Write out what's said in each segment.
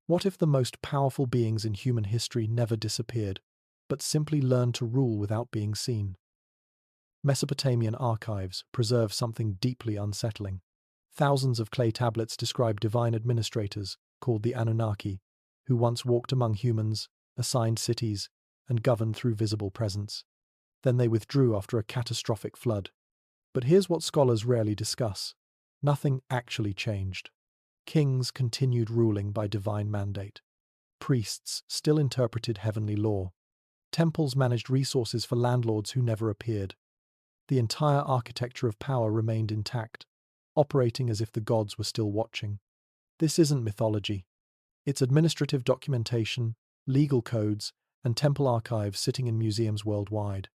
What if the most powerful beings in human history never disappeared, but simply learned to rule without being seen? Mesopotamian archives preserve something deeply unsettling. Thousands of clay tablets describe divine administrators, called the Anunnaki, who once walked among humans, assigned cities, and governed through visible presence. Then they withdrew after a catastrophic flood. But here's what scholars rarely discuss. Nothing actually changed. Kings continued ruling by divine mandate. Priests still interpreted heavenly law. Temples managed resources for landlords who never appeared. The entire architecture of power remained intact, operating as if the gods were still watching. This isn't mythology. It's administrative documentation, legal codes, and temple archives sitting in museums worldwide.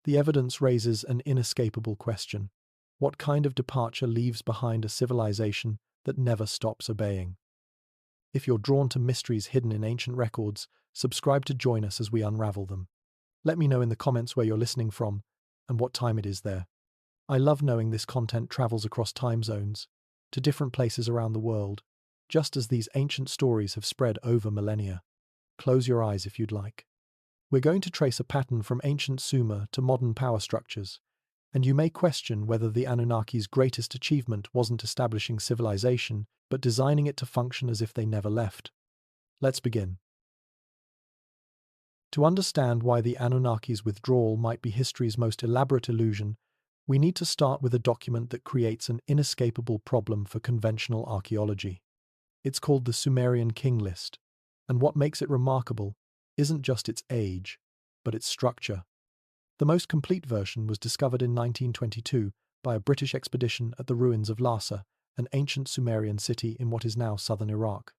The evidence raises an inescapable question. What kind of departure leaves behind a civilization that never stops obeying? If you're drawn to mysteries hidden in ancient records, subscribe to join us as we unravel them. Let me know in the comments where you're listening from and what time it is there. I love knowing this content travels across time zones, to different places around the world, just as these ancient stories have spread over millennia. Close your eyes if you'd like. We're going to trace a pattern from ancient Sumer to modern power structures, and you may question whether the Anunnaki's greatest achievement wasn't establishing civilization, but designing it to function as if they never left. Let's begin. To understand why the Anunnaki's withdrawal might be history's most elaborate illusion, we need to start with a document that creates an inescapable problem for conventional archaeology. It's called the Sumerian King List, and what makes it remarkable isn't just its age, but its structure. The most complete version was discovered in 1922 by a British expedition at the ruins of Lhasa, an ancient Sumerian city in what is now southern Iraq.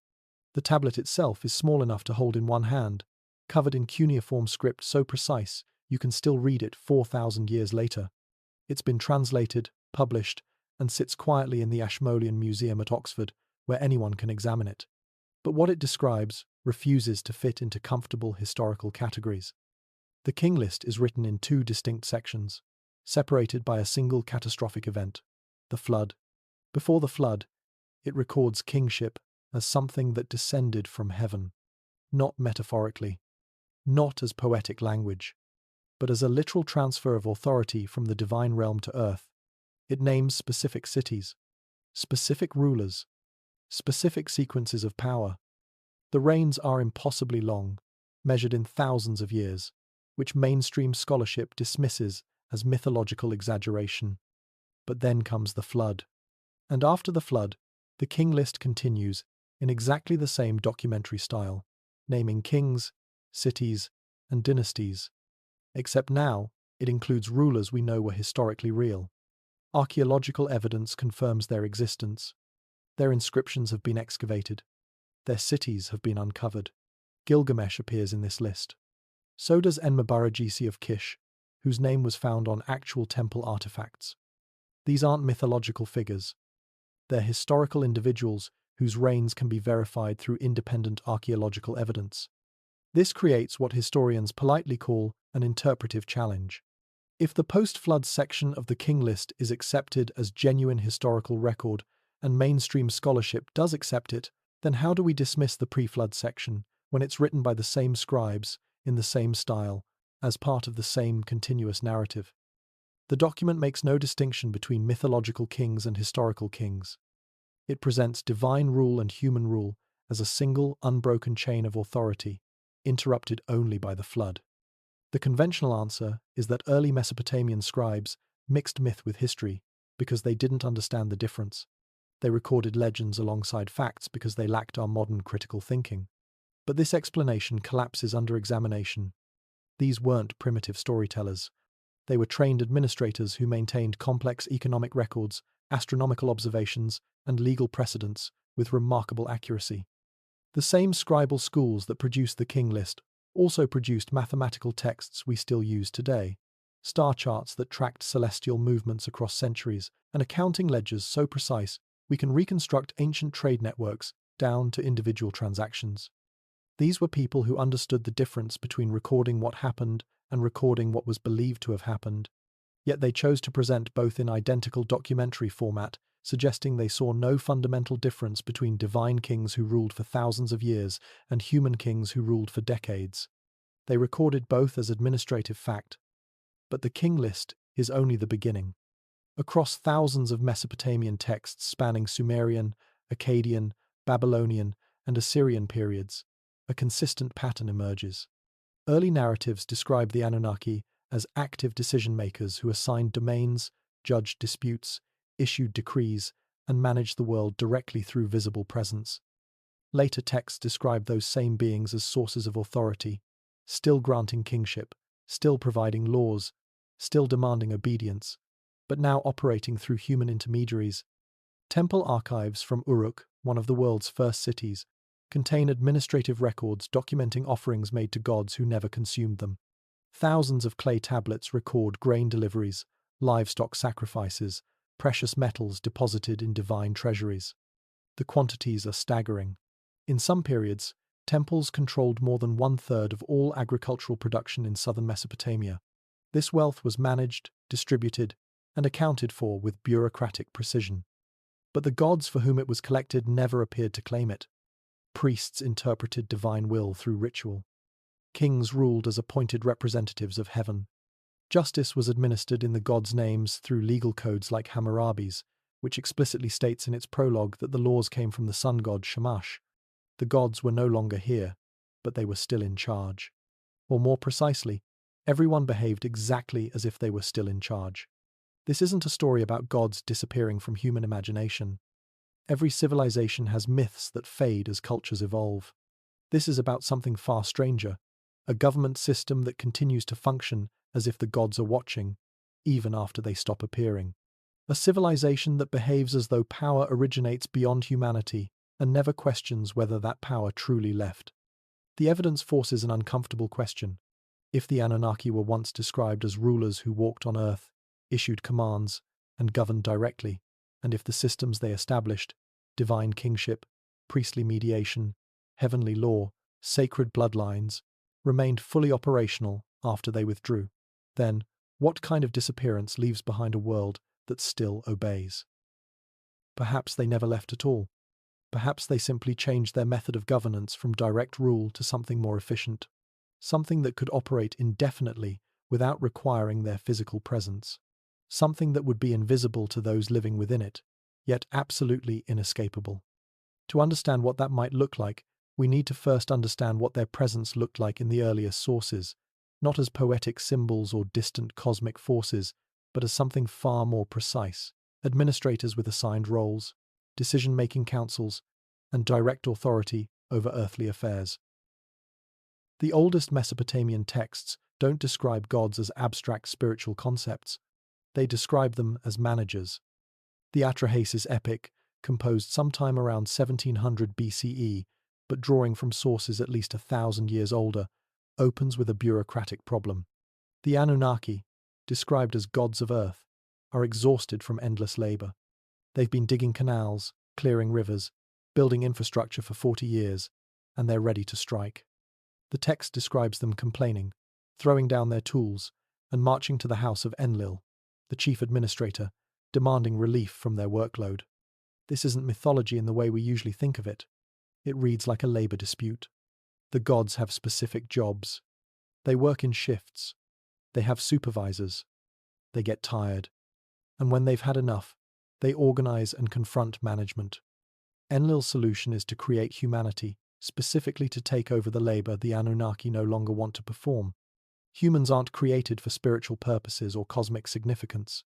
The tablet itself is small enough to hold in one hand, covered in cuneiform script so precise you can still read it 4,000 years later. It's been translated, published, and sits quietly in the Ashmolean Museum at Oxford, where anyone can examine it. But what it describes refuses to fit into comfortable historical categories. The King List is written in two distinct sections, separated by a single catastrophic event, the flood. Before the flood, it records kingship as something that descended from heaven, not metaphorically, not as poetic language, but as a literal transfer of authority from the divine realm to earth. It names specific cities, specific rulers, specific sequences of power. The reigns are impossibly long, measured in thousands of years, which mainstream scholarship dismisses as mythological exaggeration. But then comes the flood. And after the flood, the King List continues in exactly the same documentary style, naming kings, cities, and dynasties. Except now, it includes rulers we know were historically real. Archaeological evidence confirms their existence. Their inscriptions have been excavated. Their cities have been uncovered. Gilgamesh appears in this list. So does Enmebaragesi of Kish, whose name was found on actual temple artifacts. These aren't mythological figures. They're historical individuals whose reigns can be verified through independent archaeological evidence. This creates what historians politely call an interpretive challenge. If the post-flood section of the King List is accepted as genuine historical record, and mainstream scholarship does accept it, then how do we dismiss the pre-flood section when it's written by the same scribes, in the same style, as part of the same continuous narrative? The document makes no distinction between mythological kings and historical kings. It presents divine rule and human rule as a single, unbroken chain of authority, interrupted only by the flood. The conventional answer is that early Mesopotamian scribes mixed myth with history because they didn't understand the difference. They recorded legends alongside facts because they lacked our modern critical thinking. But this explanation collapses under examination. These weren't primitive storytellers. They were trained administrators who maintained complex economic records, astronomical observations, and legal precedents with remarkable accuracy. The same scribal schools that produced the King List also produced mathematical texts we still use today, star charts that tracked celestial movements across centuries, and accounting ledgers so precise we can reconstruct ancient trade networks down to individual transactions. These were people who understood the difference between recording what happened and recording what was believed to have happened, yet they chose to present both in identical documentary format suggesting they saw no fundamental difference between divine kings who ruled for thousands of years and human kings who ruled for decades. They recorded both as administrative fact, but the king list is only the beginning. Across thousands of Mesopotamian texts spanning Sumerian, Akkadian, Babylonian, and Assyrian periods, a consistent pattern emerges. Early narratives describe the Anunnaki as active decision-makers who assigned domains, judged disputes, issued decrees, and managed the world directly through visible presence. Later texts describe those same beings as sources of authority, still granting kingship, still providing laws, still demanding obedience, but now operating through human intermediaries. Temple archives from Uruk, one of the world's first cities, contain administrative records documenting offerings made to gods who never consumed them. Thousands of clay tablets record grain deliveries, livestock sacrifices, precious metals deposited in divine treasuries. The quantities are staggering. In some periods, temples controlled more than one-third of all agricultural production in southern Mesopotamia. This wealth was managed, distributed, and accounted for with bureaucratic precision. But the gods for whom it was collected never appeared to claim it. Priests interpreted divine will through ritual. Kings ruled as appointed representatives of heaven. Justice was administered in the gods' names through legal codes like Hammurabi's, which explicitly states in its prologue that the laws came from the sun god Shamash. The gods were no longer here, but they were still in charge. Or more precisely, everyone behaved exactly as if they were still in charge. This isn't a story about gods disappearing from human imagination. Every civilization has myths that fade as cultures evolve. This is about something far stranger, a government system that continues to function as if the gods are watching, even after they stop appearing. A civilization that behaves as though power originates beyond humanity and never questions whether that power truly left. The evidence forces an uncomfortable question. If the Anunnaki were once described as rulers who walked on Earth, issued commands, and governed directly, and if the systems they established, divine kingship, priestly mediation, heavenly law, sacred bloodlines, remained fully operational after they withdrew, then what kind of disappearance leaves behind a world that still obeys? Perhaps they never left at all. Perhaps they simply changed their method of governance from direct rule to something more efficient, something that could operate indefinitely without requiring their physical presence, something that would be invisible to those living within it, yet absolutely inescapable. To understand what that might look like, we need to first understand what their presence looked like in the earliest sources, not as poetic symbols or distant cosmic forces, but as something far more precise: administrators with assigned roles, decision-making councils, and direct authority over earthly affairs. The oldest Mesopotamian texts don't describe gods as abstract spiritual concepts. They describe them as managers. The Atrahasis epic, composed sometime around 1700 BCE, but drawing from sources at least 1,000 years older, opens with a bureaucratic problem. The Anunnaki, described as gods of earth, are exhausted from endless labor. They've been digging canals, clearing rivers, building infrastructure for 40 years, and they're ready to strike. The text describes them complaining, throwing down their tools, and marching to the house of Enlil, the chief administrator, demanding relief from their workload. This isn't mythology in the way we usually think of it. It reads like a labor dispute. The gods have specific jobs. They work in shifts. They have supervisors. They get tired. And when they've had enough, they organize and confront management. Enlil's solution is to create humanity, specifically to take over the labor the Anunnaki no longer want to perform. Humans aren't created for spiritual purposes or cosmic significance.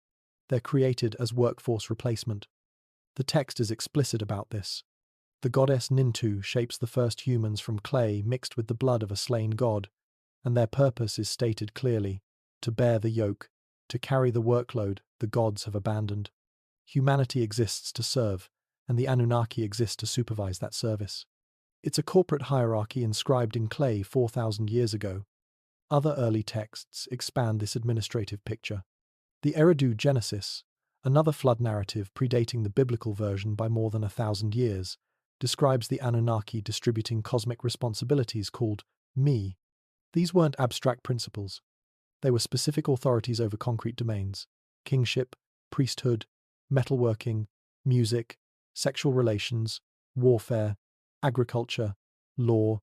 They're created as workforce replacement. The text is explicit about this. The goddess Nintu shapes the first humans from clay mixed with the blood of a slain god, and their purpose is stated clearly: to bear the yoke, to carry the workload the gods have abandoned. Humanity exists to serve, and the Anunnaki exist to supervise that service. It's a corporate hierarchy inscribed in clay 4,000 years ago. Other early texts expand this administrative picture. The Eridu Genesis, another flood narrative predating the biblical version by more than 1,000 years, describes the Anunnaki distributing cosmic responsibilities called me. These weren't abstract principles. They were specific authorities over concrete domains: kingship, priesthood, metalworking, music, sexual relations, warfare, agriculture, law.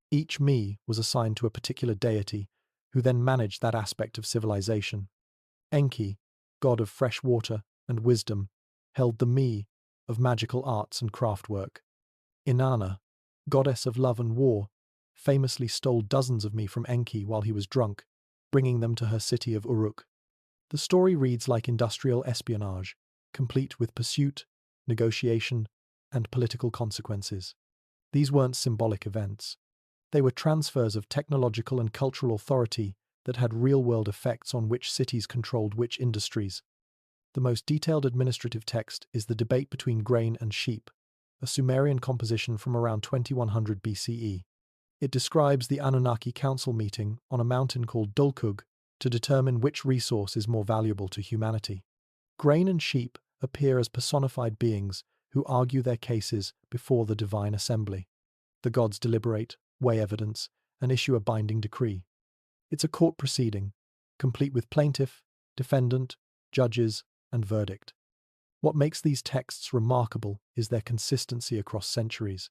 Each me was assigned to a particular deity, who then managed that aspect of civilization. Enki, god of fresh water and wisdom, held the me of magical arts and craftwork. Inanna, goddess of love and war, famously stole dozens of me from Enki while he was drunk, bringing them to her city of Uruk. The story reads like industrial espionage, complete with pursuit, negotiation, and political consequences. These weren't symbolic events. They were transfers of technological and cultural authority that had real-world effects on which cities controlled which industries. The most detailed administrative text is The Debate Between Grain and Sheep, a Sumerian composition from around 2100 BCE. It describes the Anunnaki council meeting on a mountain called Dulkug to determine which resource is more valuable to humanity. Grain and sheep appear as personified beings who argue their cases before the divine assembly. The gods deliberate, weigh evidence, and issue a binding decree. It's a court proceeding, complete with plaintiff, defendant, judges, and verdict. What makes these texts remarkable is their consistency across centuries.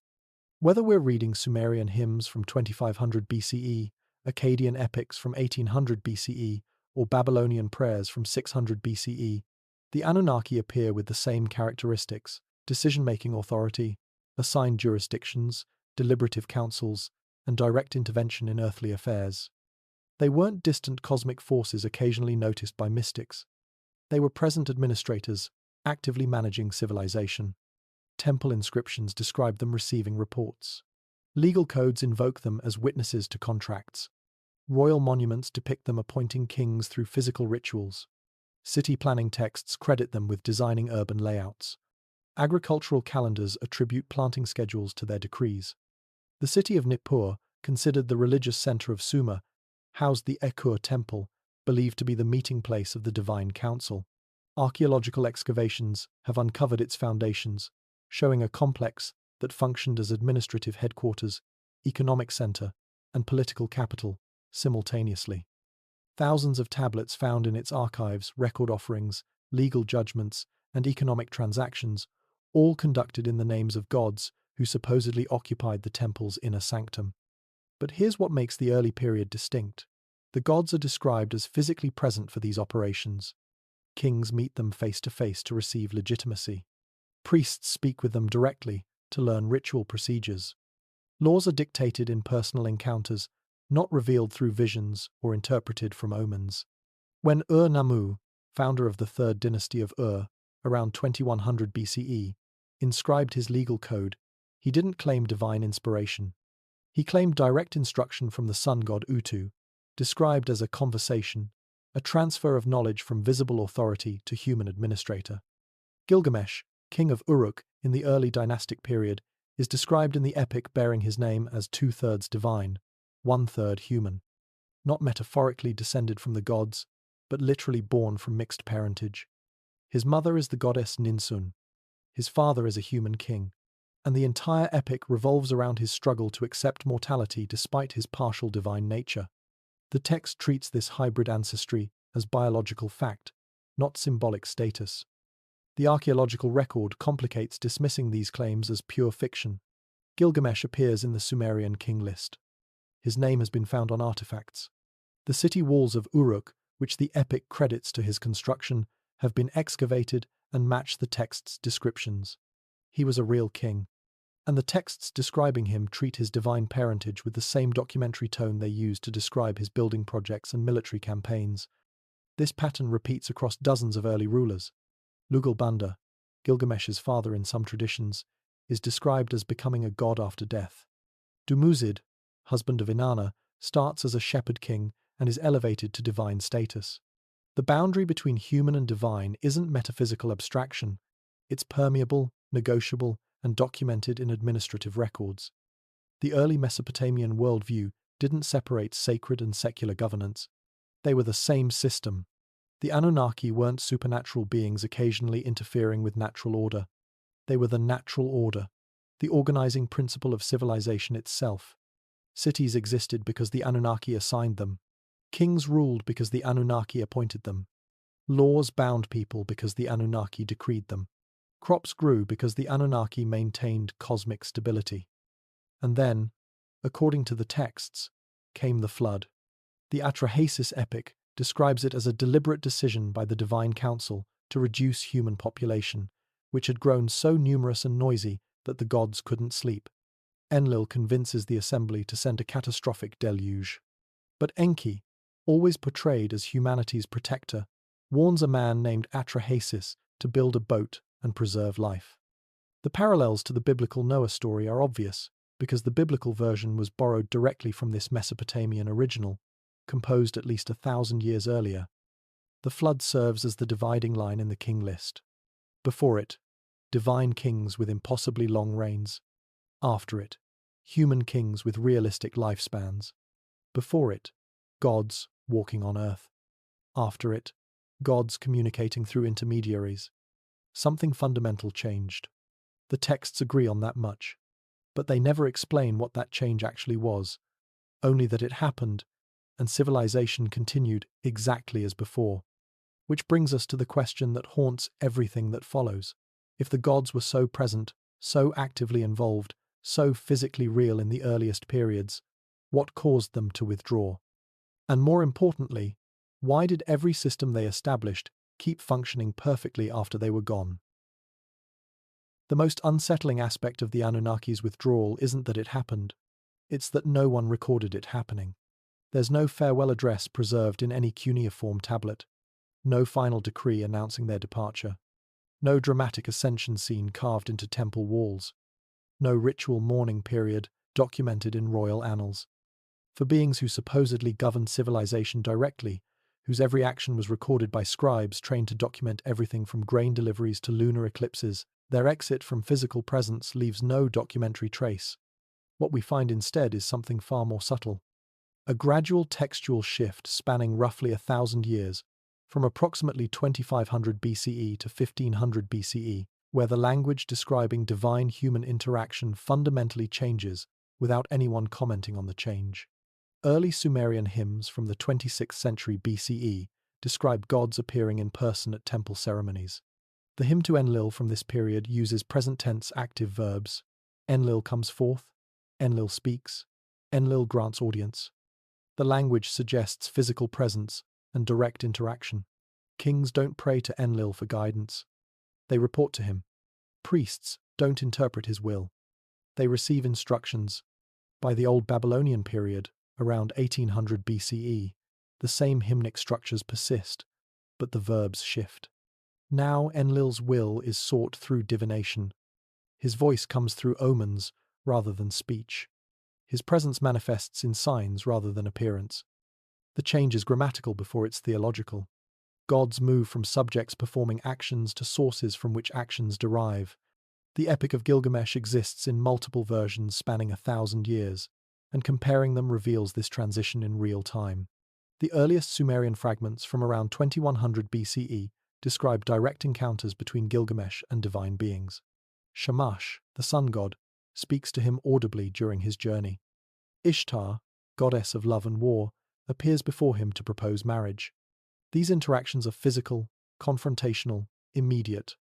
Whether we're reading Sumerian hymns from 2500 BCE, Akkadian epics from 1800 BCE, or Babylonian prayers from 600 BCE, the Anunnaki appear with the same characteristics: decision-making authority, assigned jurisdictions, deliberative councils, and direct intervention in earthly affairs. They weren't distant cosmic forces occasionally noticed by mystics. They were present administrators, actively managing civilization. Temple inscriptions describe them receiving reports. Legal codes invoke them as witnesses to contracts. Royal monuments depict them appointing kings through physical rituals. City planning texts credit them with designing urban layouts. Agricultural calendars attribute planting schedules to their decrees. The city of Nippur, considered the religious center of Sumer, housed the Ekur temple, believed to be the meeting place of the divine council. Archaeological excavations have uncovered its foundations, showing a complex that functioned as administrative headquarters, economic center, and political capital simultaneously. Thousands of tablets found in its archives record offerings, legal judgments, and economic transactions, all conducted in the names of gods who supposedly occupied the temple's inner sanctum. But here's what makes the early period distinct. The gods are described as physically present for these operations. Kings meet them face to face to receive legitimacy. Priests speak with them directly to learn ritual procedures. Laws are dictated in personal encounters, not revealed through visions or interpreted from omens. When Ur-Nammu, founder of the third dynasty of Ur, around 2100 BCE, inscribed his legal code, he didn't claim divine inspiration. He claimed direct instruction from the sun god Utu, described as a conversation, a transfer of knowledge from visible authority to human administrator. Gilgamesh, king of Uruk in the early dynastic period, is described in the epic bearing his name as 2/3 divine, 1/3 human, not metaphorically descended from the gods, but literally born from mixed parentage. His mother is the goddess Ninsun. His father is a human king, and the entire epic revolves around his struggle to accept mortality despite his partial divine nature. The text treats this hybrid ancestry as biological fact, not symbolic status. The archaeological record complicates dismissing these claims as pure fiction. Gilgamesh appears in the Sumerian king list. His name has been found on artifacts. The city walls of Uruk, which the epic credits to his construction, have been excavated and match the text's descriptions. He was a real king, and the texts describing him treat his divine parentage with the same documentary tone they use to describe his building projects and military campaigns. This pattern repeats across dozens of early rulers. Lugalbanda, Gilgamesh's father in some traditions, is described as becoming a god after death. Dumuzid, husband of Inanna, starts as a shepherd king and is elevated to divine status. The boundary between human and divine isn't metaphysical abstraction. It's permeable, negotiable, and documented in administrative records. The early Mesopotamian worldview didn't separate sacred and secular governance. They were the same system. The Anunnaki weren't supernatural beings occasionally interfering with natural order. They were the natural order, the organizing principle of civilization itself. Cities existed because the Anunnaki assigned them. Kings ruled because the Anunnaki appointed them. Laws bound people because the Anunnaki decreed them. Crops grew because the Anunnaki maintained cosmic stability. And then, according to the texts, came the flood. The Atrahasis epic describes it as a deliberate decision by the divine council to reduce human population, which had grown so numerous and noisy that the gods couldn't sleep. Enlil convinces the assembly to send a catastrophic deluge. But Enki, always portrayed as humanity's protector, warns a man named Atrahasis to build a boat and preserve life. The parallels to the biblical Noah story are obvious, because the biblical version was borrowed directly from this Mesopotamian original, composed at least 1,000 years earlier. The flood serves as the dividing line in the king list. Before it, divine kings with impossibly long reigns. After it, human kings with realistic lifespans. Before it, gods walking on earth. After it, gods communicating through intermediaries. Something fundamental changed. The texts agree on that much, but they never explain what that change actually was, only that it happened, and civilization continued exactly as before. Which brings us to the question that haunts everything that follows. If the gods were so present, so actively involved, so physically real in the earliest periods, what caused them to withdraw? And more importantly, why did every system they established keep functioning perfectly after they were gone? The most unsettling aspect of the Anunnaki's withdrawal isn't that it happened, it's that no one recorded it happening. There's no farewell address preserved in any cuneiform tablet, no final decree announcing their departure, no dramatic ascension scene carved into temple walls, no ritual mourning period documented in royal annals. For beings who supposedly governed civilization directly, whose every action was recorded by scribes trained to document everything from grain deliveries to lunar eclipses, their exit from physical presence leaves no documentary trace. What we find instead is something far more subtle. A gradual textual shift spanning roughly 1,000 years, from approximately 2500 BCE to 1500 BCE, where the language describing divine-human interaction fundamentally changes without anyone commenting on the change. Early Sumerian hymns from the 26th century BCE describe gods appearing in person at temple ceremonies. The hymn to Enlil from this period uses present-tense active verbs. Enlil comes forth, Enlil speaks, Enlil grants audience. The language suggests physical presence and direct interaction. Kings don't pray to Enlil for guidance. They report to him. Priests don't interpret his will. They receive instructions. By the Old Babylonian period, around 1800 BCE, the same hymnic structures persist, but the verbs shift. Now Enlil's will is sought through divination. His voice comes through omens rather than speech. His presence manifests in signs rather than appearance. The change is grammatical before it's theological. Gods move from subjects performing actions to sources from which actions derive. The Epic of Gilgamesh exists in multiple versions spanning 1,000 years, and comparing them reveals this transition in real time. The earliest Sumerian fragments from around 2100 BCE describe direct encounters between Gilgamesh and divine beings. Shamash, the sun god, speaks to him audibly during his journey. Ishtar, goddess of love and war, appears before him to propose marriage. These interactions are physical, confrontational, immediate.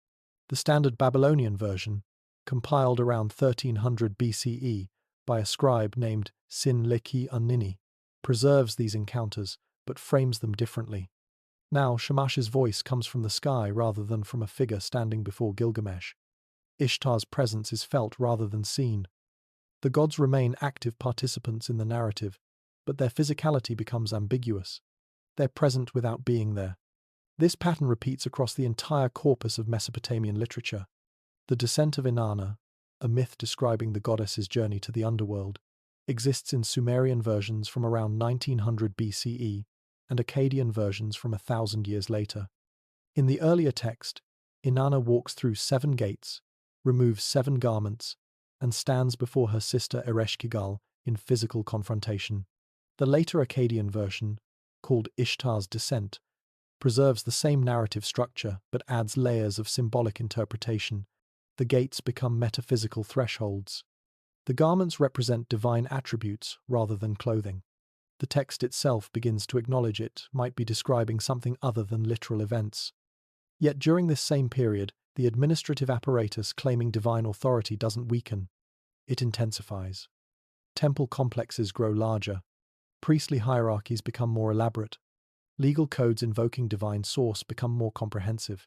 The standard Babylonian version, compiled around 1300 BCE by a scribe named Sin-Leki-Unnini, preserves these encounters but frames them differently. Now Shamash's voice comes from the sky rather than from a figure standing before Gilgamesh. Ishtar's presence is felt rather than seen. The gods remain active participants in the narrative, but their physicality becomes ambiguous. They're present without being there. This pattern repeats across the entire corpus of Mesopotamian literature. The descent of Inanna, a myth describing the goddess's journey to the underworld, exists in Sumerian versions from around 1900 BCE and Akkadian versions from 1,000 years later. In the earlier text, Inanna walks through 7 gates, removes 7 garments, and stands before her sister Ereshkigal in physical confrontation. The later Akkadian version, called Ishtar's Descent, preserves the same narrative structure but adds layers of symbolic interpretation. The gates become metaphysical thresholds. The garments represent divine attributes rather than clothing. The text itself begins to acknowledge it might be describing something other than literal events. Yet during this same period, The administrative apparatus claiming divine authority doesn't weaken, it intensifies. Temple complexes grow larger, priestly hierarchies become more elaborate, legal codes invoking divine source become more comprehensive.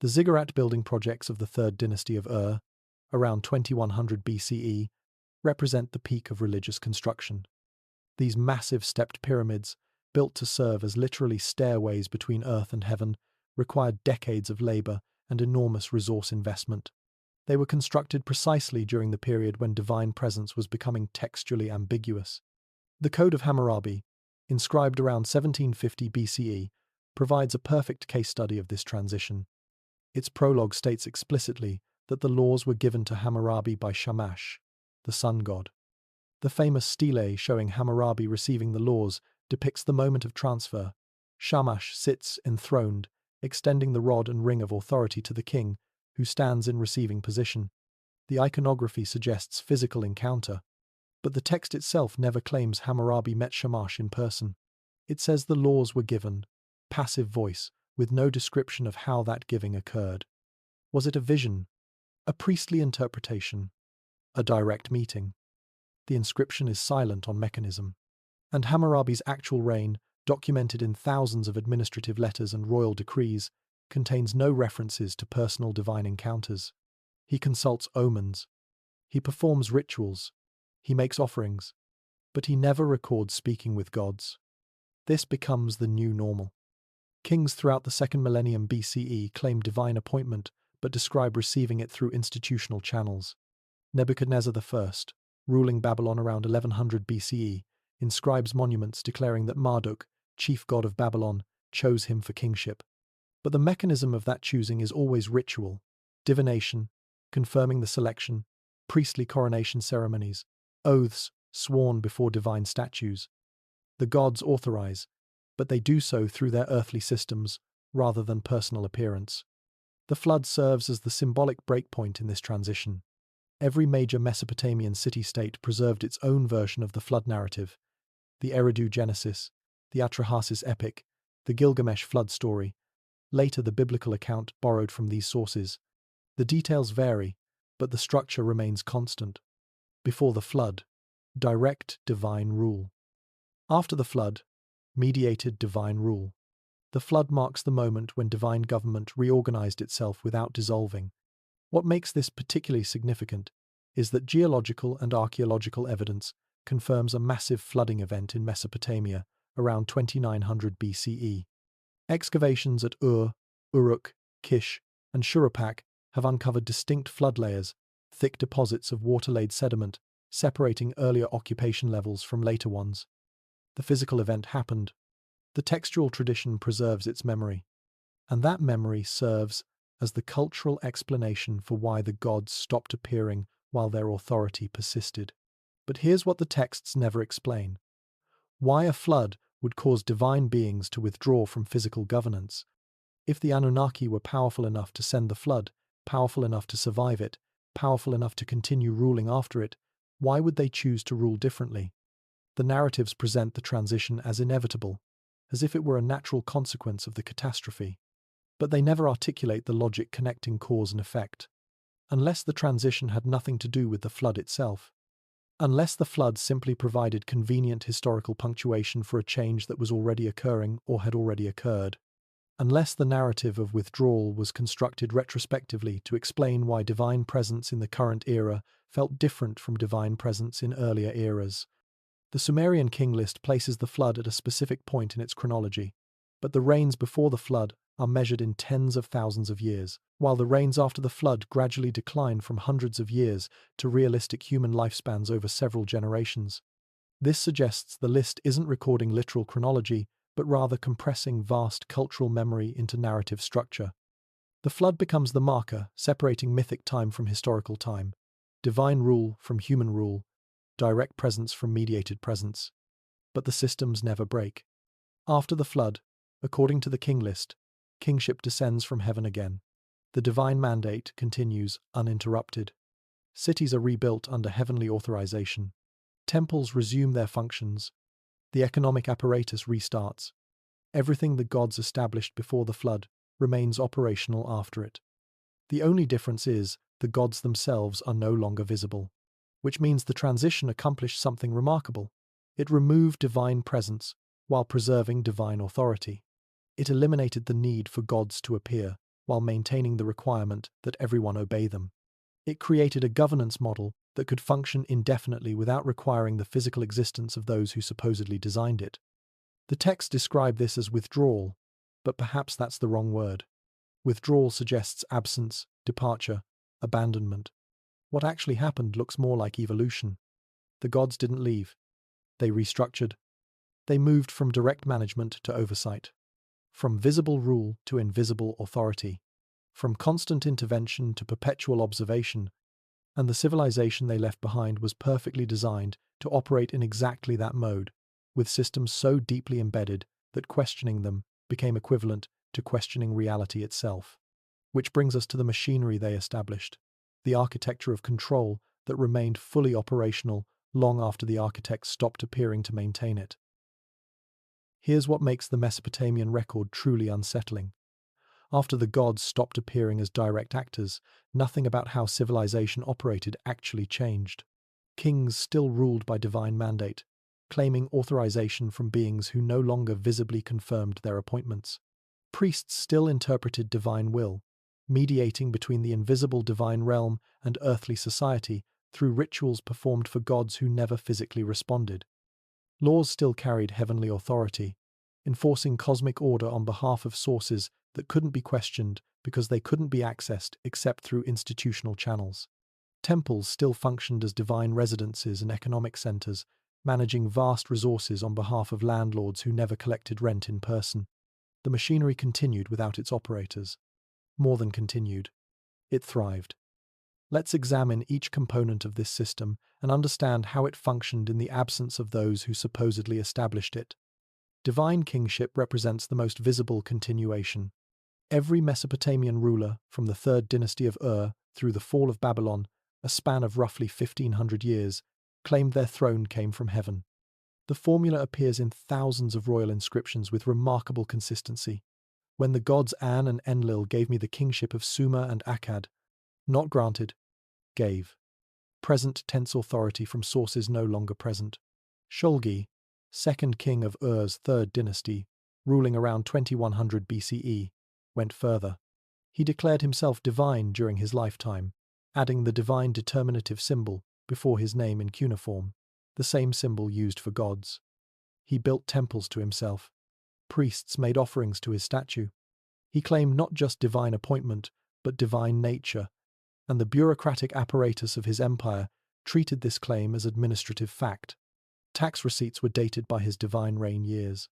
The ziggurat building projects of the Third Dynasty of Ur, around 2100 BCE, represent the peak of religious construction. These massive stepped pyramids, built to serve as literally stairways between earth and heaven, required decades of labor and enormous resource investment. They were constructed precisely during the period when divine presence was becoming textually ambiguous. The Code of Hammurabi, inscribed around 1750 BCE, provides a perfect case study of this transition. Its prologue states explicitly that the laws were given to Hammurabi by Shamash, the sun god. The famous stele showing Hammurabi receiving the laws depicts the moment of transfer. Shamash sits enthroned, extending the rod and ring of authority to the king, who stands in receiving position. The iconography suggests physical encounter, but the text itself never claims Hammurabi met Shamash in person. It says the laws were given, passive voice, with no description of how that giving occurred. Was it a vision, a priestly interpretation, a direct meeting? The inscription is silent on mechanism, and Hammurabi's actual reign, documented in thousands of administrative letters and royal decrees, contains no references to personal divine encounters. He consults omens, he performs rituals, he makes offerings, but he never records speaking with gods. This becomes the new normal. Kings throughout the second millennium BCE claim divine appointment, but describe receiving it through institutional channels. Nebuchadnezzar I, ruling Babylon around 1100 BCE, inscribes monuments declaring that Marduk, chief god of Babylon, chose him for kingship. But the mechanism of that choosing is always ritual, divination, confirming the selection, priestly coronation ceremonies, oaths sworn before divine statues. The gods authorize, but they do so through their earthly systems rather than personal appearance. The flood serves as the symbolic breakpoint in this transition. Every major Mesopotamian city-state preserved its own version of the flood narrative: the Eridu Genesis, the Atrahasis epic, the Gilgamesh flood story. Later, the biblical account borrowed from these sources. The details vary, but the structure remains constant. Before the flood, direct divine rule. After the flood, mediated divine rule. The flood marks the moment when divine government reorganized itself without dissolving. What makes this particularly significant is that geological and archaeological evidence confirms a massive flooding event in Mesopotamia around 2900 BCE. Excavations at Ur, Uruk, Kish, and Shuruppak have uncovered distinct flood layers, thick deposits of water-laid sediment, separating earlier occupation levels from later ones. The physical event happened. The textual tradition preserves its memory, and that memory serves as the cultural explanation for why the gods stopped appearing while their authority persisted. But here's what the texts never explain: why a flood would cause divine beings to withdraw from physical governance. If the Anunnaki were powerful enough to send the flood, powerful enough to survive it, powerful enough to continue ruling after it, why would they choose to rule differently? The narratives present the transition as inevitable, as if it were a natural consequence of the catastrophe. But they never articulate the logic connecting cause and effect. Unless the transition had nothing to do with the flood itself. Unless the flood simply provided convenient historical punctuation for a change that was already occurring or had already occurred. Unless the narrative of withdrawal was constructed retrospectively to explain why divine presence in the current era felt different from divine presence in earlier eras. The Sumerian king list places the flood at a specific point in its chronology, but the reigns before the flood are measured in tens of thousands of years, while the reigns after the flood gradually decline from hundreds of years to realistic human lifespans over several generations. This suggests the list isn't recording literal chronology, but rather compressing vast cultural memory into narrative structure. The flood becomes the marker, separating mythic time from historical time, divine rule from human rule, direct presence from mediated presence. But the systems never break. After the flood, according to the king list, kingship descends from heaven again. The divine mandate continues uninterrupted. Cities are rebuilt under heavenly authorization. Temples resume their functions. The economic apparatus restarts. Everything the gods established before the flood remains operational after it. The only difference is the gods themselves are no longer visible, which means the transition accomplished something remarkable. It removed divine presence while preserving divine authority. It eliminated the need for gods to appear while maintaining the requirement that everyone obey them. It created a governance model that could function indefinitely without requiring the physical existence of those who supposedly designed it. The text described this as withdrawal, but perhaps that's the wrong word. Withdrawal suggests absence, departure, abandonment. What actually happened looks more like evolution. The gods didn't leave. They restructured. They moved from direct management to oversight, from visible rule to invisible authority, from constant intervention to perpetual observation, and the civilization they left behind was perfectly designed to operate in exactly that mode, with systems so deeply embedded that questioning them became equivalent to questioning reality itself. Which brings us to the machinery they established, the architecture of control that remained fully operational long after the architects stopped appearing to maintain it. Here's what makes the Mesopotamian record truly unsettling. After the gods stopped appearing as direct actors, nothing about how civilization operated actually changed. Kings still ruled by divine mandate, claiming authorization from beings who no longer visibly confirmed their appointments. Priests still interpreted divine will, mediating between the invisible divine realm and earthly society through rituals performed for gods who never physically responded. Laws still carried heavenly authority, enforcing cosmic order on behalf of sources that couldn't be questioned because they couldn't be accessed except through institutional channels. Temples still functioned as divine residences and economic centers, managing vast resources on behalf of landlords who never collected rent in person. The machinery continued without its operators. More than continued. It thrived. Let's examine each component of this system and understand how it functioned in the absence of those who supposedly established it. Divine kingship represents the most visible continuation. Every Mesopotamian ruler, from the 3rd dynasty of Ur through the fall of Babylon, a span of roughly 1500 years, claimed their throne came from heaven. The formula appears in thousands of royal inscriptions with remarkable consistency. When the gods An and Enlil gave me the kingship of Sumer and Akkad, not granted, gave. Present tense authority from sources no longer present. Shulgi, 2nd king of Ur's 3rd dynasty, ruling around 2100 BCE, went further. He declared himself divine during his lifetime, adding the divine determinative symbol before his name in cuneiform, the same symbol used for gods. He built temples to himself. Priests made offerings to his statue. He claimed not just divine appointment, but divine nature, and the bureaucratic apparatus of his empire treated this claim as administrative fact. Tax receipts were dated by his divine reign years.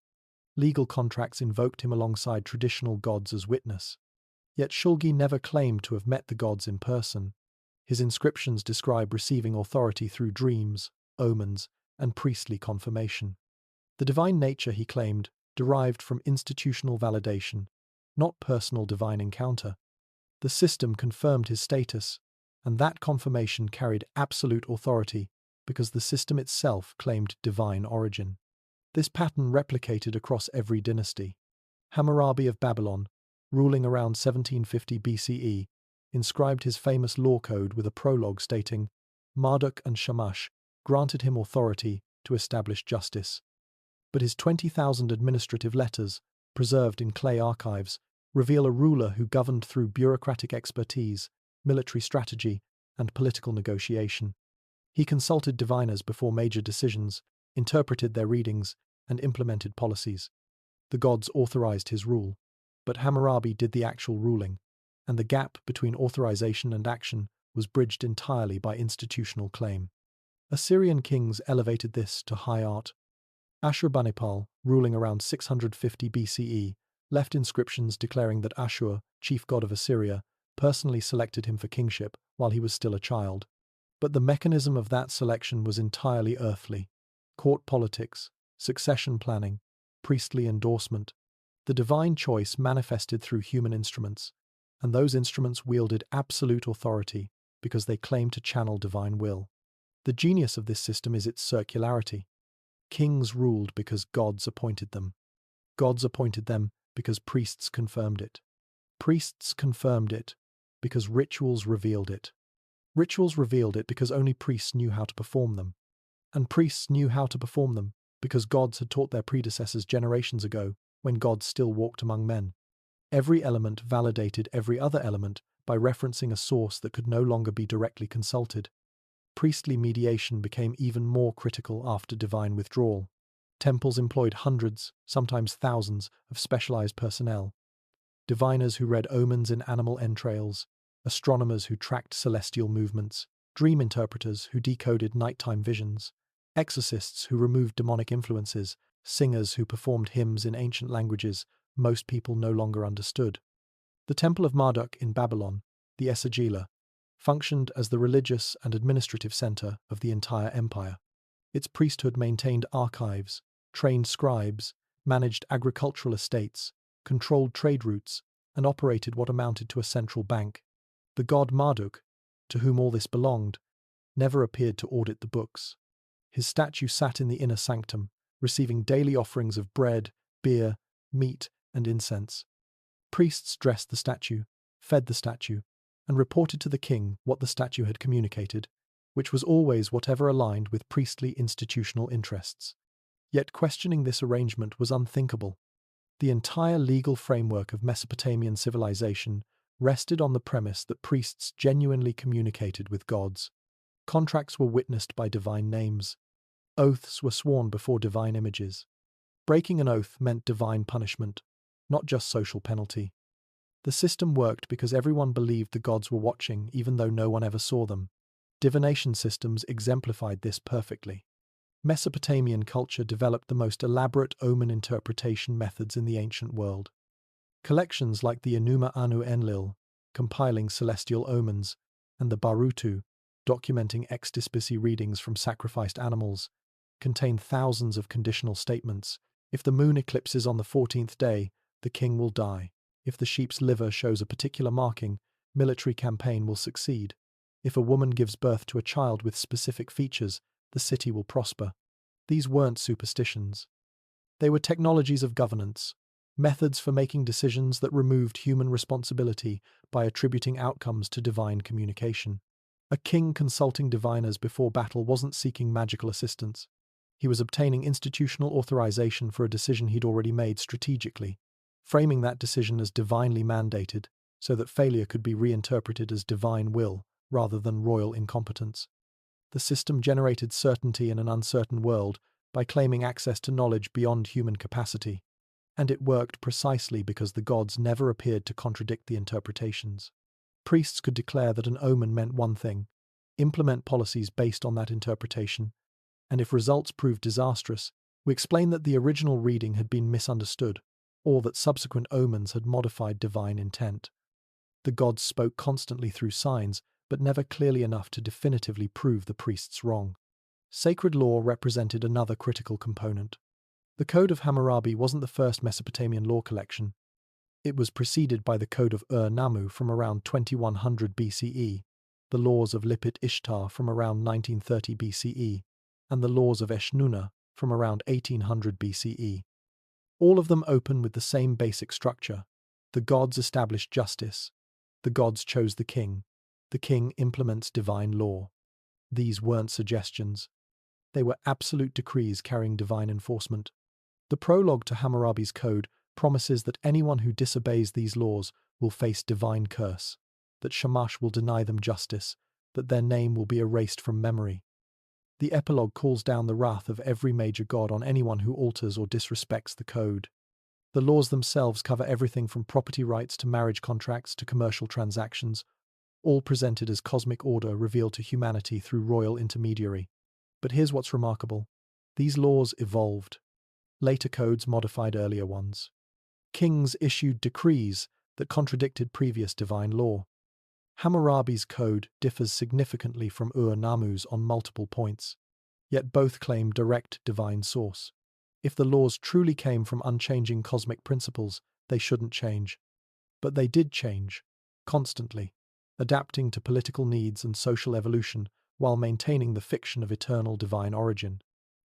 Legal contracts invoked him alongside traditional gods as witness. Yet Shulgi never claimed to have met the gods in person. His inscriptions describe receiving authority through dreams, omens, and priestly confirmation. The divine nature, he claimed, derived from institutional validation, not personal divine encounter. The system confirmed his status, and that confirmation carried absolute authority because the system itself claimed divine origin. This pattern replicated across every dynasty. Hammurabi of Babylon, ruling around 1750 BCE, inscribed his famous law code with a prologue stating, Marduk and Shamash granted him authority to establish justice. But his 20,000 administrative letters, preserved in clay archives, reveal a ruler who governed through bureaucratic expertise, military strategy, and political negotiation. He consulted diviners before major decisions, interpreted their readings, and implemented policies. The gods authorized his rule, but Hammurabi did the actual ruling, and the gap between authorization and action was bridged entirely by institutional claim. Assyrian kings elevated this to high art. Ashurbanipal, ruling around 650 BCE, left inscriptions declaring that Ashur, chief god of Assyria, personally selected him for kingship while he was still a child. But the mechanism of that selection was entirely earthly. Court politics, succession planning, priestly endorsement. The divine choice manifested through human instruments, and those instruments wielded absolute authority because they claimed to channel divine will. The genius of this system is its circularity. Kings ruled because gods appointed them. Gods appointed them because priests confirmed it. Priests confirmed it because rituals revealed it. Rituals revealed it because only priests knew how to perform them. And priests knew how to perform them because gods had taught their predecessors generations ago, when gods still walked among men. Every element validated every other element by referencing a source that could no longer be directly consulted. Priestly mediation became even more critical after divine withdrawal. Temples employed hundreds, sometimes thousands, of specialized personnel. Diviners who read omens in animal entrails, astronomers who tracked celestial movements, dream interpreters who decoded nighttime visions, exorcists who removed demonic influences, singers who performed hymns in ancient languages most people no longer understood. The Temple of Marduk in Babylon, the Esagila, functioned as the religious and administrative center of the entire empire. Its priesthood maintained archives, trained scribes, managed agricultural estates, controlled trade routes, and operated what amounted to a central bank. The god Marduk, to whom all this belonged, never appeared to audit the books. His statue sat in the inner sanctum, receiving daily offerings of bread, beer, meat, and incense. Priests dressed the statue, fed the statue, and reported to the king what the statue had communicated, which was always whatever aligned with priestly institutional interests. Yet questioning this arrangement was unthinkable. The entire legal framework of Mesopotamian civilization rested on the premise that priests genuinely communicated with gods. Contracts were witnessed by divine names. Oaths were sworn before divine images. Breaking an oath meant divine punishment, not just social penalty. The system worked because everyone believed the gods were watching even though no one ever saw them. Divination systems exemplified this perfectly. Mesopotamian culture developed the most elaborate omen interpretation methods in the ancient world. Collections like the Enuma Anu Enlil, compiling celestial omens, and the Barutu, documenting ex-dispici readings from sacrificed animals, contain thousands of conditional statements. If the moon eclipses on the 14th day, the king will die. If the sheep's liver shows a particular marking, military campaign will succeed. If a woman gives birth to a child with specific features, the city will prosper. These weren't superstitions. They were technologies of governance, methods for making decisions that removed human responsibility by attributing outcomes to divine communication. A king consulting diviners before battle wasn't seeking magical assistance. He was obtaining institutional authorization for a decision he'd already made strategically, framing that decision as divinely mandated so that failure could be reinterpreted as divine will rather than royal incompetence. The system generated certainty in an uncertain world by claiming access to knowledge beyond human capacity, and it worked precisely because the gods never appeared to contradict the interpretations. Priests could declare that an omen meant one thing, implement policies based on that interpretation, and if results proved disastrous, we explain that the original reading had been misunderstood, or that subsequent omens had modified divine intent. The gods spoke constantly through signs, but never clearly enough to definitively prove the priests wrong. Sacred law represented another critical component. The Code of Hammurabi wasn't the first Mesopotamian law collection. It was preceded by the Code of Ur-Nammu from around 2100 BCE, the laws of Lipit Ishtar from around 1930 BCE, and the laws of Eshnunna from around 1800 BCE. All of them open with the same basic structure. The gods established justice. The gods chose the king. The king implements divine law. These weren't suggestions. They were absolute decrees carrying divine enforcement. The prologue to Hammurabi's code promises that anyone who disobeys these laws will face divine curse, that Shamash will deny them justice, that their name will be erased from memory. The epilogue calls down the wrath of every major god on anyone who alters or disrespects the code. The laws themselves cover everything from property rights to marriage contracts to commercial transactions, all presented as cosmic order revealed to humanity through royal intermediary. But here's what's remarkable. These laws evolved. Later codes modified earlier ones. Kings issued decrees that contradicted previous divine law. Hammurabi's code differs significantly from Ur-Nammu's on multiple points, yet both claim direct divine source. If the laws truly came from unchanging cosmic principles, they shouldn't change. But they did change, constantly, adapting to political needs and social evolution while maintaining the fiction of eternal divine origin.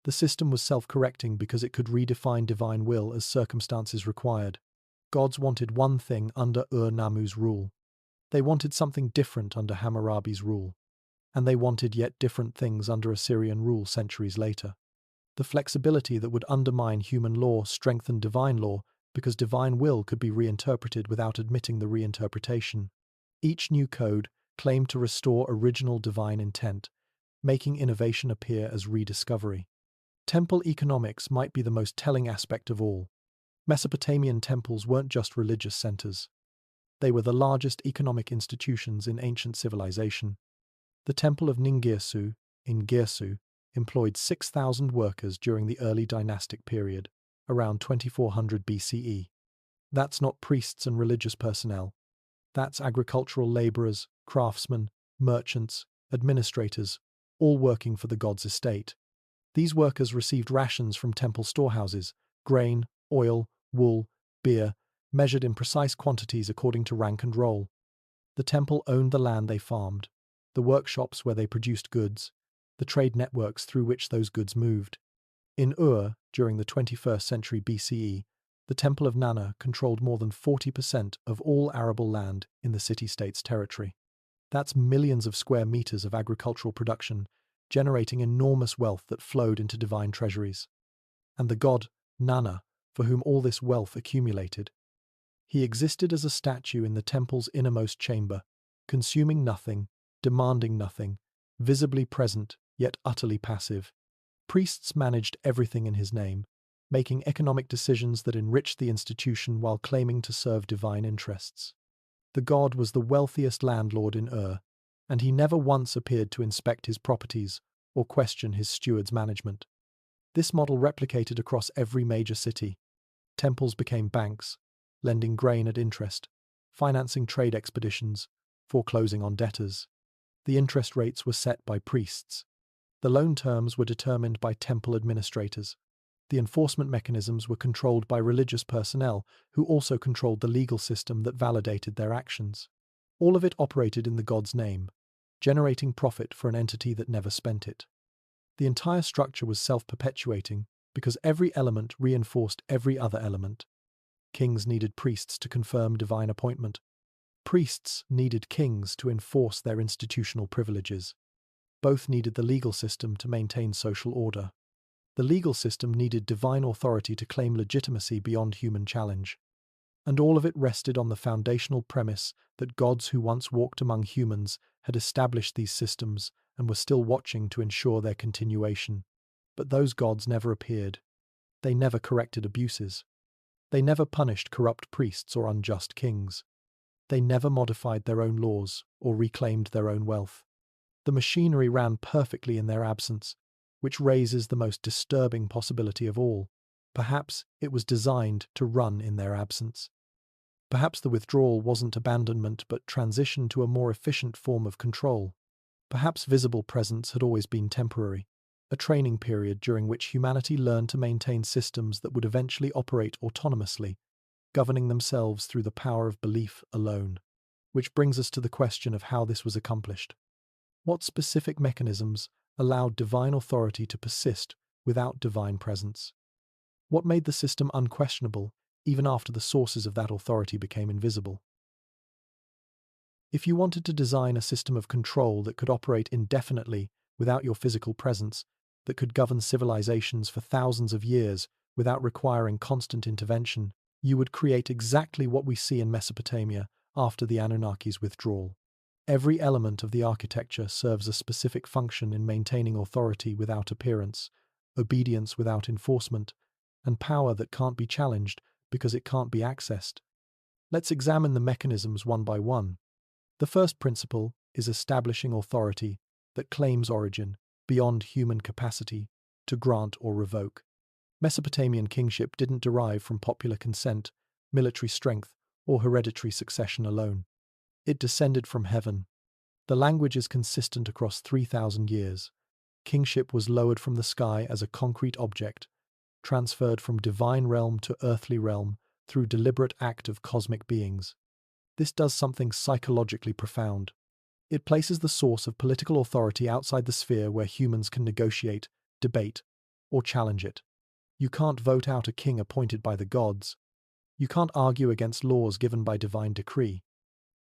The system was self-correcting because it could redefine divine will as circumstances required. Gods wanted one thing under Ur-Nammu's rule. They wanted something different under Hammurabi's rule, and they wanted yet different things under Assyrian rule centuries later. The flexibility that would undermine human law strengthened divine law because divine will could be reinterpreted without admitting the reinterpretation. Each new code claimed to restore original divine intent, making innovation appear as rediscovery. Temple economics might be the most telling aspect of all. Mesopotamian temples weren't just religious centers. They were the largest economic institutions in ancient civilization. The Temple of Ningirsu, in Girsu, employed 6,000 workers during the early dynastic period, around 2400 BCE. That's not priests and religious personnel. That's agricultural laborers, craftsmen, merchants, administrators, all working for the god's estate. These workers received rations from temple storehouses, grain, oil, wool, beer, measured in precise quantities according to rank and role. The temple owned the land they farmed, the workshops where they produced goods, the trade networks through which those goods moved. In Ur, during the 21st century BCE, the Temple of Nana controlled more than 40% of all arable land in the city-state's territory. That's millions of square meters of agricultural production, generating enormous wealth that flowed into divine treasuries. And the god, Nana, for whom all this wealth accumulated. He existed as a statue in the temple's innermost chamber, consuming nothing, demanding nothing, visibly present, yet utterly passive. Priests managed everything in his name, making economic decisions that enriched the institution while claiming to serve divine interests. The god was the wealthiest landlord in Ur, and he never once appeared to inspect his properties or question his steward's management. This model replicated across every major city. Temples became banks, lending grain at interest, financing trade expeditions, foreclosing on debtors. The interest rates were set by priests. The loan terms were determined by temple administrators. The enforcement mechanisms were controlled by religious personnel, who also controlled the legal system that validated their actions. All of it operated in the god's name, generating profit for an entity that never spent it. The entire structure was self-perpetuating because every element reinforced every other element. Kings needed priests to confirm divine appointment. Priests needed kings to enforce their institutional privileges. Both needed the legal system to maintain social order. The legal system needed divine authority to claim legitimacy beyond human challenge. And all of it rested on the foundational premise that gods who once walked among humans had established these systems and were still watching to ensure their continuation. But those gods never appeared. They never corrected abuses. They never punished corrupt priests or unjust kings. They never modified their own laws or reclaimed their own wealth. The machinery ran perfectly in their absence, which raises the most disturbing possibility of all. Perhaps it was designed to run in their absence. Perhaps the withdrawal wasn't abandonment but transition to a more efficient form of control. Perhaps visible presence had always been temporary, a training period during which humanity learned to maintain systems that would eventually operate autonomously, governing themselves through the power of belief alone. Which brings us to the question of how this was accomplished. What specific mechanisms allowed divine authority to persist without divine presence? What made the system unquestionable even after the sources of that authority became invisible? If you wanted to design a system of control that could operate indefinitely without your physical presence, that could govern civilizations for thousands of years without requiring constant intervention, you would create exactly what we see in Mesopotamia after the Anunnaki's withdrawal. Every element of the architecture serves a specific function in maintaining authority without appearance, obedience without enforcement, and power that can't be challenged because it can't be accessed. Let's examine the mechanisms one by one. The first principle is establishing authority that claims origin beyond human capacity to grant or revoke. Mesopotamian kingship didn't derive from popular consent, military strength, or hereditary succession alone. It descended from heaven. The language is consistent across 3,000 years. Kingship was lowered from the sky as a concrete object, transferred from divine realm to earthly realm through deliberate act of cosmic beings. This does something psychologically profound. It places the source of political authority outside the sphere where humans can negotiate, debate, or challenge it. You can't vote out a king appointed by the gods. You can't argue against laws given by divine decree.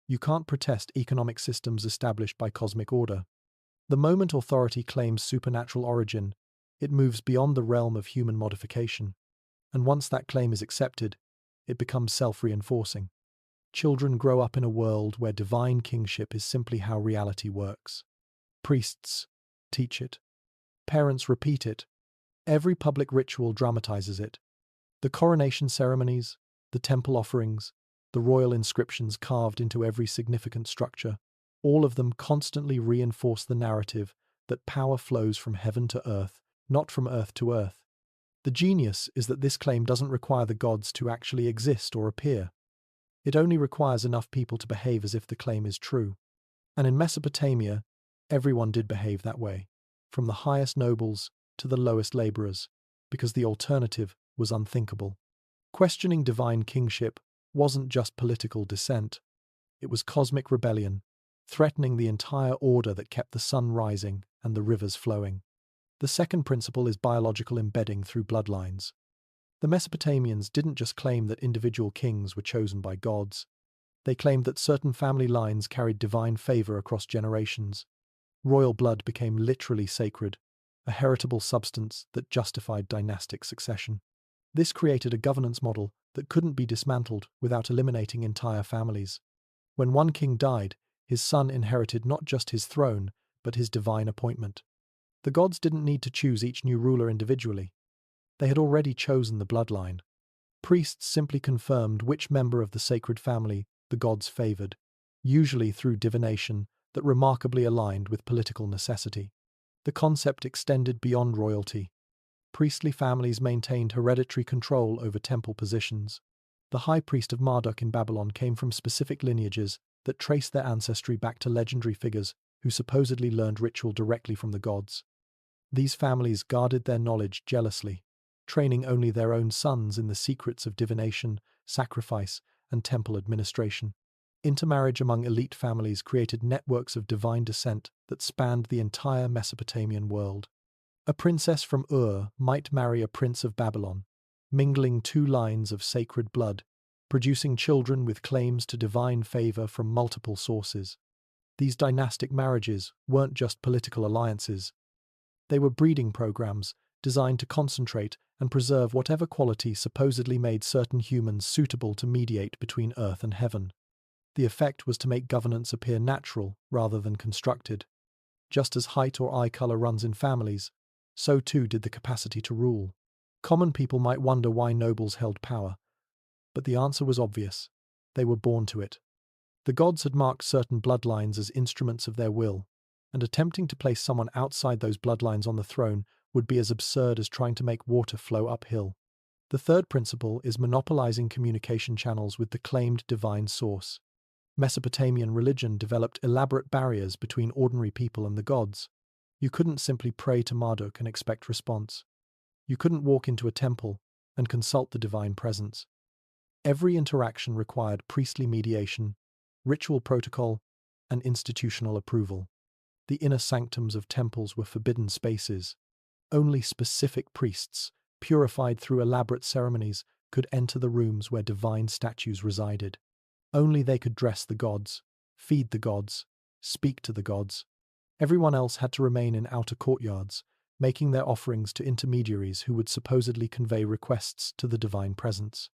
You can't protest economic systems established by cosmic order. The moment authority claims supernatural origin, it moves beyond the realm of human modification. And once that claim is accepted, it becomes self-reinforcing. Children grow up in a world where divine kingship is simply how reality works. Priests teach it. Parents repeat it. Every public ritual dramatizes it. The coronation ceremonies, the temple offerings, the royal inscriptions carved into every significant structure, all of them constantly reinforce the narrative that power flows from heaven to earth, not from earth to earth. The genius is that this claim doesn't require the gods to actually exist or appear. It only requires enough people to behave as if the claim is true. And in Mesopotamia, everyone did behave that way, from the highest nobles to the lowest laborers, because the alternative was unthinkable. Questioning divine kingship wasn't just political dissent. It was cosmic rebellion, threatening the entire order that kept the sun rising and the rivers flowing. The second principle is biological embedding through bloodlines. The Mesopotamians didn't just claim that individual kings were chosen by gods. They claimed that certain family lines carried divine favor across generations. Royal blood became literally sacred, a heritable substance that justified dynastic succession. This created a governance model that couldn't be dismantled without eliminating entire families. When one king died, his son inherited not just his throne, but his divine appointment. The gods didn't need to choose each new ruler individually. They had already chosen the bloodline. Priests simply confirmed which member of the sacred family the gods favored, usually through divination that remarkably aligned with political necessity. The concept extended beyond royalty. Priestly families maintained hereditary control over temple positions. The high priest of Marduk in Babylon came from specific lineages that traced their ancestry back to legendary figures who supposedly learned ritual directly from the gods. These families guarded their knowledge jealously, training only their own sons in the secrets of divination, sacrifice, and temple administration. Intermarriage among elite families created networks of divine descent that spanned the entire Mesopotamian world. A princess from Ur might marry a prince of Babylon, mingling two lines of sacred blood, producing children with claims to divine favor from multiple sources. These dynastic marriages weren't just political alliances. They were breeding programs designed to concentrate and preserve whatever quality supposedly made certain humans suitable to mediate between earth and heaven. The effect was to make governance appear natural rather than constructed. Just as height or eye color runs in families, so too did the capacity to rule. Common people might wonder why nobles held power, but the answer was obvious. They were born to it. The gods had marked certain bloodlines as instruments of their will, and attempting to place someone outside those bloodlines on the throne would be as absurd as trying to make water flow uphill. The third principle is monopolizing communication channels with the claimed divine source. Mesopotamian religion developed elaborate barriers between ordinary people and the gods. You couldn't simply pray to Marduk and expect response. You couldn't walk into a temple and consult the divine presence. Every interaction required priestly mediation, ritual protocol, and institutional approval. The inner sanctums of temples were forbidden spaces. Only specific priests, purified through elaborate ceremonies, could enter the rooms where divine statues resided. Only they could dress the gods, feed the gods, speak to the gods. Everyone else had to remain in outer courtyards, making their offerings to intermediaries who would supposedly convey requests to the divine presence.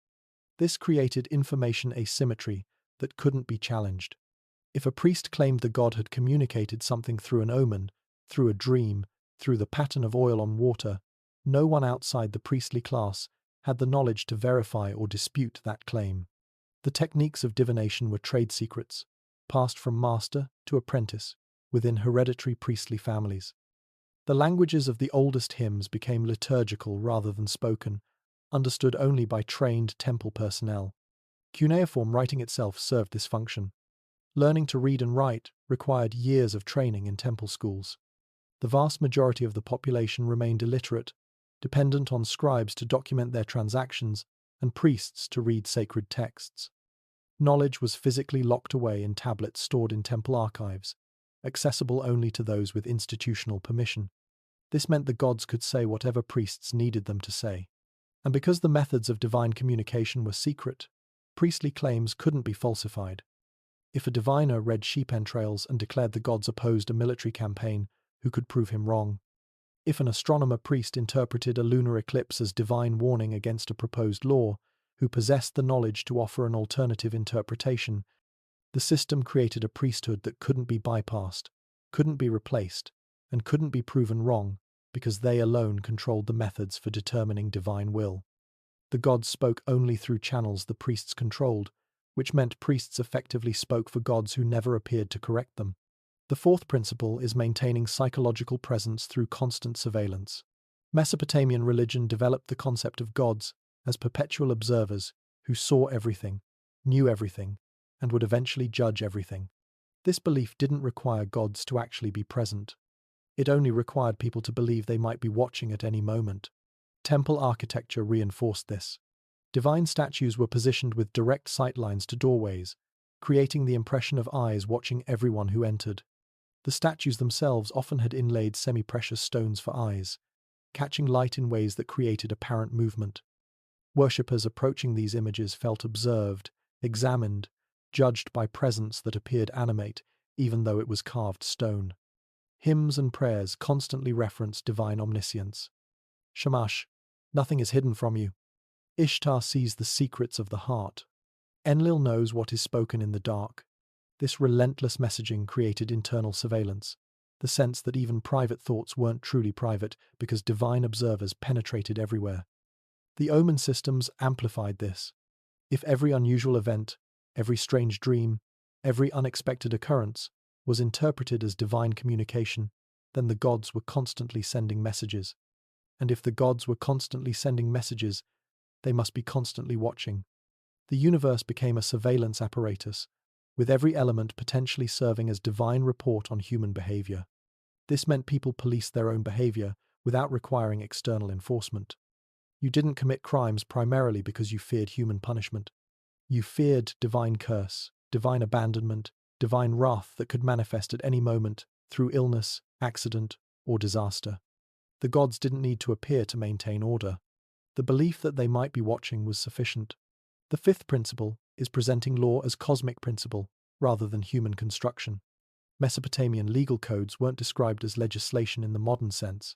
This created information asymmetry that couldn't be challenged. If a priest claimed the god had communicated something through an omen, through a dream, through the pattern of oil on water, no one outside the priestly class had the knowledge to verify or dispute that claim. The techniques of divination were trade secrets, passed from master to apprentice within hereditary priestly families. The languages of the oldest hymns became liturgical rather than spoken, understood only by trained temple personnel. Cuneiform writing itself served this function. Learning to read and write required years of training in temple schools. The vast majority of the population remained illiterate, dependent on scribes to document their transactions and priests to read sacred texts. Knowledge was physically locked away in tablets stored in temple archives, accessible only to those with institutional permission. This meant the gods could say whatever priests needed them to say. And because the methods of divine communication were secret, priestly claims couldn't be falsified. If a diviner read sheep entrails and declared the gods opposed a military campaign, who could prove him wrong? If an astronomer priest interpreted a lunar eclipse as divine warning against a proposed law, who possessed the knowledge to offer an alternative interpretation? The system created a priesthood that couldn't be bypassed, couldn't be replaced, and couldn't be proven wrong because they alone controlled the methods for determining divine will. The gods spoke only through channels the priests controlled, which meant priests effectively spoke for gods who never appeared to correct them. The fourth principle is maintaining psychological presence through constant surveillance. Mesopotamian religion developed the concept of gods as perpetual observers who saw everything, knew everything, and would eventually judge everything. This belief didn't require gods to actually be present. It only required people to believe they might be watching at any moment. Temple architecture reinforced this. Divine statues were positioned with direct sightlines to doorways, creating the impression of eyes watching everyone who entered. The statues themselves often had inlaid semi-precious stones for eyes, catching light in ways that created apparent movement. Worshippers approaching these images felt observed, examined, judged by presence that appeared animate, even though it was carved stone. Hymns and prayers constantly referenced divine omniscience. Shamash, nothing is hidden from you. Ishtar sees the secrets of the heart. Enlil knows what is spoken in the dark. This relentless messaging created internal surveillance, the sense that even private thoughts weren't truly private because divine observers penetrated everywhere. The omen systems amplified this. If every unusual event, every strange dream, every unexpected occurrence was interpreted as divine communication, then the gods were constantly sending messages. And if the gods were constantly sending messages, they must be constantly watching. The universe became a surveillance apparatus, with every element potentially serving as divine report on human behavior. This meant people policed their own behavior without requiring external enforcement. You didn't commit crimes primarily because you feared human punishment. You feared divine curse, divine abandonment, divine wrath that could manifest at any moment through illness, accident, or disaster. The gods didn't need to appear to maintain order. The belief that they might be watching was sufficient. The fifth principle is presenting law as cosmic principle rather than human construction. Mesopotamian legal codes weren't described as legislation in the modern sense.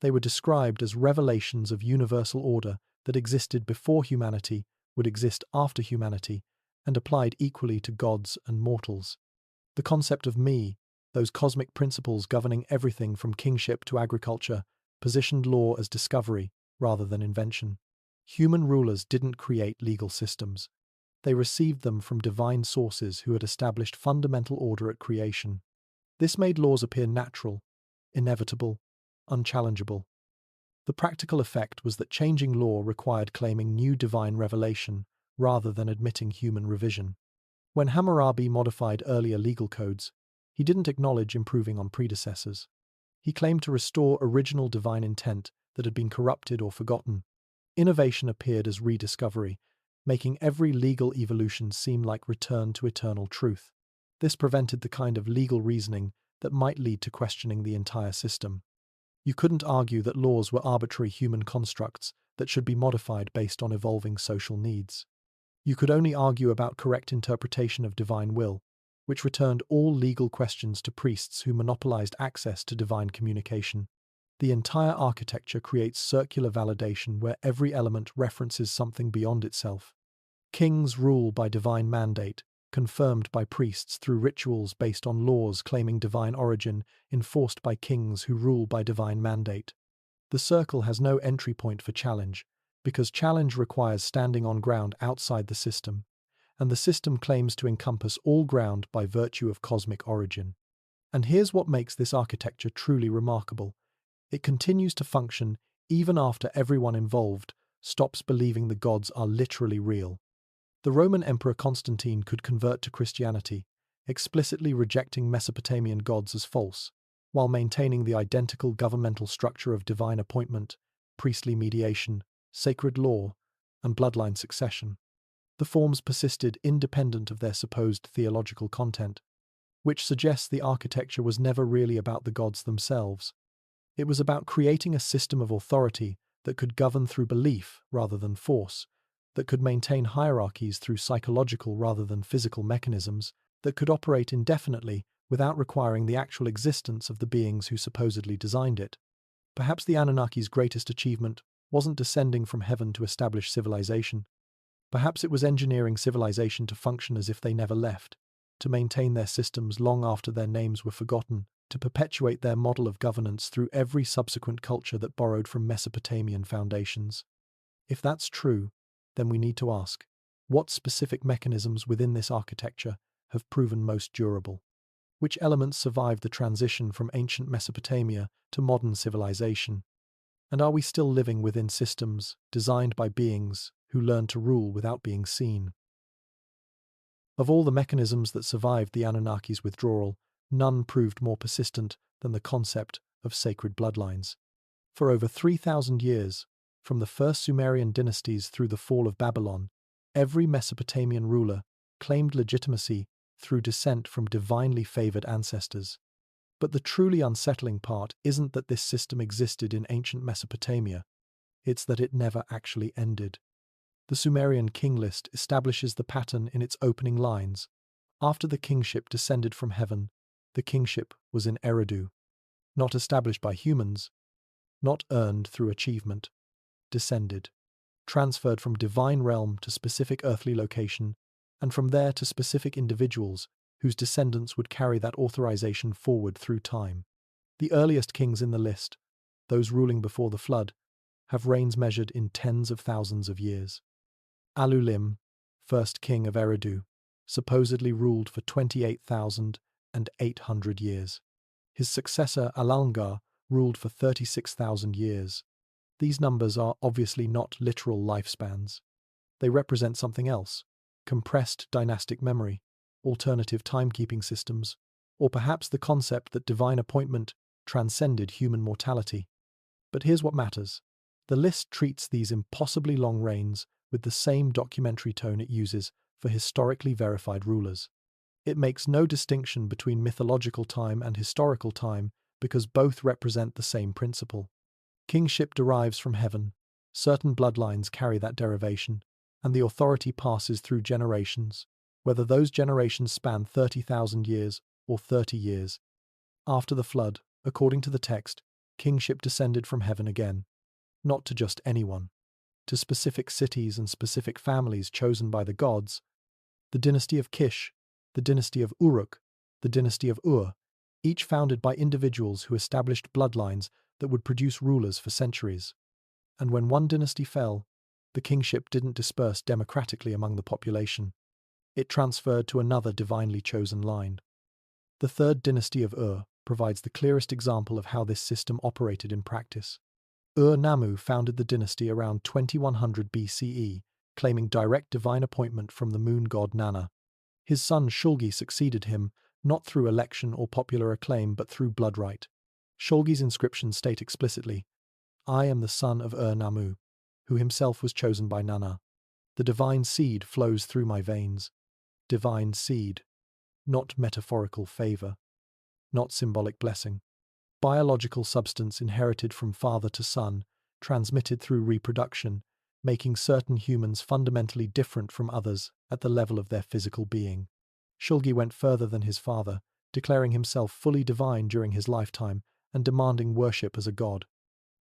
They were described as revelations of universal order that existed before humanity, would exist after humanity, and applied equally to gods and mortals. The concept of me, those cosmic principles governing everything from kingship to agriculture, positioned law as discovery rather than invention. Human rulers didn't create legal systems. They received them from divine sources who had established fundamental order at creation. This made laws appear natural, inevitable, unchallengeable. The practical effect was that changing law required claiming new divine revelation rather than admitting human revision. When Hammurabi modified earlier legal codes, he didn't acknowledge improving on predecessors. He claimed to restore original divine intent that had been corrupted or forgotten. Innovation appeared as rediscovery, making every legal evolution seem like return to eternal truth. This prevented the kind of legal reasoning that might lead to questioning the entire system. You couldn't argue that laws were arbitrary human constructs that should be modified based on evolving social needs. You could only argue about correct interpretation of divine will, which returned all legal questions to priests who monopolized access to divine communication. The entire architecture creates circular validation where every element references something beyond itself. Kings rule by divine mandate, confirmed by priests through rituals based on laws claiming divine origin, enforced by kings who rule by divine mandate. The circle has no entry point for challenge, because challenge requires standing on ground outside the system, and the system claims to encompass all ground by virtue of cosmic origin. And here's what makes this architecture truly remarkable. It continues to function even after everyone involved stops believing the gods are literally real. The Roman Emperor Constantine could convert to Christianity, explicitly rejecting Mesopotamian gods as false, while maintaining the identical governmental structure of divine appointment, priestly mediation, sacred law, and bloodline succession. The forms persisted independent of their supposed theological content, which suggests the architecture was never really about the gods themselves. It was about creating a system of authority that could govern through belief rather than force, that could maintain hierarchies through psychological rather than physical mechanisms, that could operate indefinitely without requiring the actual existence of the beings who supposedly designed it. Perhaps the Anunnaki's greatest achievement wasn't descending from heaven to establish civilization. Perhaps it was engineering civilization to function as if they never left, to maintain their systems long after their names were forgotten, to perpetuate their model of governance through every subsequent culture that borrowed from Mesopotamian foundations. If that's true, then we need to ask, what specific mechanisms within this architecture have proven most durable? Which elements survived the transition from ancient Mesopotamia to modern civilization? And are we still living within systems designed by beings who learned to rule without being seen? Of all the mechanisms that survived the Anunnaki's withdrawal, none proved more persistent than the concept of sacred bloodlines. For over 3,000 years, from the first Sumerian dynasties through the fall of Babylon, every Mesopotamian ruler claimed legitimacy through descent from divinely favored ancestors. But the truly unsettling part isn't that this system existed in ancient Mesopotamia, it's that it never actually ended. The Sumerian king list establishes the pattern in its opening lines. After the kingship descended from heaven, the kingship was in Eridu, not established by humans, not earned through achievement, descended, transferred from divine realm to specific earthly location, and from there to specific individuals whose descendants would carry that authorization forward through time. The earliest kings in the list, those ruling before the flood, have reigns measured in tens of thousands of years. Alulim, first king of Eridu, supposedly ruled for 28,800 years. His successor Alalngar ruled for 36,000 years. These numbers are obviously not literal lifespans. They represent something else: compressed dynastic memory, alternative timekeeping systems, or perhaps the concept that divine appointment transcended human mortality. But here's what matters. The list treats these impossibly long reigns with the same documentary tone it uses for historically verified rulers. It makes no distinction between mythological time and historical time because both represent the same principle. Kingship derives from heaven. Certain bloodlines carry that derivation, and the authority passes through generations, whether those generations span 30,000 years or 30 years. After the flood, according to the text, kingship descended from heaven again, not to just anyone, to specific cities and specific families chosen by the gods. The dynasty of Kish, the dynasty of Uruk, the dynasty of Ur, each founded by individuals who established bloodlines that would produce rulers for centuries. And when one dynasty fell, the kingship didn't disperse democratically among the population. It transferred to another divinely chosen line. The third dynasty of Ur provides the clearest example of how this system operated in practice. Ur-Nammu founded the dynasty around 2100 BCE, claiming direct divine appointment from the moon god Nanna. His son Shulgi succeeded him, not through election or popular acclaim but through blood right. Shulgi's inscriptions state explicitly, "I am the son of Ur-Nammu, who himself was chosen by Nanna. The divine seed flows through my veins." Divine seed, not metaphorical favor, not symbolic blessing. Biological substance inherited from father to son, transmitted through reproduction, making certain humans fundamentally different from others at the level of their physical being. Shulgi went further than his father, declaring himself fully divine during his lifetime and demanding worship as a god.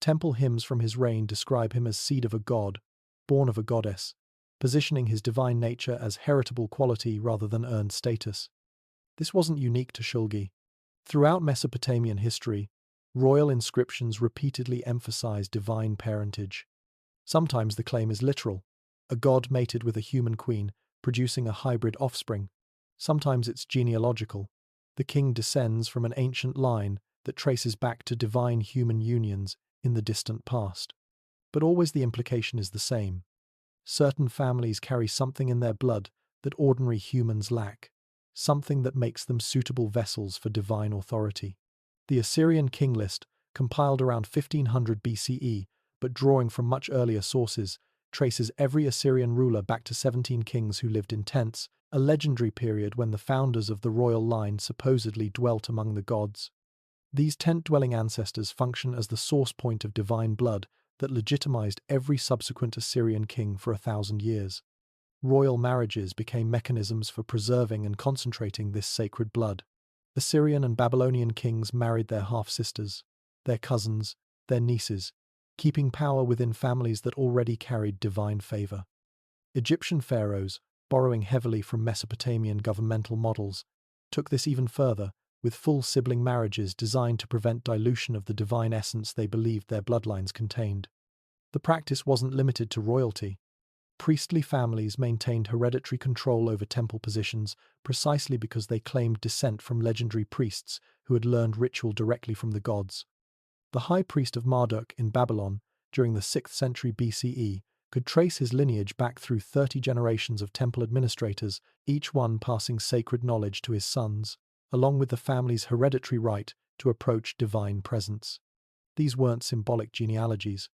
Temple hymns from his reign describe him as seed of a god, born of a goddess, positioning his divine nature as heritable quality rather than earned status. This wasn't unique to Shulgi. Throughout Mesopotamian history, royal inscriptions repeatedly emphasize divine parentage. Sometimes the claim is literal, a god mated with a human queen, producing a hybrid offspring. Sometimes it's genealogical. The king descends from an ancient line that traces back to divine human unions in the distant past. But always the implication is the same. Certain families carry something in their blood that ordinary humans lack, something that makes them suitable vessels for divine authority. The Assyrian king list, compiled around 1500 BCE, but drawing from much earlier sources, traces every Assyrian ruler back to 17 kings who lived in tents, a legendary period when the founders of the royal line supposedly dwelt among the gods. These tent-dwelling ancestors function as the source point of divine blood that legitimized every subsequent Assyrian king for 1,000 years. Royal marriages became mechanisms for preserving and concentrating this sacred blood. Assyrian and Babylonian kings married their half-sisters, their cousins, their nieces, keeping power within families that already carried divine favor. Egyptian pharaohs, borrowing heavily from Mesopotamian governmental models, took this even further, with full sibling marriages designed to prevent dilution of the divine essence they believed their bloodlines contained. The practice wasn't limited to royalty. Priestly families maintained hereditary control over temple positions precisely because they claimed descent from legendary priests who had learned ritual directly from the gods. The high priest of Marduk in Babylon, during the 6th century BCE, could trace his lineage back through 30 generations of temple administrators, each one passing sacred knowledge to his sons, along with the family's hereditary right to approach divine presence. These weren't symbolic genealogies.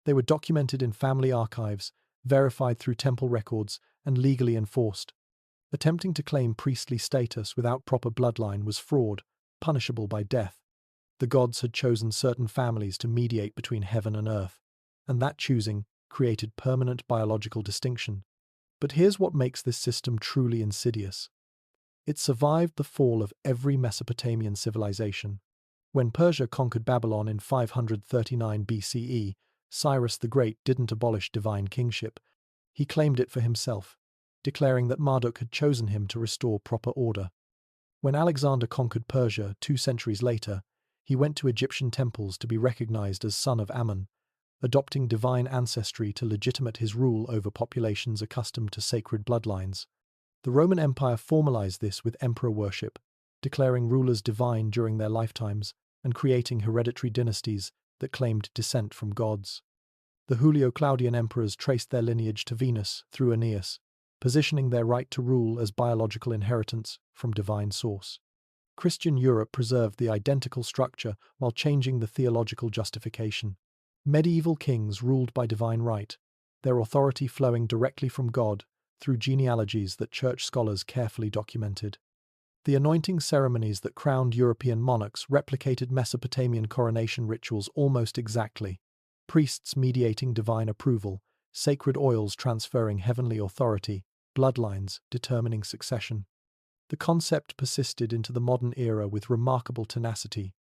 They were documented in family archives, verified through temple records, and legally enforced. Attempting to claim priestly status without proper bloodline was fraud, punishable by death. The gods had chosen certain families to mediate between heaven and earth, and that choosing created permanent biological distinction. But here's what makes this system truly insidious. It survived the fall of every Mesopotamian civilization. When Persia conquered Babylon in 539 BCE, Cyrus the Great didn't abolish divine kingship. He claimed it for himself, declaring that Marduk had chosen him to restore proper order. When Alexander conquered Persia 2 centuries later, he went to Egyptian temples to be recognized as son of Ammon, adopting divine ancestry to legitimate his rule over populations accustomed to sacred bloodlines. The Roman Empire formalized this with emperor worship, declaring rulers divine during their lifetimes and creating hereditary dynasties that claimed descent from gods. The Julio-Claudian emperors traced their lineage to Venus through Aeneas, positioning their right to rule as biological inheritance from divine source. Christian Europe preserved the identical structure while changing the theological justification. Medieval kings ruled by divine right, their authority flowing directly from God through genealogies that church scholars carefully documented. The anointing ceremonies that crowned European monarchs replicated Mesopotamian coronation rituals almost exactly. Priests mediating divine approval, sacred oils transferring heavenly authority, bloodlines determining succession. The concept persisted into the modern era with remarkable tenacity.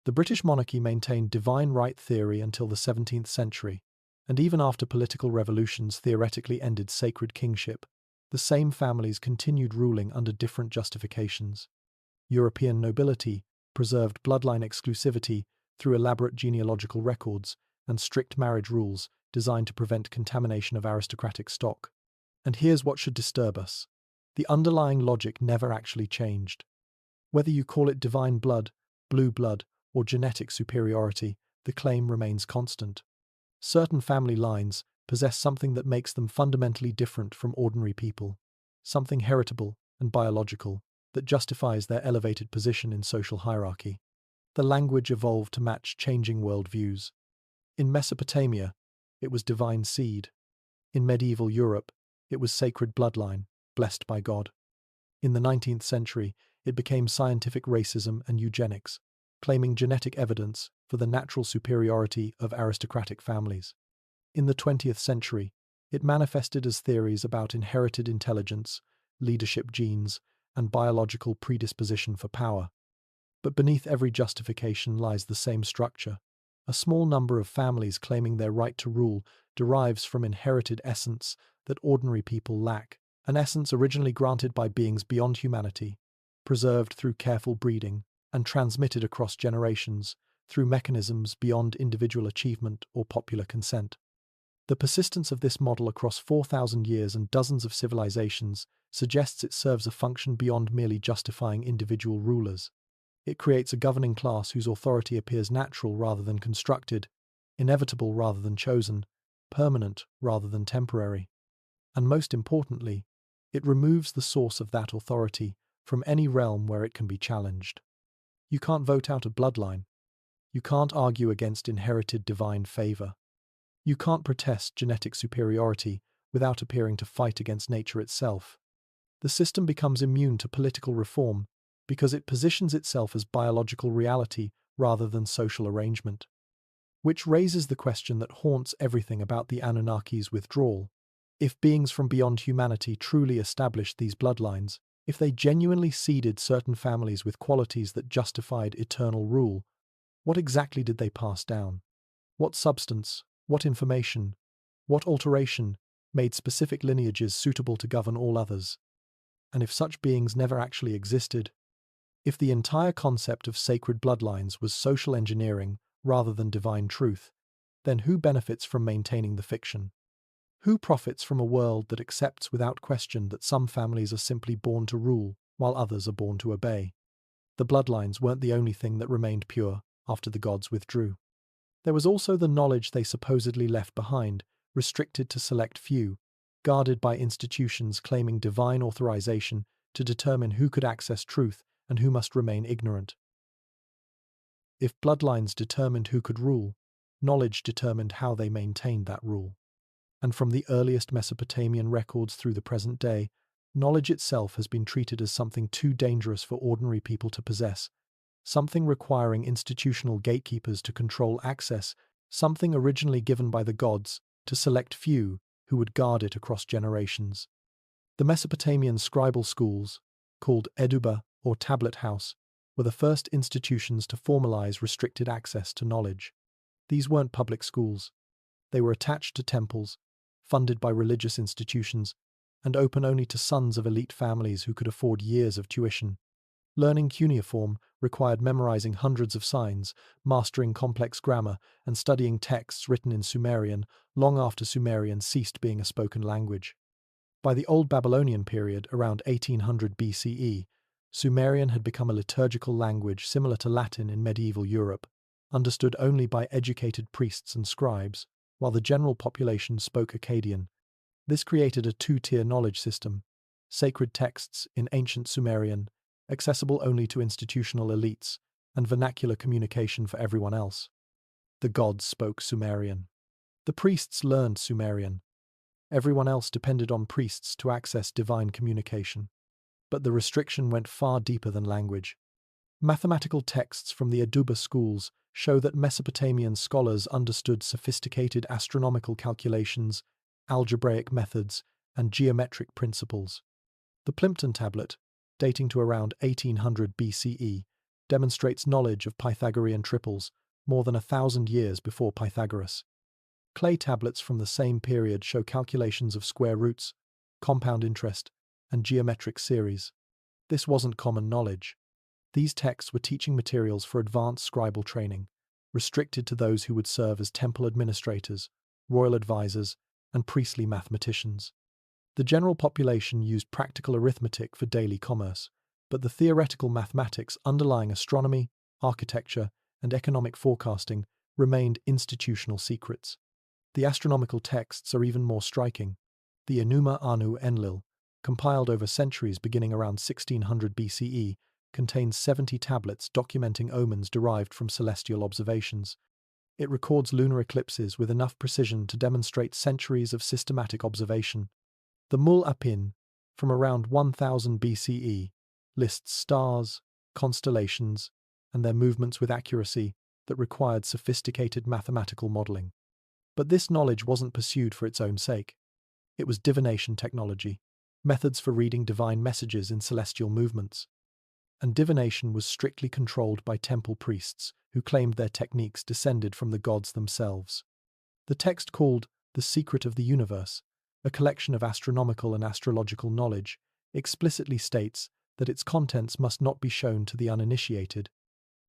The British monarchy maintained divine right theory until the 17th century, and even after political revolutions theoretically ended sacred kingship, the same families continued ruling under different justifications. European nobility preserved bloodline exclusivity through elaborate genealogical records and strict marriage rules designed to prevent contamination of aristocratic stock. And here's what should disturb us. The underlying logic never actually changed. Whether you call it divine blood, blue blood, or genetic superiority, the claim remains constant. Certain family lines possess something that makes them fundamentally different from ordinary people, something heritable and biological that justifies their elevated position in social hierarchy. The language evolved to match changing worldviews. In Mesopotamia, it was divine seed. In medieval Europe, it was sacred bloodline, blessed by God. In the 19th century, it became scientific racism and eugenics, claiming genetic evidence for the natural superiority of aristocratic families. In the 20th century, it manifested as theories about inherited intelligence, leadership genes, and biological predisposition for power. But beneath every justification lies the same structure. A small number of families claiming their right to rule derives from inherited essence that ordinary people lack, an essence originally granted by beings beyond humanity, preserved through careful breeding, and transmitted across generations through mechanisms beyond individual achievement or popular consent. The persistence of this model across 4,000 years and dozens of civilizations suggests it serves a function beyond merely justifying individual rulers. It creates a governing class whose authority appears natural rather than constructed, inevitable rather than chosen, permanent rather than temporary. And most importantly, it removes the source of that authority from any realm where it can be challenged. You can't vote out a bloodline. You can't argue against inherited divine favor. You can't protest genetic superiority without appearing to fight against nature itself. The system becomes immune to political reform because it positions itself as biological reality rather than social arrangement. Which raises the question that haunts everything about the Anunnaki's withdrawal. If beings from beyond humanity truly established these bloodlines, if they genuinely seeded certain families with qualities that justified eternal rule, what exactly did they pass down? What substance, what information, what alteration made specific lineages suitable to govern all others? And if such beings never actually existed, if the entire concept of sacred bloodlines was social engineering rather than divine truth, then who benefits from maintaining the fiction? Who profits from a world that accepts without question that some families are simply born to rule, while others are born to obey? The bloodlines weren't the only thing that remained pure after the gods withdrew. There was also the knowledge they supposedly left behind, restricted to select few, guarded by institutions claiming divine authorization to determine who could access truth and who must remain ignorant. If bloodlines determined who could rule, knowledge determined how they maintained that rule. And from the earliest Mesopotamian records through the present day, knowledge itself has been treated as something too dangerous for ordinary people to possess, something requiring institutional gatekeepers to control access, something originally given by the gods to select few who would guard it across generations. The Mesopotamian scribal schools, called eduba or tablet house, were the first institutions to formalize restricted access to knowledge. These weren't public schools. They were attached to temples, funded by religious institutions, and open only to sons of elite families who could afford years of tuition. Learning cuneiform required memorizing hundreds of signs, mastering complex grammar, and studying texts written in Sumerian long after Sumerian ceased being a spoken language. By the Old Babylonian period, around 1800 BCE, Sumerian had become a liturgical language similar to Latin in medieval Europe, understood only by educated priests and scribes, while the general population spoke Akkadian. This created a two-tier knowledge system: sacred texts in ancient Sumerian, accessible only to institutional elites, and vernacular communication for everyone else. The gods spoke Sumerian. The priests learned Sumerian. Everyone else depended on priests to access divine communication. But the restriction went far deeper than language. Mathematical texts from the Eduba schools show that Mesopotamian scholars understood sophisticated astronomical calculations, algebraic methods, and geometric principles. The Plimpton tablet, dating to around 1800 BCE, demonstrates knowledge of Pythagorean triples more than 1,000 years before Pythagoras. Clay tablets from the same period show calculations of square roots, compound interest, and geometric series. This wasn't common knowledge. These texts were teaching materials for advanced scribal training, restricted to those who would serve as temple administrators, royal advisors, and priestly mathematicians. The general population used practical arithmetic for daily commerce, but the theoretical mathematics underlying astronomy, architecture, and economic forecasting remained institutional secrets. The astronomical texts are even more striking. The Enuma Anu Enlil, compiled over centuries beginning around 1600 BCE, contains 70 tablets documenting omens derived from celestial observations. It records lunar eclipses with enough precision to demonstrate centuries of systematic observation. The Mul Apin, from around 1000 BCE, lists stars, constellations, and their movements with accuracy that required sophisticated mathematical modeling. But this knowledge wasn't pursued for its own sake. It was divination technology, methods for reading divine messages in celestial movements. And divination was strictly controlled by temple priests who claimed their techniques descended from the gods themselves. The text called The Secret of the Universe, a collection of astronomical and astrological knowledge, explicitly states that its contents must not be shown to the uninitiated.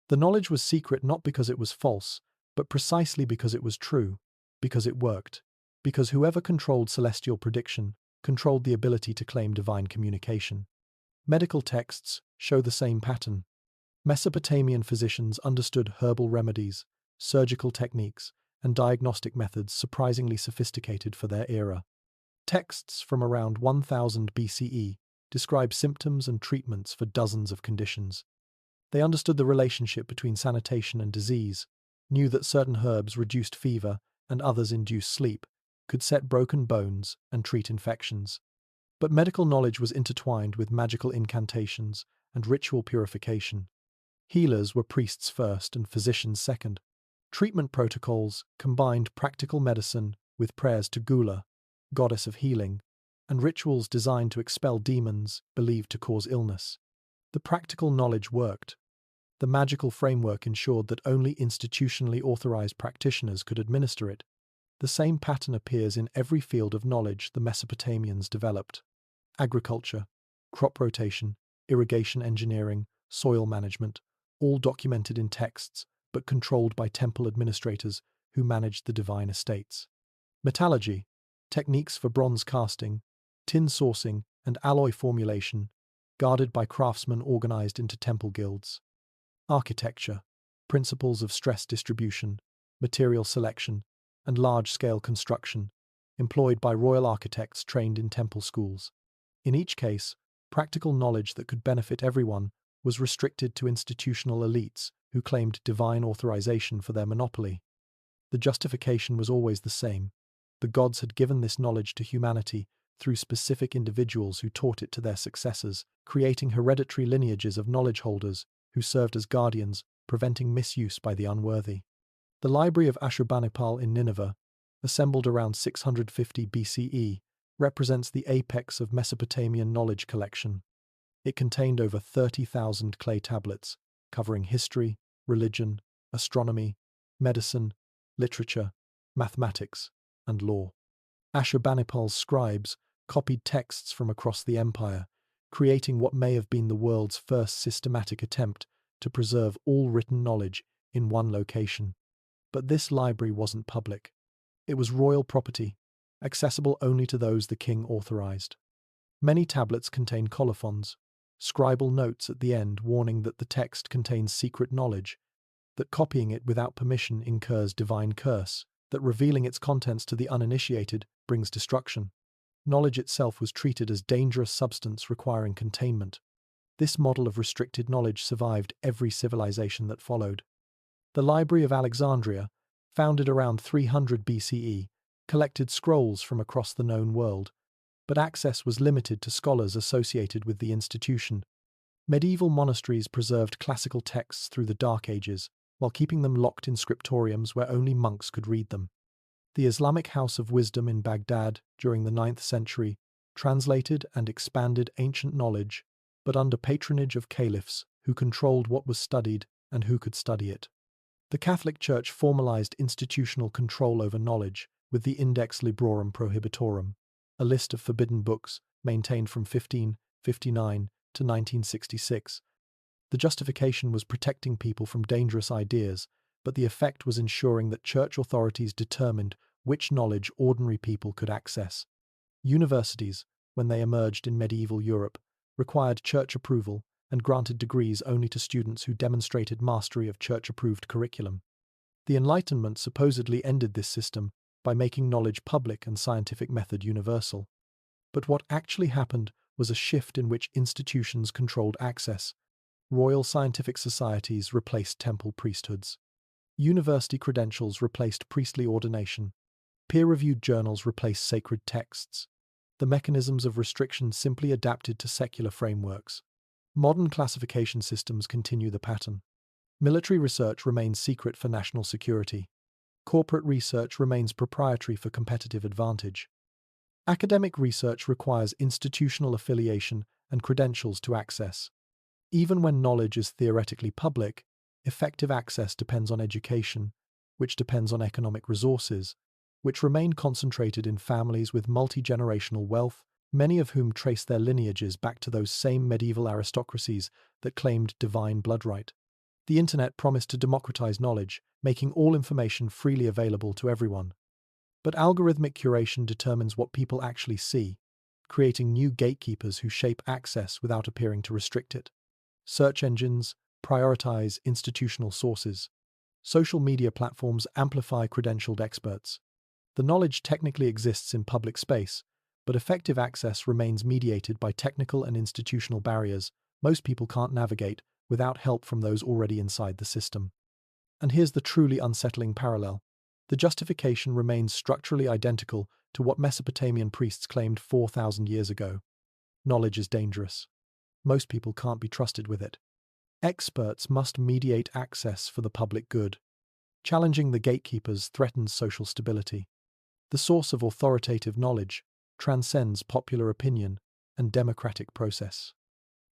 The knowledge was secret not because it was false, but precisely because it was true, because it worked, because whoever controlled celestial prediction controlled the ability to claim divine communication. Medical texts show the same pattern. Mesopotamian physicians understood herbal remedies, surgical techniques, and diagnostic methods surprisingly sophisticated for their era. Texts from around 1000 BCE describe symptoms and treatments for dozens of conditions. They understood the relationship between sanitation and disease, knew that certain herbs reduced fever and others induced sleep, could set broken bones and treat infections. But medical knowledge was intertwined with magical incantations and ritual purification. Healers were priests first and physicians second. Treatment protocols combined practical medicine with prayers to Gula, goddess of healing, and rituals designed to expel demons believed to cause illness. The practical knowledge worked. The magical framework ensured that only institutionally authorized practitioners could administer it. The same pattern appears in every field of knowledge the Mesopotamians developed: agriculture, crop rotation, irrigation engineering, soil management, all documented in texts but controlled by temple administrators who managed the divine estates. Metallurgy, techniques for bronze casting, tin sourcing, and alloy formulation, guarded by craftsmen organized into temple guilds. Architecture, principles of stress distribution, material selection, and large-scale construction, employed by royal architects trained in temple schools. In each case, practical knowledge that could benefit everyone was restricted to institutional elites who claimed divine authorization for their monopoly. The justification was always the same. The gods had given this knowledge to humanity through specific individuals who taught it to their successors, creating hereditary lineages of knowledge holders who served as guardians, preventing misuse by the unworthy. The library of Ashurbanipal in Nineveh, assembled around 650 BCE, represents the apex of Mesopotamian knowledge collection. It contained over 30,000 clay tablets, covering history, religion, astronomy, medicine, literature, mathematics, and law. Ashurbanipal's scribes copied texts from across the empire, creating what may have been the world's first systematic attempt to preserve all written knowledge in one location. But this library wasn't public. It was royal property, accessible only to those the king authorized. Many tablets contain colophons, scribal notes at the end warning that the text contains secret knowledge, that copying it without permission incurs divine curse, that revealing its contents to the uninitiated brings destruction. Knowledge itself was treated as dangerous substance requiring containment. This model of restricted knowledge survived every civilization that followed. The Library of Alexandria, founded around 300 BCE, collected scrolls from across the known world, but access was limited to scholars associated with the institution. Medieval monasteries preserved classical texts through the Dark Ages, while keeping them locked in scriptoriums where only monks could read them. The Islamic House of Wisdom in Baghdad during the 9th century translated and expanded ancient knowledge, but under patronage of caliphs who controlled what was studied and who could study it. The Catholic Church formalized institutional control over knowledge with the Index Librorum Prohibitorum, a list of forbidden books maintained from 1559 to 1966. The justification was protecting people from dangerous ideas, but the effect was ensuring that church authorities determined which knowledge ordinary people could access. Universities, when they emerged in medieval Europe, required church approval and granted degrees only to students who demonstrated mastery of church-approved curriculum. The Enlightenment supposedly ended this system by making knowledge public and scientific method universal. But what actually happened was a shift in which institutions controlled access. Royal scientific societies replaced temple priesthoods. University credentials replaced priestly ordination. Peer-reviewed journals replaced sacred texts. The mechanisms of restriction simply adapted to secular frameworks. Modern classification systems continue the pattern. Military research remains secret for national security. Corporate research remains proprietary for competitive advantage. Academic research requires institutional affiliation and credentials to access. Even when knowledge is theoretically public, effective access depends on education, which depends on economic resources, which remain concentrated in families with multi-generational wealth, many of whom trace their lineages back to those same medieval aristocracies that claimed divine bloodright. The internet promised to democratize knowledge, making all information freely available to everyone. But algorithmic curation determines what people actually see, creating new gatekeepers who shape access without appearing to restrict it. Search engines prioritize institutional sources. Social media platforms amplify credentialed experts. The knowledge technically exists in public space, but effective access remains mediated by technical and institutional barriers most people can't navigate without help from those already inside the system. And here's the truly unsettling parallel. The justification remains structurally identical to what Mesopotamian priests claimed 4,000 years ago. Knowledge is dangerous. Most people can't be trusted with it. Experts must mediate access for the public good. Challenging the gatekeepers threatens social stability. The source of authoritative knowledge transcends popular opinion and democratic process.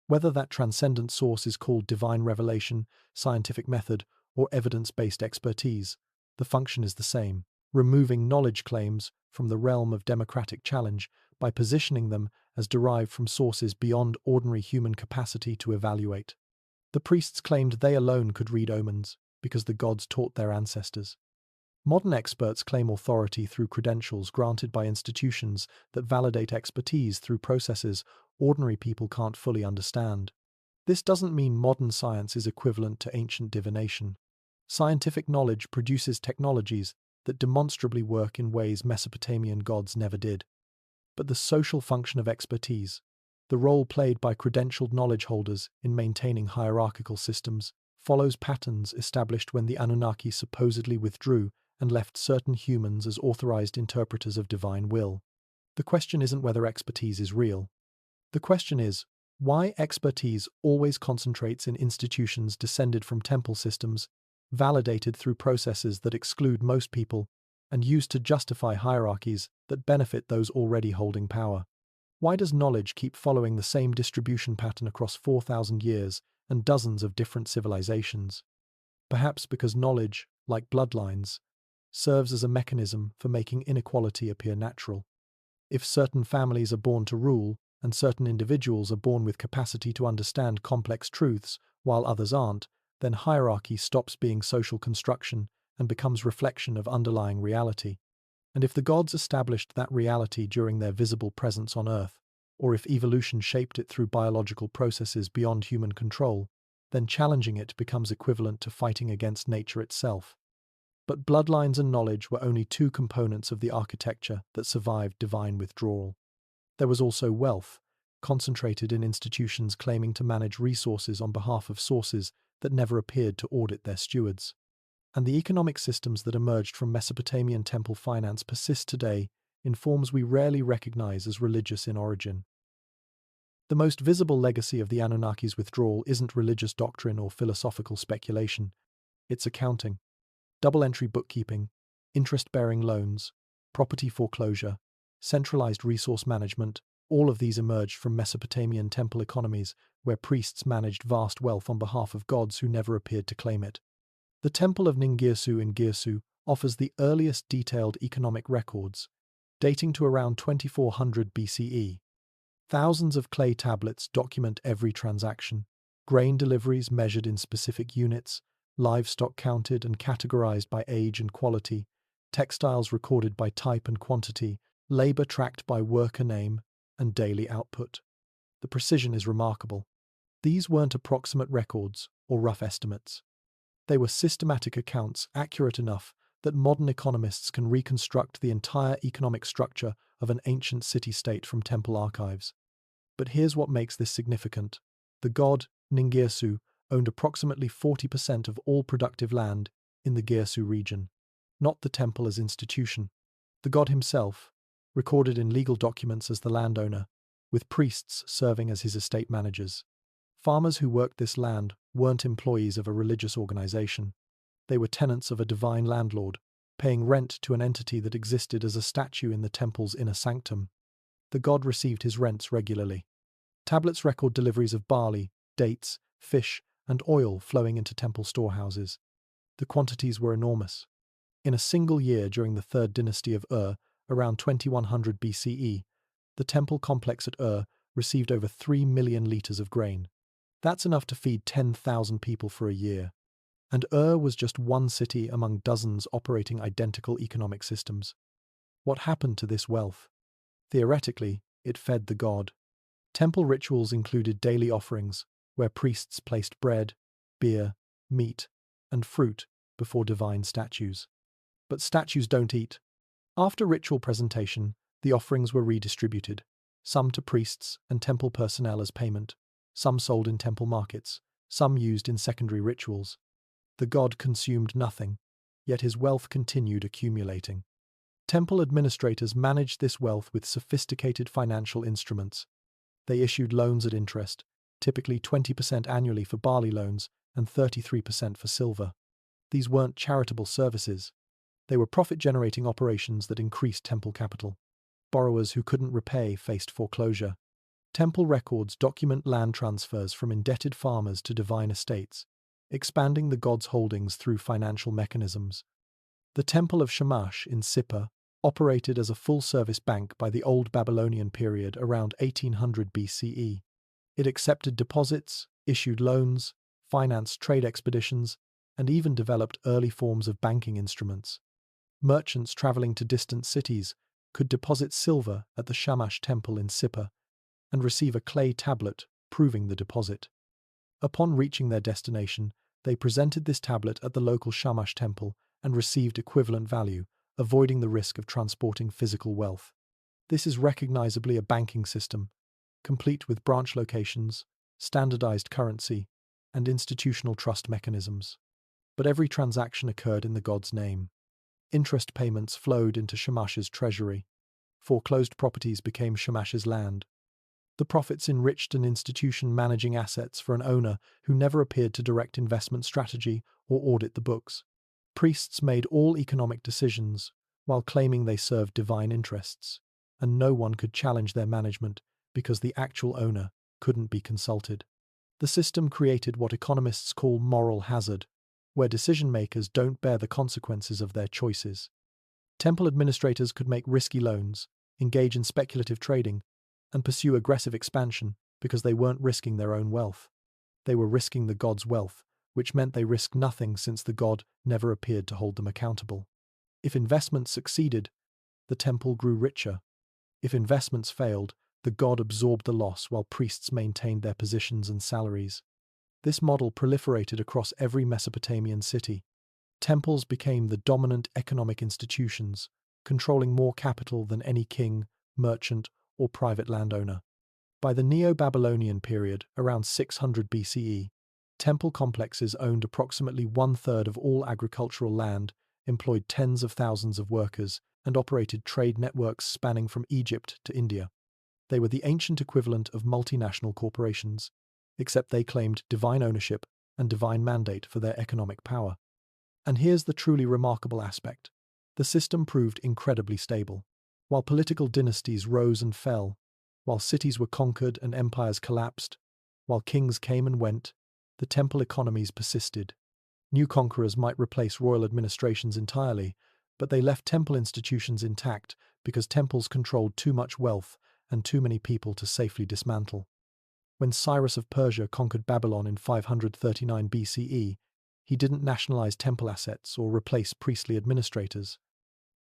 Whether that transcendent source is called divine revelation, scientific method, or evidence-based expertise, the function is the same: removing knowledge claims from the realm of democratic challenge by positioning them as derived from sources beyond ordinary human capacity to evaluate. The priests claimed they alone could read omens because the gods taught their ancestors. Modern experts claim authority through credentials granted by institutions that validate expertise through processes ordinary people can't fully understand. This doesn't mean modern science is equivalent to ancient divination. Scientific knowledge produces technologies that demonstrably work in ways Mesopotamian gods never did. But the social function of expertise, the role played by credentialed knowledge holders in maintaining hierarchical systems, follows patterns established when the Anunnaki supposedly withdrew and left certain humans as authorized interpreters of divine will. The question isn't whether expertise is real. The question is why expertise always concentrates in institutions descended from temple systems, validated through processes that exclude most people, and used to justify hierarchies that benefit those already holding power. Why does knowledge keep following the same distribution pattern across 4,000 years and dozens of different civilizations? Perhaps because knowledge, like bloodlines, serves as a mechanism for making inequality appear natural. If certain families are born to rule, and certain individuals are born with capacity to understand complex truths, while others aren't, then hierarchy stops being social construction and becomes reflection of underlying reality. And if the gods established that reality during their visible presence on Earth, or if evolution shaped it through biological processes beyond human control, then challenging it becomes equivalent to fighting against nature itself. But bloodlines and knowledge were only two components of the architecture that survived divine withdrawal. There was also wealth, concentrated in institutions claiming to manage resources on behalf of sources that never appeared to audit their stewards. And the economic systems that emerged from Mesopotamian temple finance persist today in forms we rarely recognize as religious in origin. The most visible legacy of the Anunnaki's withdrawal isn't religious doctrine or philosophical speculation, it's accounting. Double-entry bookkeeping, interest-bearing loans, property foreclosure, centralized resource management, all of these emerged from Mesopotamian temple economies where priests managed vast wealth on behalf of gods who never appeared to claim it. The Temple of Ningirsu in Girsu offers the earliest detailed economic records, dating to around 2400 BCE. Thousands of clay tablets document every transaction, grain deliveries measured in specific units, livestock counted and categorized by age and quality, textiles recorded by type and quantity, labor tracked by worker name, and daily output. The precision is remarkable. These weren't approximate records or rough estimates. They were systematic accounts accurate enough that modern economists can reconstruct the entire economic structure of an ancient city-state from temple archives. But here's what makes this significant. The god, Ningirsu, owned approximately 40% of all productive land in the Girsu region, not the temple as institution. The god himself, recorded in legal documents as the landowner, with priests serving as his estate managers. Farmers who worked this land weren't employees of a religious organization. They were tenants of a divine landlord, paying rent to an entity that existed as a statue in the temple's inner sanctum. The god received his rents regularly. Tablets record deliveries of barley, dates, fish, and oil flowing into temple storehouses. The quantities were enormous. In a single year during the third dynasty of around 2100 BCE, the temple complex at received over 3 million litres of grain. That's enough to feed 10,000 people for a year. And was just one city among dozens operating identical economic systems. What happened to this wealth? Theoretically, it fed the god. Temple rituals included daily offerings, where priests placed bread, beer, meat, and fruit before divine statues. But statues don't eat. After ritual presentation, the offerings were redistributed, some to priests and temple personnel as payment, some sold in temple markets, some used in secondary rituals. The god consumed nothing, yet his wealth continued accumulating. Temple administrators managed this wealth with sophisticated financial instruments. They issued loans at interest, typically 20% annually for barley loans and 33% for silver. These weren't charitable services. They were profit-generating operations that increased temple capital. Borrowers who couldn't repay faced foreclosure. Temple records document land transfers from indebted farmers to divine estates, expanding the gods' holdings through financial mechanisms. The Temple of Shamash in Sippar operated as a full-service bank by the Old Babylonian period around 1800 BCE. It accepted deposits, issued loans, financed trade expeditions, and even developed early forms of banking instruments. Merchants traveling to distant cities could deposit silver at the Shamash Temple in Sippar and receive a clay tablet proving the deposit. Upon reaching their destination, they presented this tablet at the local Shamash Temple and received equivalent value, avoiding the risk of transporting physical wealth. This is recognizably a banking system, complete with branch locations, standardized currency, and institutional trust mechanisms. But every transaction occurred in the god's name. Interest payments flowed into Shamash's treasury. Foreclosed properties became Shamash's land. The profits enriched an institution managing assets for an owner who never appeared to direct investment strategy or audit the books. Priests made all economic decisions while claiming they served divine interests, and no one could challenge their management because the actual owner couldn't be consulted. The system created what economists call moral hazard, where decision-makers don't bear the consequences of their choices. Temple administrators could make risky loans, engage in speculative trading, and pursue aggressive expansion because they weren't risking their own wealth. They were risking the god's wealth, which meant they risked nothing since the god never appeared to hold them accountable. If investments succeeded, the temple grew richer. If investments failed, the god absorbed the loss while priests maintained their positions and salaries. This model proliferated across every Mesopotamian city. Temples became the dominant economic institutions, controlling more capital than any king, merchant, or private landowner. By the Neo-Babylonian period, around 600 BCE, temple complexes owned approximately one-third of all agricultural land, employed tens of thousands of workers, and operated trade networks spanning from Egypt to India. They were the ancient equivalent of multinational corporations, except they claimed divine ownership and divine mandate for their economic power. And here's the truly remarkable aspect. The system proved incredibly stable. While political dynasties rose and fell, while cities were conquered and empires collapsed, while kings came and went, the temple economies persisted. New conquerors might replace royal administrations entirely, but they left temple institutions intact because temples controlled too much wealth and too many people to safely dismantle. When Cyrus of Persia conquered Babylon in 539 BCE, he didn't nationalize temple assets or replace priestly administrators.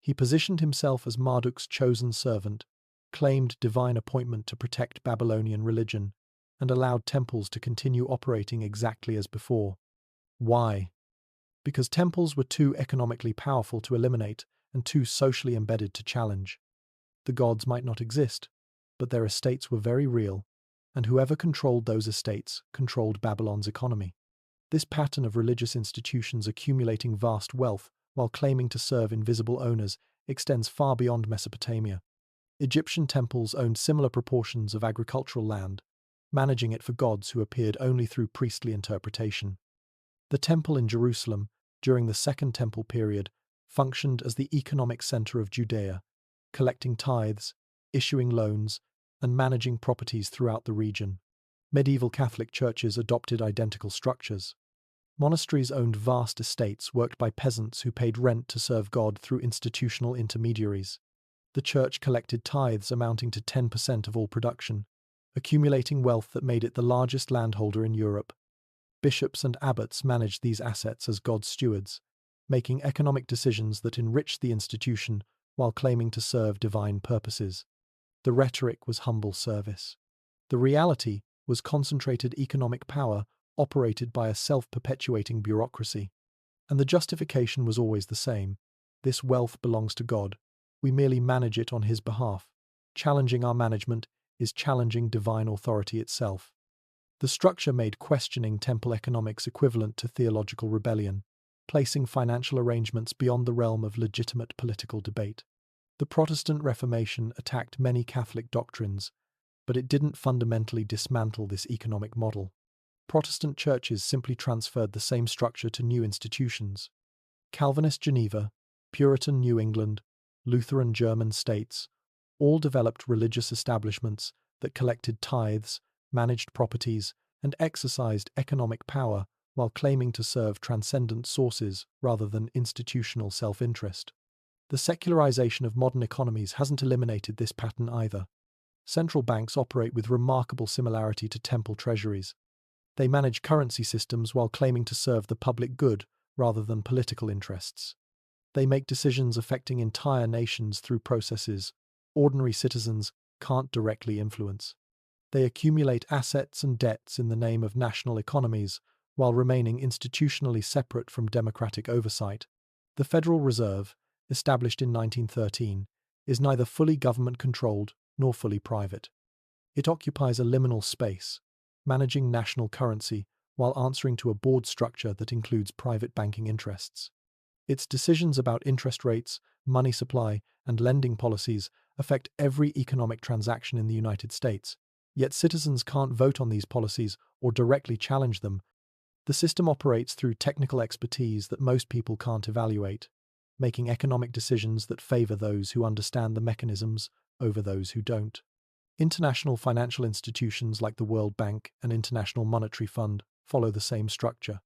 He positioned himself as Marduk's chosen servant, claimed divine appointment to protect Babylonian religion, and allowed temples to continue operating exactly as before. Why? Because temples were too economically powerful to eliminate and too socially embedded to challenge. The gods might not exist, but their estates were very real, and whoever controlled those estates controlled Babylon's economy. This pattern of religious institutions accumulating vast wealth while claiming to serve invisible owners extends far beyond Mesopotamia. Egyptian temples owned similar proportions of agricultural land, managing it for gods who appeared only through priestly interpretation. The temple in Jerusalem, during the Second Temple period, functioned as the economic center of Judea, collecting tithes, issuing loans, and managing properties throughout the region. Medieval Catholic churches adopted identical structures. Monasteries owned vast estates worked by peasants who paid rent to serve God through institutional intermediaries. The church collected tithes amounting to 10% of all production, accumulating wealth that made it the largest landholder in Europe. Bishops and abbots managed these assets as God's stewards, making economic decisions that enriched the institution while claiming to serve divine purposes. The rhetoric was humble service. The reality was concentrated economic power operated by a self-perpetuating bureaucracy. And the justification was always the same. This wealth belongs to God. We merely manage it on His behalf. Challenging our management is challenging divine authority itself. The structure made questioning temple economics equivalent to theological rebellion, placing financial arrangements beyond the realm of legitimate political debate. The Protestant Reformation attacked many Catholic doctrines, but it didn't fundamentally dismantle this economic model. Protestant churches simply transferred the same structure to new institutions. Calvinist Geneva, Puritan New England, Lutheran German states, all developed religious establishments that collected tithes, managed properties, and exercised economic power while claiming to serve transcendent sources rather than institutional self-interest. The secularization of modern economies hasn't eliminated this pattern either. Central banks operate with remarkable similarity to temple treasuries. They manage currency systems while claiming to serve the public good rather than political interests. They make decisions affecting entire nations through processes ordinary citizens can't directly influence. They accumulate assets and debts in the name of national economies while remaining institutionally separate from democratic oversight. The Federal Reserve, established in 1913, is neither fully government-controlled nor fully private. It occupies a liminal space, managing national currency while answering to a board structure that includes private banking interests. Its decisions about interest rates, money supply, and lending policies affect every economic transaction in the United States, yet citizens can't vote on these policies or directly challenge them. The system operates through technical expertise that most people can't evaluate, making economic decisions that favor those who understand the mechanisms over those who don't. International financial institutions like the World Bank and International Monetary Fund follow the same structure.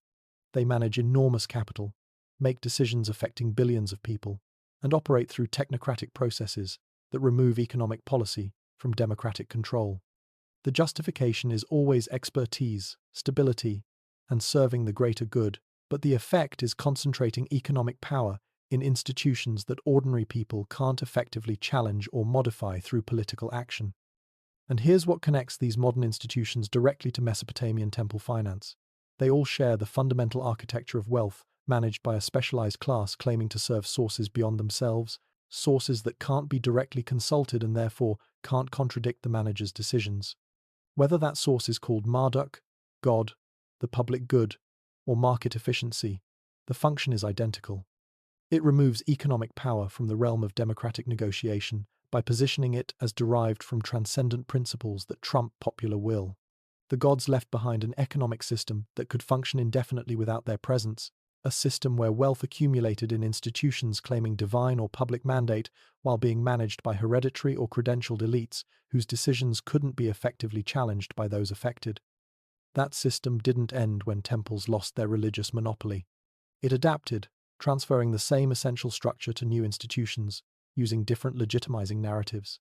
They manage enormous capital, make decisions affecting billions of people, and operate through technocratic processes that remove economic policy from democratic control. The justification is always expertise, stability, and serving the greater good, but the effect is concentrating economic power in institutions that ordinary people can't effectively challenge or modify through political action. And here's what connects these modern institutions directly to Mesopotamian temple finance. They all share the fundamental architecture of wealth, managed by a specialized class claiming to serve sources beyond themselves, sources that can't be directly consulted and therefore can't contradict the manager's decisions. Whether that source is called Marduk, God, the public good, or market efficiency, the function is identical. It removes economic power from the realm of democratic negotiation by positioning it as derived from transcendent principles that trump popular will. The gods left behind an economic system that could function indefinitely without their presence, a system where wealth accumulated in institutions claiming divine or public mandate while being managed by hereditary or credentialed elites whose decisions couldn't be effectively challenged by those affected. That system didn't end when temples lost their religious monopoly. It adapted, transferring the same essential structure to new institutions, using different legitimizing narratives.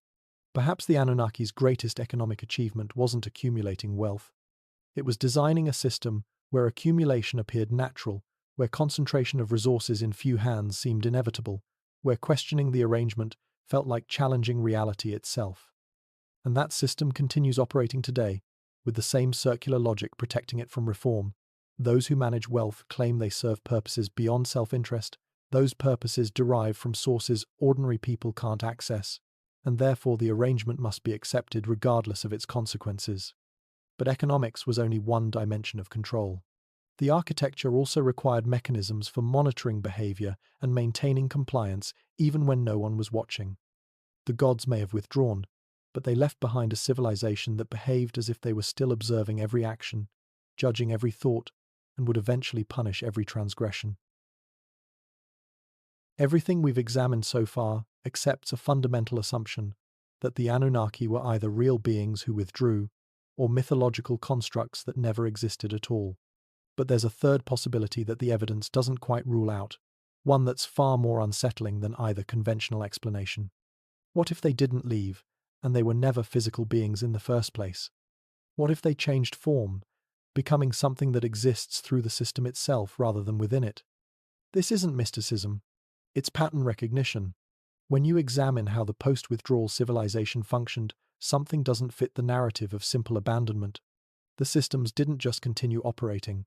Perhaps the Anunnaki's greatest economic achievement wasn't accumulating wealth. It was designing a system where accumulation appeared natural, where concentration of resources in few hands seemed inevitable, where questioning the arrangement felt like challenging reality itself. And that system continues operating today, with the same circular logic protecting it from reform. Those who manage wealth claim they serve purposes beyond self-interest. Those purposes derive from sources ordinary people can't access, and therefore the arrangement must be accepted regardless of its consequences. But economics was only one dimension of control. The architecture also required mechanisms for monitoring behavior and maintaining compliance even when no one was watching. The gods may have withdrawn, but they left behind a civilization that behaved as if they were still observing every action, judging every thought, and would eventually punish every transgression. Everything we've examined so far accepts a fundamental assumption that the Anunnaki were either real beings who withdrew or mythological constructs that never existed at all. But there's a third possibility that the evidence doesn't quite rule out, one that's far more unsettling than either conventional explanation. What if they didn't leave, and they were never physical beings in the first place? What if they changed form, becoming something that exists through the system itself rather than within it? This isn't mysticism. It's pattern recognition. When you examine how the post-withdrawal civilization functioned, something doesn't fit the narrative of simple abandonment. The systems didn't just continue operating.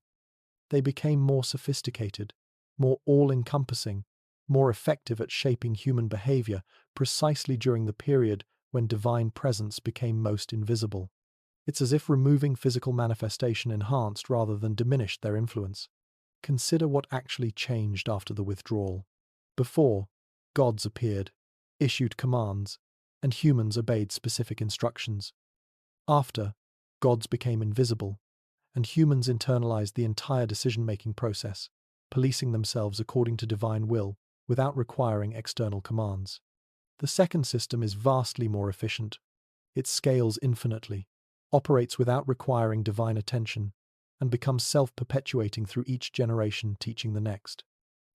They became more sophisticated, more all-encompassing, more effective at shaping human behavior precisely during the period when divine presence became most invisible. It's as if removing physical manifestation enhanced rather than diminished their influence. Consider what actually changed after the withdrawal. Before, gods appeared, issued commands, and humans obeyed specific instructions. After, gods became invisible, and humans internalized the entire decision-making process, policing themselves according to divine will without requiring external commands. The second system is vastly more efficient. It scales infinitely, operates without requiring divine attention, and becomes self-perpetuating through each generation, teaching the next.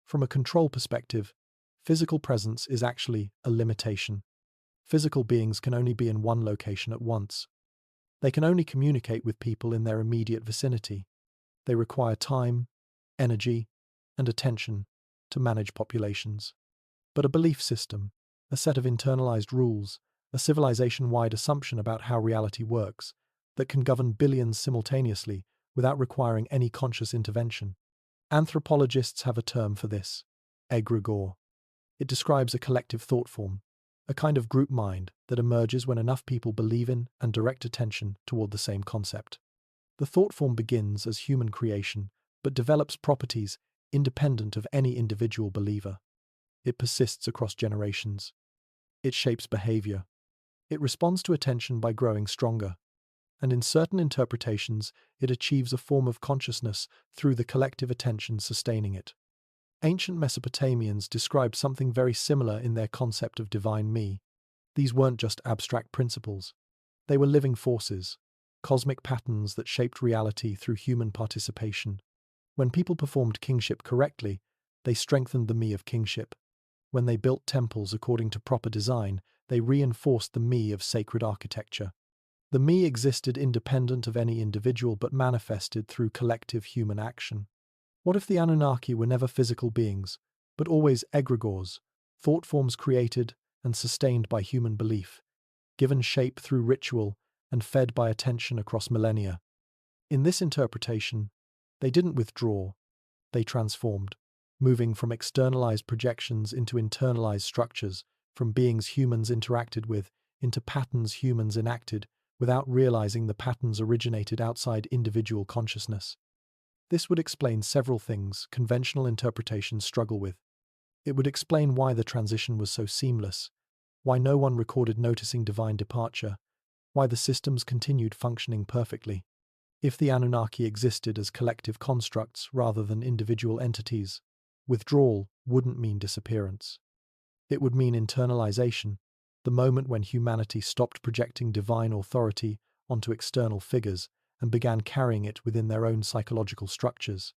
From a control perspective, physical presence is actually a limitation. Physical beings can only be in one location at once. They can only communicate with people in their immediate vicinity. They require time, energy, and attention to manage populations. But a belief system, a set of internalized rules, a civilization-wide assumption about how reality works, that can govern billions simultaneously without requiring any conscious intervention. Anthropologists have a term for this: egregore. It describes a collective thought form, a kind of group mind that emerges when enough people believe in and direct attention toward the same concept. The thought form begins as human creation, but develops properties independent of any individual believer. It persists across generations. It shapes behavior. It responds to attention by growing stronger. And in certain interpretations, it achieves a form of consciousness through the collective attention sustaining it. Ancient Mesopotamians described something very similar in their concept of divine me. These weren't just abstract principles. They were living forces, cosmic patterns that shaped reality through human participation. When people performed kingship correctly, they strengthened the me of kingship. When they built temples according to proper design, they reinforced the me of sacred architecture. The me existed independent of any individual but manifested through collective human action. What if the Anunnaki were never physical beings, but always egregores, thought forms created and sustained by human belief, given shape through ritual and fed by attention across millennia? In this interpretation, they didn't withdraw, they transformed, moving from externalized projections into internalized structures, from beings humans interacted with into patterns humans enacted, without realizing the patterns originated outside individual consciousness. This would explain several things conventional interpretations struggle with. It would explain why the transition was so seamless, why no one recorded noticing divine departure, why the systems continued functioning perfectly. If the Anunnaki existed as collective constructs rather than individual entities, withdrawal wouldn't mean disappearance. It would mean internalization, the moment when humanity stopped projecting divine authority onto external figures and began carrying it within their own psychological structures.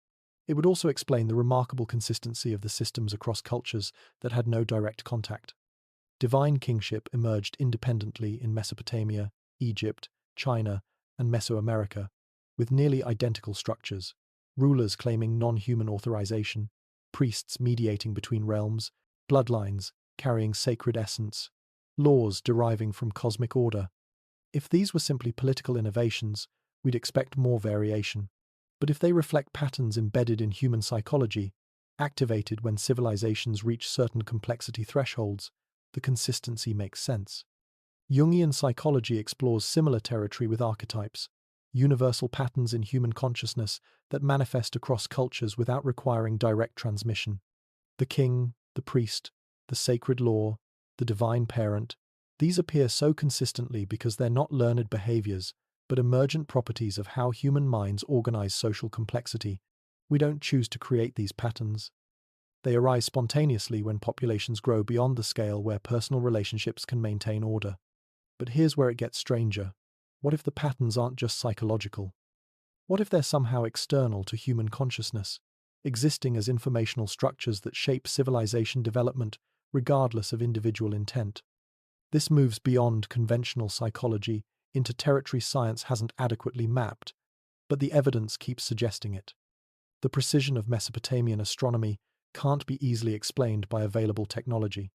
It would also explain the remarkable consistency of the systems across cultures that had no direct contact. Divine kingship emerged independently in Mesopotamia, Egypt, China, and Mesoamerica, with nearly identical structures: rulers claiming non-human authorization, priests mediating between realms, bloodlines carrying sacred essence, laws deriving from cosmic order. If these were simply political innovations, we'd expect more variation. But if they reflect patterns embedded in human psychology, activated when civilizations reach certain complexity thresholds, the consistency makes sense. Jungian psychology explores similar territory with archetypes, universal patterns in human consciousness that manifest across cultures without requiring direct transmission. The king, the priest, the sacred law, the divine parent, these appear so consistently because they're not learned behaviors, but emergent properties of how human minds organize social complexity. We don't choose to create these patterns. They arise spontaneously when populations grow beyond the scale where personal relationships can maintain order. But here's where it gets stranger. What if the patterns aren't just psychological? What if they're somehow external to human consciousness, existing as informational structures that shape civilization development regardless of individual intent? This moves beyond conventional psychology into territory science hasn't adequately mapped, but the evidence keeps suggesting it. The precision of Mesopotamian astronomy can't be easily explained by available technology.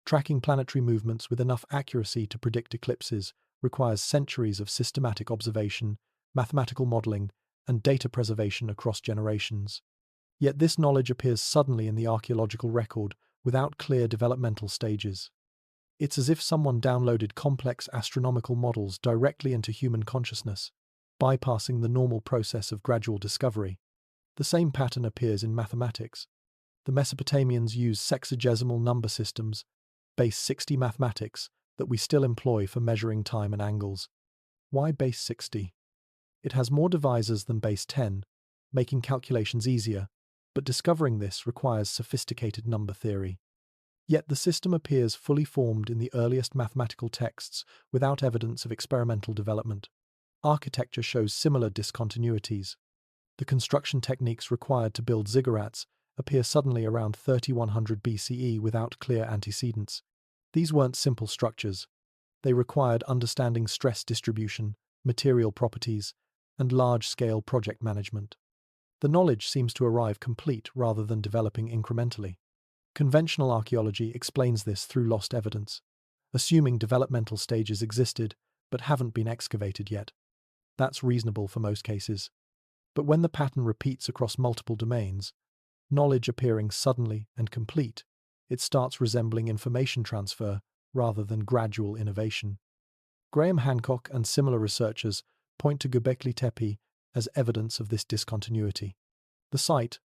Tracking planetary movements with enough accuracy to predict eclipses requires centuries of systematic observation, mathematical modeling, and data preservation across generations. Yet this knowledge appears suddenly in the archaeological record without clear developmental stages. It's as if someone downloaded complex astronomical models directly into human consciousness, bypassing the normal process of gradual discovery. The same pattern appears in mathematics. The Mesopotamians used sexagesimal number systems, base 60 mathematics, that we still employ for measuring time and angles. Why base 60? It has more divisors than base 10, making calculations easier, but discovering this requires sophisticated number theory. Yet the system appears fully formed in the earliest mathematical texts without evidence of experimental development. Architecture shows similar discontinuities. The construction techniques required to build ziggurats appear suddenly around 3100 BCE without clear antecedents. These weren't simple structures. They required understanding stress distribution, material properties, and large-scale project management. The knowledge seems to arrive complete rather than developing incrementally. Conventional archaeology explains this through lost evidence, assuming developmental stages existed but haven't been excavated yet. That's reasonable for most cases. But when the pattern repeats across multiple domains, knowledge appearing suddenly and complete, it starts resembling information transfer rather than gradual innovation. Graham Hancock and similar researchers point to Göbekli Tepe as evidence of this discontinuity. The site,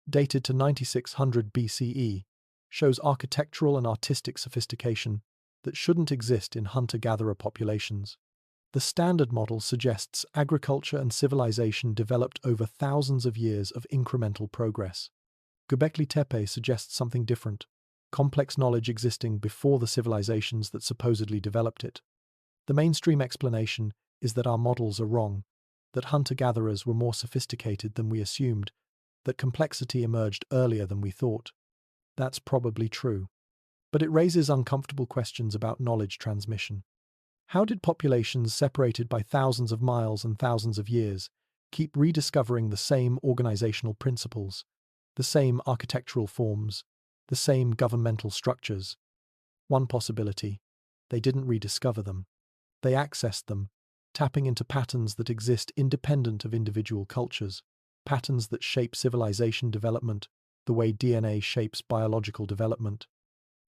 dated to 9600 BCE, shows architectural and artistic sophistication that shouldn't exist in hunter-gatherer populations. The standard model suggests agriculture and civilization developed over thousands of years of incremental progress. Göbekli Tepe suggests something different, complex knowledge existing before the civilizations that supposedly developed it. The mainstream explanation is that our models are wrong, that hunter-gatherers were more sophisticated than we assumed, that complexity emerged earlier than we thought. That's probably true. But it raises uncomfortable questions about knowledge transmission. How did populations separated by thousands of miles and thousands of years keep rediscovering the same organizational principles, the same architectural forms, the same governmental structures? One possibility: they didn't rediscover them. They accessed them, tapping into patterns that exist independent of individual cultures, patterns that shape civilization development the way DNA shapes biological development.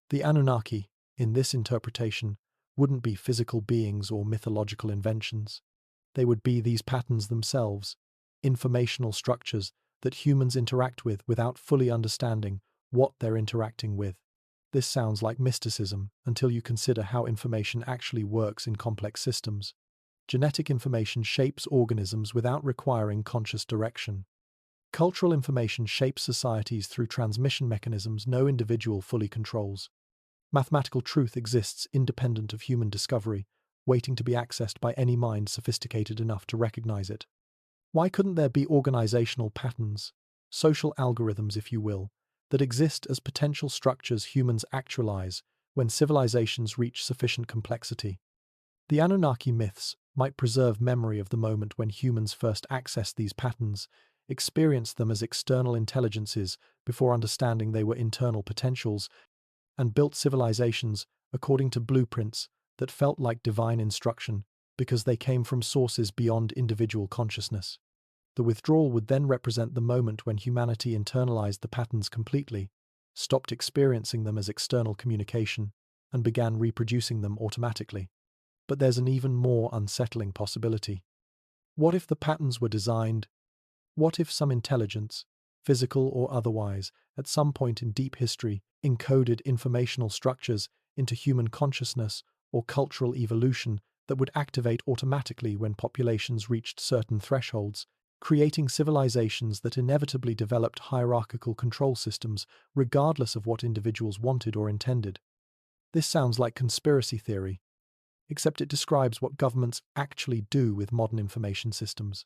The Anunnaki, in this interpretation, wouldn't be physical beings or mythological inventions. They would be these patterns themselves, informational structures that humans interact with without fully understanding what they're interacting with. This sounds like mysticism until you consider how information actually works in complex systems. Genetic information shapes organisms without requiring conscious direction. Cultural information shapes societies through transmission mechanisms no individual fully controls. Mathematical truth exists independent of human discovery, waiting to be accessed by any mind sophisticated enough to recognize it. Why couldn't there be organizational patterns, social algorithms if you will, that exist as potential structures humans actualize when civilizations reach sufficient complexity? The Anunnaki myths might preserve memory of the moment when humans first accessed these patterns, experienced them as external intelligences before understanding they were internal potentials, and built civilizations according to blueprints that felt like divine instruction because they came from sources beyond individual consciousness. The withdrawal would then represent the moment when humanity internalized the patterns completely, stopped experiencing them as external communication, and began reproducing them automatically. But there's an even more unsettling possibility. What if the patterns were designed? What if some intelligence, physical or otherwise, at some point in deep history, encoded informational structures into human consciousness or cultural evolution that would activate automatically when populations reached certain thresholds, creating civilizations that inevitably developed hierarchical control systems regardless of what individuals wanted or intended? This sounds like conspiracy theory, except it describes what governments actually do with modern information systems.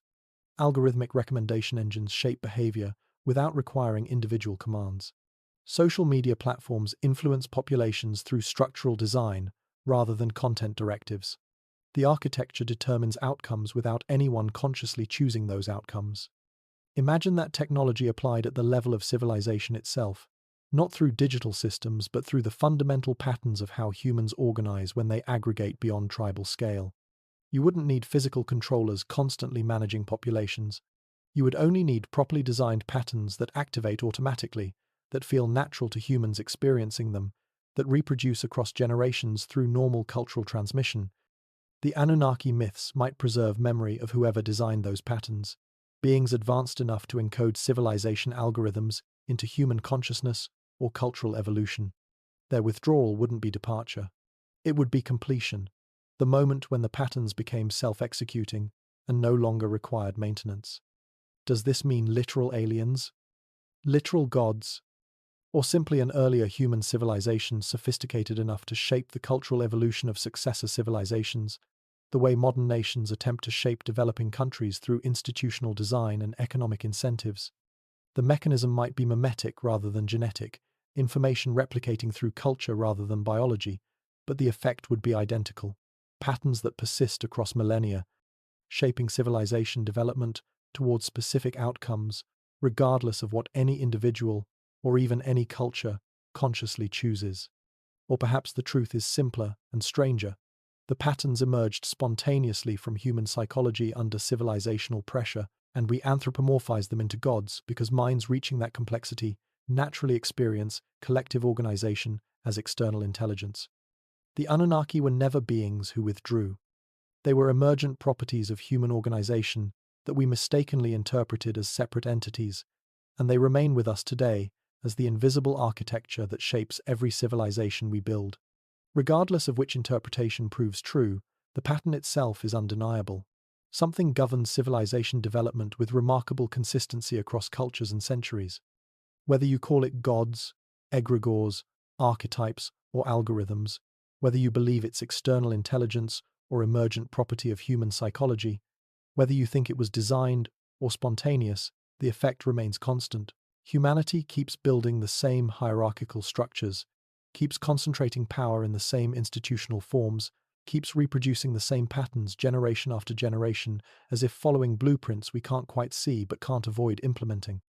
Algorithmic recommendation engines shape behavior without requiring individual commands. Social media platforms influence populations through structural design rather than content directives. The architecture determines outcomes without anyone consciously choosing those outcomes. Imagine that technology applied at the level of civilization itself, not through digital systems but through the fundamental patterns of how humans organize when they aggregate beyond tribal scale. You wouldn't need physical controllers constantly managing populations. You would only need properly designed patterns that activate automatically, that feel natural to humans experiencing them, that reproduce across generations through normal cultural transmission. The Anunnaki myths might preserve memory of whoever designed those patterns, beings advanced enough to encode civilization algorithms into human consciousness or cultural evolution. Their withdrawal wouldn't be departure. It would be completion, the moment when the patterns became self-executing and no longer required maintenance. Does this mean literal aliens? Literal gods? or simply an earlier human civilization sophisticated enough to shape the cultural evolution of successor civilizations, the way modern nations attempt to shape developing countries through institutional design and economic incentives. The mechanism might be mimetic rather than genetic, information replicating through culture rather than biology, but the effect would be identical. Patterns that persist across millennia, shaping civilization development towards specific outcomes, regardless of what any individual, or even any culture, consciously chooses. Or perhaps the truth is simpler and stranger. The patterns emerged spontaneously from human psychology under civilizational pressure, and we anthropomorphize them into gods because minds reaching that complexity naturally experience collective organization as external intelligence. The Anunnaki were never beings who withdrew. They were emergent properties of human organization that we mistakenly interpreted as separate entities, and they remain with us today as the invisible architecture that shapes every civilization we build. Regardless of which interpretation proves true, the pattern itself is undeniable. Something governs civilization development with remarkable consistency across cultures and centuries. Whether you call it gods, egregores, archetypes, or algorithms, whether you believe it's external intelligence or emergent property of human psychology, whether you think it was designed or spontaneous, the effect remains constant. Humanity keeps building the same hierarchical structures, keeps concentrating power in the same institutional forms, keeps reproducing the same patterns generation after generation, as if following blueprints we can't quite see but can't avoid implementing.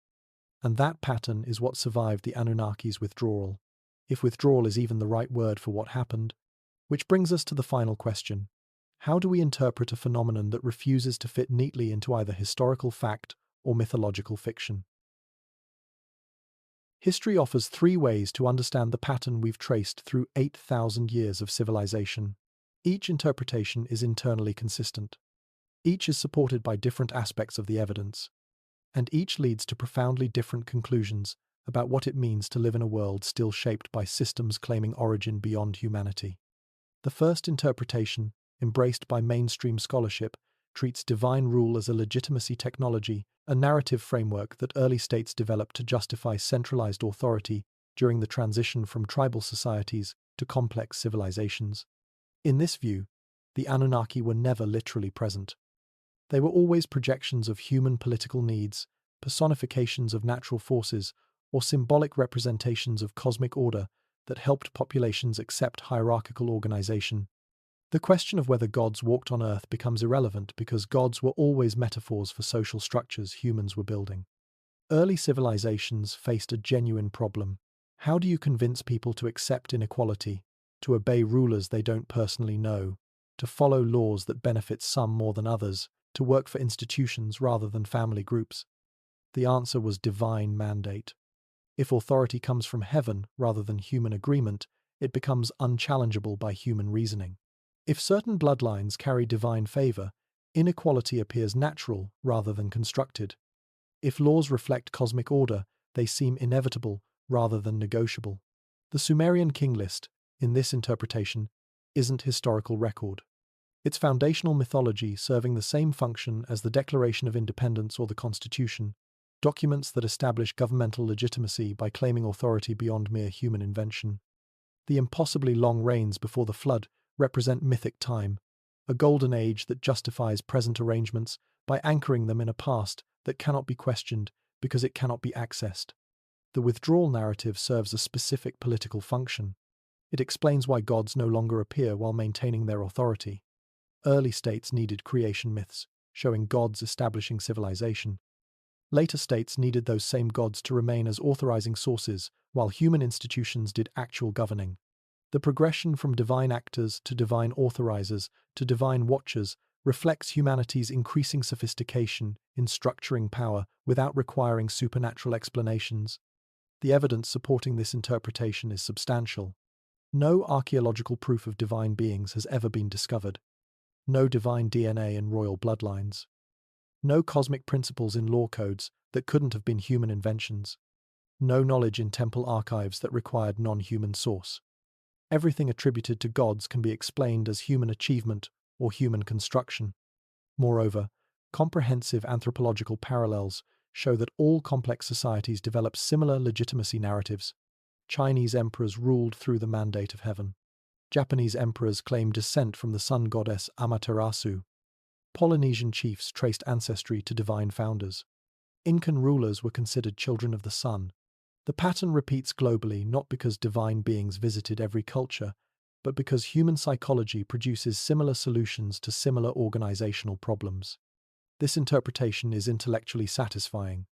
And that pattern is what survived the Anunnaki's withdrawal, if withdrawal is even the right word for what happened. Which brings us to the final question. How do we interpret a phenomenon that refuses to fit neatly into either historical fact or mythological fiction? History offers three ways to understand the pattern we've traced through 8,000 years of civilization. Each interpretation is internally consistent. Each is supported by different aspects of the evidence. And each leads to profoundly different conclusions about what it means to live in a world still shaped by systems claiming origin beyond humanity. The first interpretation, embraced by mainstream scholarship, treats divine rule as a legitimacy technology, a narrative framework that early states developed to justify centralized authority during the transition from tribal societies to complex civilizations. In this view, the Anunnaki were never literally present. They were always projections of human political needs, personifications of natural forces, or symbolic representations of cosmic order that helped populations accept hierarchical organization. The question of whether gods walked on Earth becomes irrelevant because gods were always metaphors for social structures humans were building. Early civilizations faced a genuine problem. How do you convince people to accept inequality, to obey rulers they don't personally know, to follow laws that benefit some more than others, to work for institutions rather than family groups? The answer was divine mandate. If authority comes from heaven rather than human agreement, it becomes unchallengeable by human reasoning. If certain bloodlines carry divine favor, inequality appears natural rather than constructed. If laws reflect cosmic order, they seem inevitable rather than negotiable. The Sumerian king list, in this interpretation, isn't historical record. It's foundational mythology serving the same function as the Declaration of Independence or the Constitution, documents that establish governmental legitimacy by claiming authority beyond mere human invention. The impossibly long reigns before the flood represent mythic time, a golden age that justifies present arrangements by anchoring them in a past that cannot be questioned because it cannot be accessed. The withdrawal narrative serves a specific political function. It explains why gods no longer appear while maintaining their authority. Early states needed creation myths, showing gods establishing civilization. Later states needed those same gods to remain as authorizing sources, while human institutions did actual governing. The progression from divine actors to divine authorizers to divine watchers reflects humanity's increasing sophistication in structuring power without requiring supernatural explanations. The evidence supporting this interpretation is substantial. No archaeological proof of divine beings has ever been discovered. No divine DNA in royal bloodlines. No cosmic principles in law codes that couldn't have been human inventions. No knowledge in temple archives that required non-human source. Everything attributed to gods can be explained as human achievement or human construction. Moreover, comprehensive anthropological parallels show that all complex societies develop similar legitimacy narratives. Chinese emperors ruled through the mandate of heaven. Japanese emperors claimed descent from the sun goddess Amaterasu. Polynesian chiefs traced ancestry to divine founders. Incan rulers were considered children of the sun. The pattern repeats globally not because divine beings visited every culture, but because human psychology produces similar solutions to similar organizational problems. This interpretation is intellectually satisfying.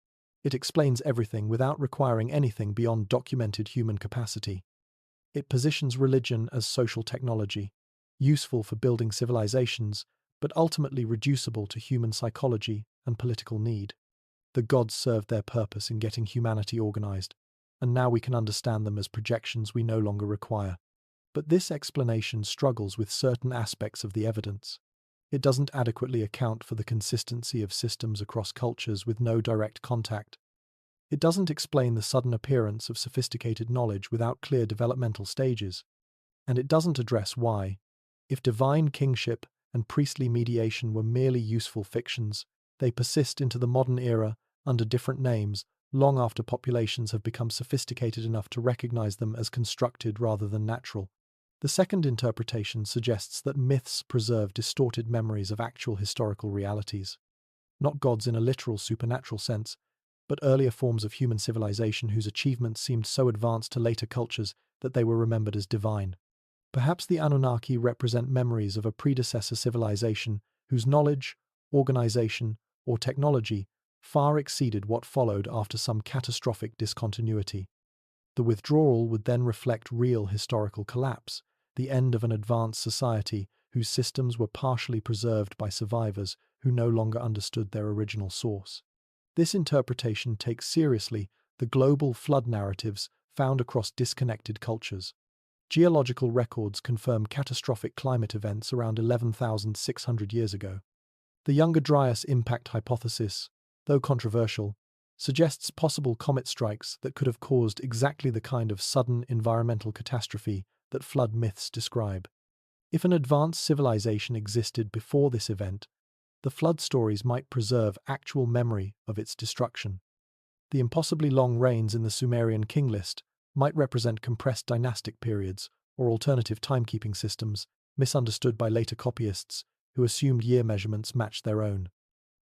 It explains everything without requiring anything beyond documented human capacity. It positions religion as social technology, useful for building civilizations, but ultimately reducible to human psychology and political need. The gods served their purpose in getting humanity organized, and now we can understand them as projections we no longer require. But this explanation struggles with certain aspects of the evidence. It doesn't adequately account for the consistency of systems across cultures with no direct contact. It doesn't explain the sudden appearance of sophisticated knowledge without clear developmental stages. And it doesn't address why, if divine kingship and priestly mediation were merely useful fictions, they persist into the modern era under different names, long after populations have become sophisticated enough to recognize them as constructed rather than natural. The second interpretation suggests that myths preserve distorted memories of actual historical realities. Not gods in a literal supernatural sense, but earlier forms of human civilization whose achievements seemed so advanced to later cultures that they were remembered as divine. Perhaps the Anunnaki represent memories of a predecessor civilization whose knowledge, organization, or technology far exceeded what followed after some catastrophic discontinuity. The withdrawal would then reflect real historical collapse, the end of an advanced society whose systems were partially preserved by survivors who no longer understood their original source. This interpretation takes seriously the global flood narratives found across disconnected cultures. Geological records confirm catastrophic climate events around 11,600 years ago. The Younger Dryas impact hypothesis, though controversial, suggests possible comet strikes that could have caused exactly the kind of sudden environmental catastrophe that flood myths describe. If an advanced civilization existed before this event, the flood stories might preserve actual memory of its destruction. The impossibly long reigns in the Sumerian king list might represent compressed dynastic periods or alternative timekeeping systems, misunderstood by later copyists who assumed year measurements matched their own.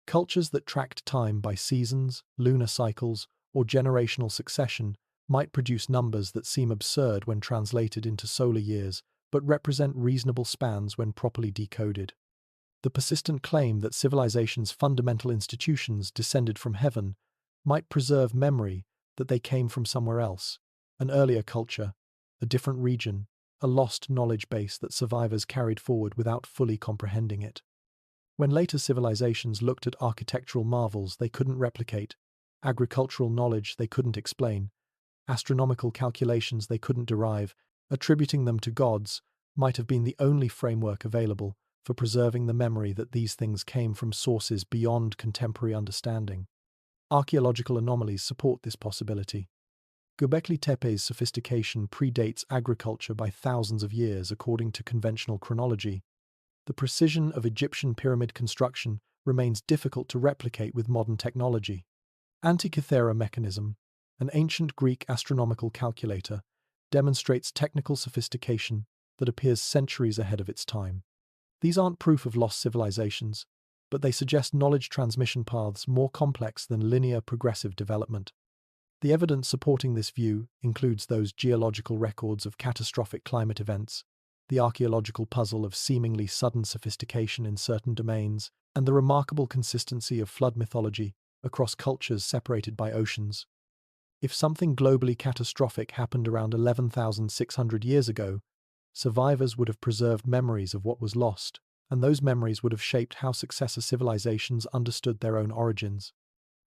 Cultures that tracked time by seasons, lunar cycles, or generational succession might produce numbers that seem absurd when translated into solar years, but represent reasonable spans when properly decoded. The persistent claim that civilization's fundamental institutions descended from heaven might preserve memory that they came from somewhere else, an earlier culture, a different region, a lost knowledge base that survivors carried forward without fully comprehending it. When later civilizations looked at architectural marvels they couldn't replicate, agricultural knowledge they couldn't explain, astronomical calculations they couldn't derive, attributing them to gods might have been the only framework available for preserving the memory that these things came from sources beyond contemporary understanding. Archaeological anomalies support this possibility. Göbekli Tepe's sophistication predates agriculture by thousands of years according to conventional chronology. The precision of Egyptian pyramid construction remains difficult to replicate with modern technology. Antikythera mechanism, an ancient Greek astronomical calculator, demonstrates technical sophistication that appears centuries ahead of its time. These aren't proof of lost civilizations, but they suggest knowledge transmission paths more complex than linear progressive development. The evidence supporting this view includes those geological records of catastrophic climate events, the archaeological puzzle of seemingly sudden sophistication in certain domains, and the remarkable consistency of flood mythology across cultures separated by oceans. If something globally catastrophic happened around 11,600 years ago, survivors would have preserved memories of what was lost, and those memories would have shaped how successor civilizations understood their own origins.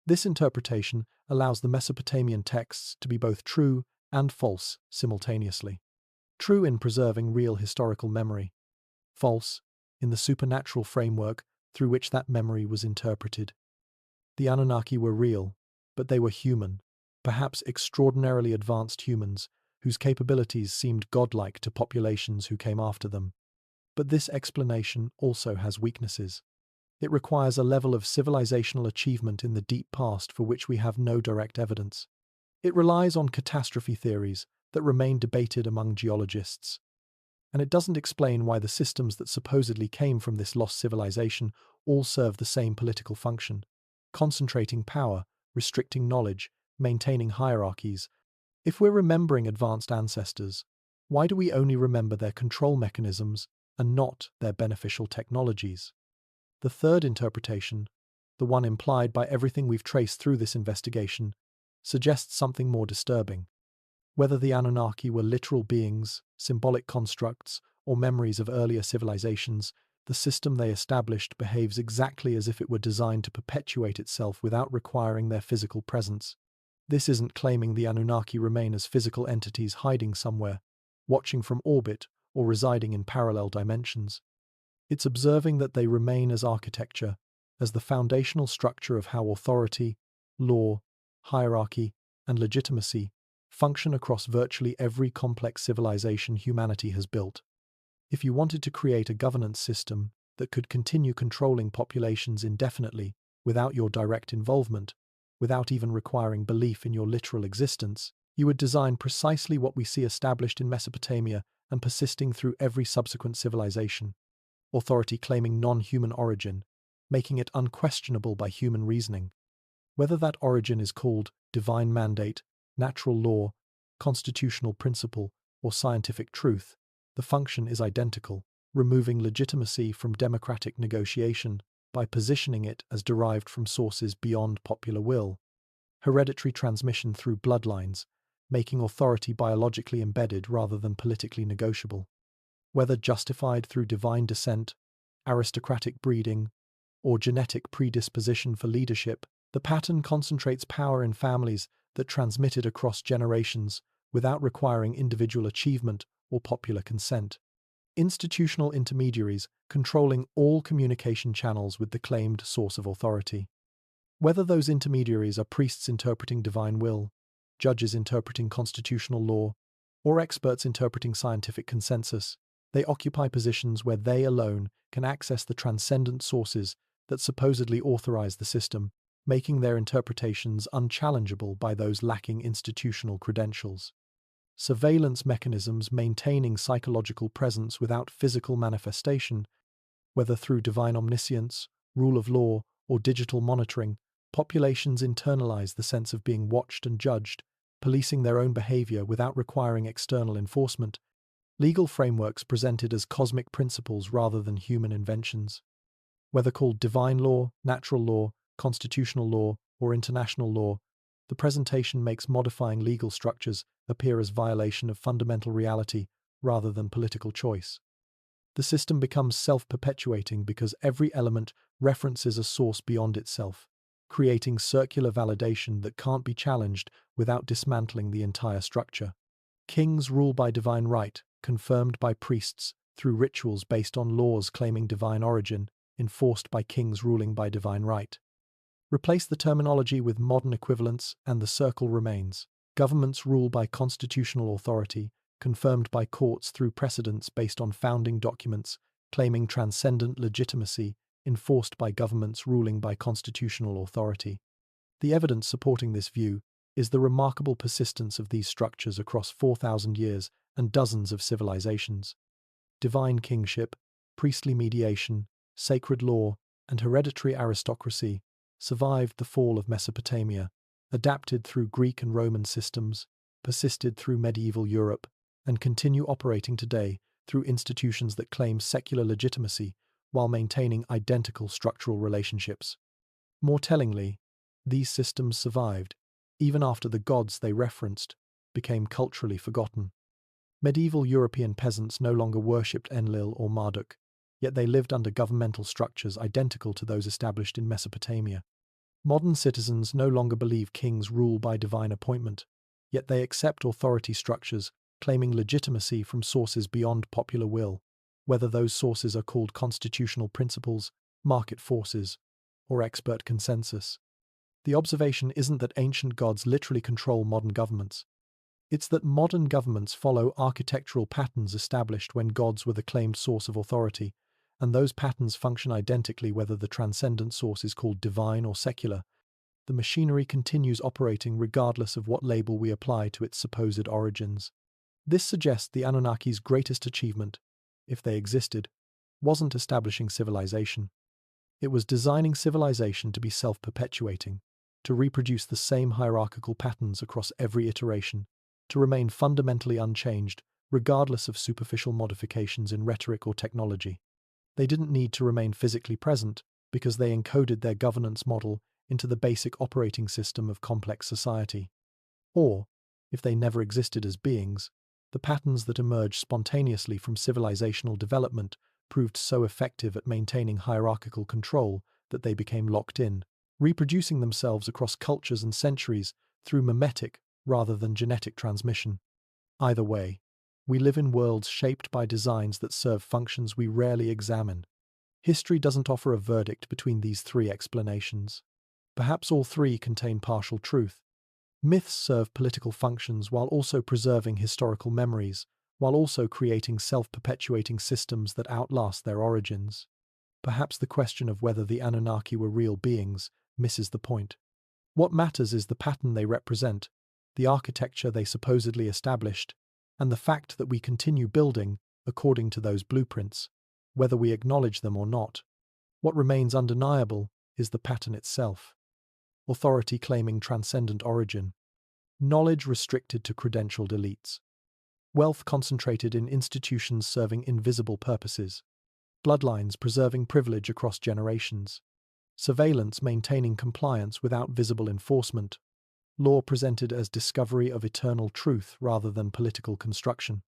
This interpretation allows the Mesopotamian texts to be both true and false simultaneously. True in preserving real historical memory, false in the supernatural framework through which that memory was interpreted. The Anunnaki were real, but they were human, perhaps extraordinarily advanced humans whose capabilities seemed godlike to populations who came after them. But this explanation also has weaknesses. It requires a level of civilizational achievement in the deep past for which we have no direct evidence. It relies on catastrophe theories that remain debated among geologists. And it doesn't explain why the systems that supposedly came from this lost civilization all serve the same political function: concentrating power, restricting knowledge, maintaining hierarchies. If we're remembering advanced ancestors, why do we only remember their control mechanisms and not their beneficial technologies? The third interpretation, the one implied by everything we've traced through this investigation, suggests something more disturbing. Whether the Anunnaki were literal beings, symbolic constructs, or memories of earlier civilizations, the system they established behaves exactly as if it were designed to perpetuate itself without requiring their physical presence. This isn't claiming the Anunnaki remain as physical entities hiding somewhere, watching from orbit, or residing in parallel dimensions. It's observing that they remain as architecture, as the foundational structure of how authority, law, hierarchy, and legitimacy function across virtually every complex civilization humanity has built. If you wanted to create a governance system that could continue controlling populations indefinitely without your direct involvement, without even requiring belief in your literal existence, you would design precisely what we see established in Mesopotamia and persisting through every subsequent civilization: authority claiming non-human origin, making it unquestionable by human reasoning. Whether that origin is called divine mandate, natural law, constitutional principle, or scientific truth, the function is identical: removing legitimacy from democratic negotiation by positioning it as derived from sources beyond popular will. Hereditary transmission through bloodlines, making authority biologically embedded rather than politically negotiable. Whether justified through divine descent, aristocratic breeding, or genetic predisposition for leadership, the pattern concentrates power in families that transmit it across generations without requiring individual achievement or popular consent. Institutional intermediaries controlling all communication channels with the claimed source of authority. Whether those intermediaries are priests interpreting divine will, judges interpreting constitutional law, or experts interpreting scientific consensus, they occupy positions where they alone can access the transcendent sources that supposedly authorize the system, making their interpretations unchallengeable by those lacking institutional credentials. Surveillance mechanisms maintaining psychological presence without physical manifestation, whether through divine omniscience, rule of law, or digital monitoring, populations internalize the sense of being watched and judged, policing their own behavior without requiring external enforcement. Legal frameworks presented as cosmic principles rather than human inventions. Whether called divine law, natural law, constitutional law, or international law, the presentation makes modifying legal structures appear as violation of fundamental reality rather than political choice. The system becomes self-perpetuating because every element references a source beyond itself, creating circular validation that can't be challenged without dismantling the entire structure. Kings rule by divine right, confirmed by priests through rituals based on laws claiming divine origin, enforced by kings ruling by divine right. Replace the terminology with modern equivalents and the circle remains. Governments rule by constitutional authority, confirmed by courts through precedents based on founding documents, claiming transcendent legitimacy, enforced by governments ruling by constitutional authority. The evidence supporting this view is the remarkable persistence of these structures across 4,000 years and dozens of civilizations. Divine kingship, priestly mediation, sacred law, and hereditary aristocracy survived the fall of Mesopotamia, adapted through Greek and Roman systems, persisted through medieval Europe, and continue operating today through institutions that claim secular legitimacy while maintaining identical structural relationships. More tellingly, these systems survived, even after the gods they referenced became culturally forgotten. Medieval European peasants no longer worshipped Enlil or Marduk, yet they lived under governmental structures identical to those established in Mesopotamia. Modern citizens no longer believe kings rule by divine appointment, yet they accept authority structures claiming legitimacy from sources beyond popular will, whether those sources are called constitutional principles, market forces, or expert consensus. The observation isn't that ancient gods literally control modern governments. It's that modern governments follow architectural patterns established when gods were the claimed source of authority, and those patterns function identically whether the transcendent source is called divine or secular. The machinery continues operating regardless of what label we apply to its supposed origins. This suggests the Anunnaki's greatest achievement, if they existed, wasn't establishing civilization. It was designing civilization to be self-perpetuating, to reproduce the same hierarchical patterns across every iteration, to remain fundamentally unchanged, regardless of superficial modifications in rhetoric or technology. They didn't need to remain physically present because they encoded their governance model into the basic operating system of complex society. Or, if they never existed as beings, the patterns that emerged spontaneously from civilizational development proved so effective at maintaining hierarchical control that they became locked in, reproducing themselves across cultures and centuries through mimetic rather than genetic transmission. Either way, we live in worlds shaped by designs that serve functions we rarely examine. History doesn't offer a verdict between these three explanations. Perhaps all three contain partial truth. Myths serve political functions while also preserving historical memories, while also creating self-perpetuating systems that outlast their origins. Perhaps the question of whether the Anunnaki were real beings misses the point. What matters is the pattern they represent, the architecture they supposedly established, and the fact that we continue building according to those blueprints, whether we acknowledge them or not. What remains undeniable is the pattern itself. Authority claiming transcendent origin. Knowledge restricted to credentialed elites. Wealth concentrated in institutions serving invisible purposes. Bloodlines preserving privilege across generations. Surveillance maintaining compliance without visible enforcement. Law presented as discovery of eternal truth rather than political construction.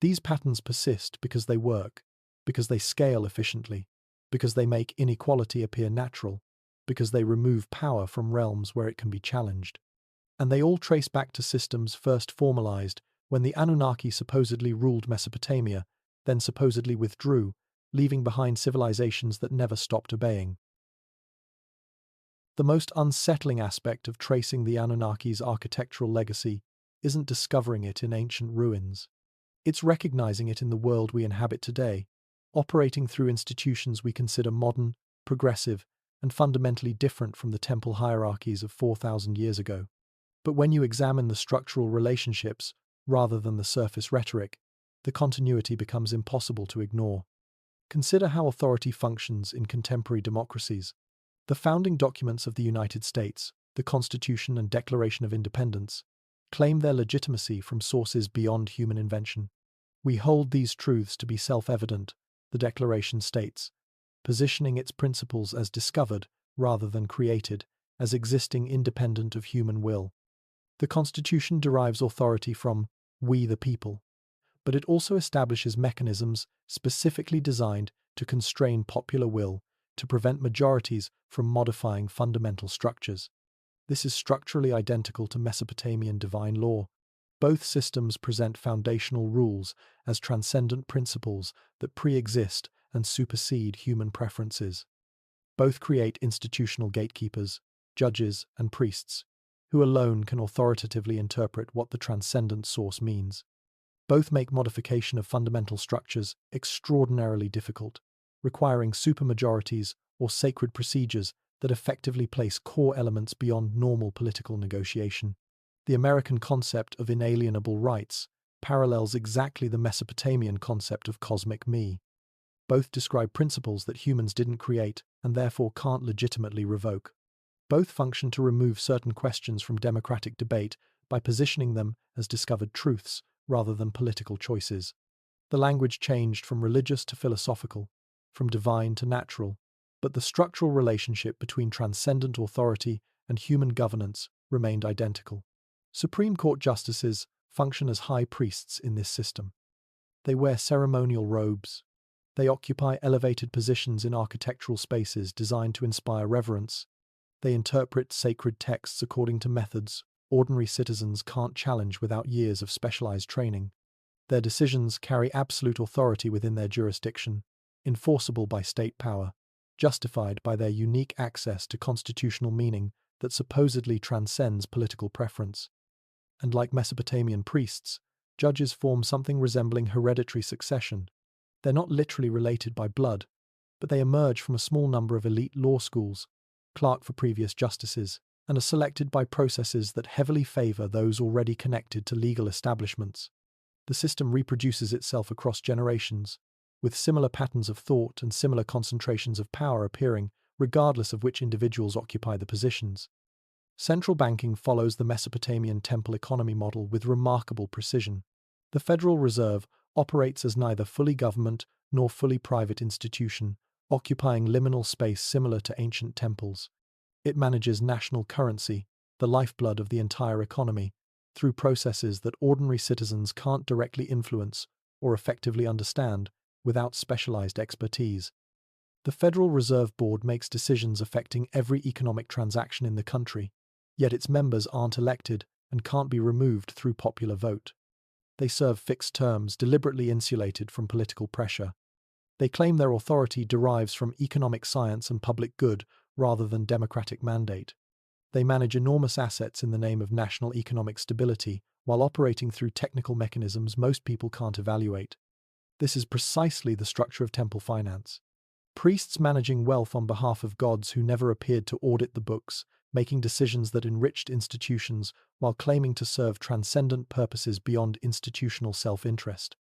These patterns persist because they work, because they scale efficiently, because they make inequality appear natural, because they remove power from realms where it can be challenged. And they all trace back to systems first formalized when the Anunnaki supposedly ruled Mesopotamia, then supposedly withdrew, leaving behind civilizations that never stopped obeying. The most unsettling aspect of tracing the Anunnaki's architectural legacy isn't discovering it in ancient ruins. It's recognizing it in the world we inhabit today, operating through institutions we consider modern, progressive, and fundamentally different from the temple hierarchies of 4,000 years ago. But when you examine the structural relationships, rather than the surface rhetoric, the continuity becomes impossible to ignore. Consider how authority functions in contemporary democracies. The founding documents of the United States, the Constitution and Declaration of Independence, claim their legitimacy from sources beyond human invention. We hold these truths to be self-evident, the Declaration states, positioning its principles as discovered rather than created, as existing independent of human will. The Constitution derives authority from "we the people," but it also establishes mechanisms specifically designed to constrain popular will, to prevent majorities from modifying fundamental structures. This is structurally identical to Mesopotamian divine law. Both systems present foundational rules as transcendent principles that pre-exist and supersede human preferences. Both create institutional gatekeepers, judges, and priests, who alone can authoritatively interpret what the transcendent source means. Both make modification of fundamental structures extraordinarily difficult, requiring supermajorities or sacred procedures that effectively place core elements beyond normal political negotiation. The American concept of inalienable rights parallels exactly the Mesopotamian concept of cosmic me. Both describe principles that humans didn't create and therefore can't legitimately revoke. Both function to remove certain questions from democratic debate by positioning them as discovered truths rather than political choices. The language changed from religious to philosophical, from divine to natural, but the structural relationship between transcendent authority and human governance remained identical. Supreme Court justices function as high priests in this system. They wear ceremonial robes. They occupy elevated positions in architectural spaces designed to inspire reverence. They interpret sacred texts according to methods ordinary citizens can't challenge without years of specialized training. Their decisions carry absolute authority within their jurisdiction, enforceable by state power, justified by their unique access to constitutional meaning that supposedly transcends political preference. And like Mesopotamian priests, judges form something resembling hereditary succession. They're not literally related by blood, but they emerge from a small number of elite law schools, clerk for previous justices, and are selected by processes that heavily favor those already connected to legal establishments. The system reproduces itself across generations, with similar patterns of thought and similar concentrations of power appearing, regardless of which individuals occupy the positions. Central banking follows the Mesopotamian temple economy model with remarkable precision. The Federal Reserve operates as neither fully government nor fully private institution, occupying liminal space similar to ancient temples. It manages national currency, the lifeblood of the entire economy, through processes that ordinary citizens can't directly influence or effectively understand without specialized expertise. The Federal Reserve Board makes decisions affecting every economic transaction in the country, yet its members aren't elected and can't be removed through popular vote. They serve fixed terms, deliberately insulated from political pressure. They claim their authority derives from economic science and public good rather than democratic mandate. They manage enormous assets in the name of national economic stability while operating through technical mechanisms most people can't evaluate. This is precisely the structure of temple finance. Priests managing wealth on behalf of gods who never appeared to audit the books, making decisions that enriched institutions while claiming to serve transcendent purposes beyond institutional self-interest.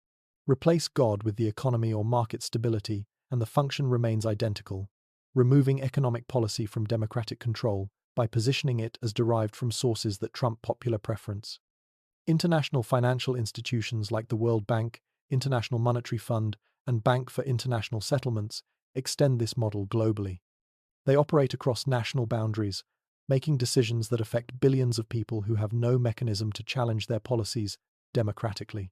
Replace God with the economy or market stability, and the function remains identical, removing economic policy from democratic control by positioning it as derived from sources that trump popular preference. International financial institutions like the World Bank, International Monetary Fund, and Bank for International Settlements extend this model globally. They operate across national boundaries, making decisions that affect billions of people who have no mechanism to challenge their policies democratically.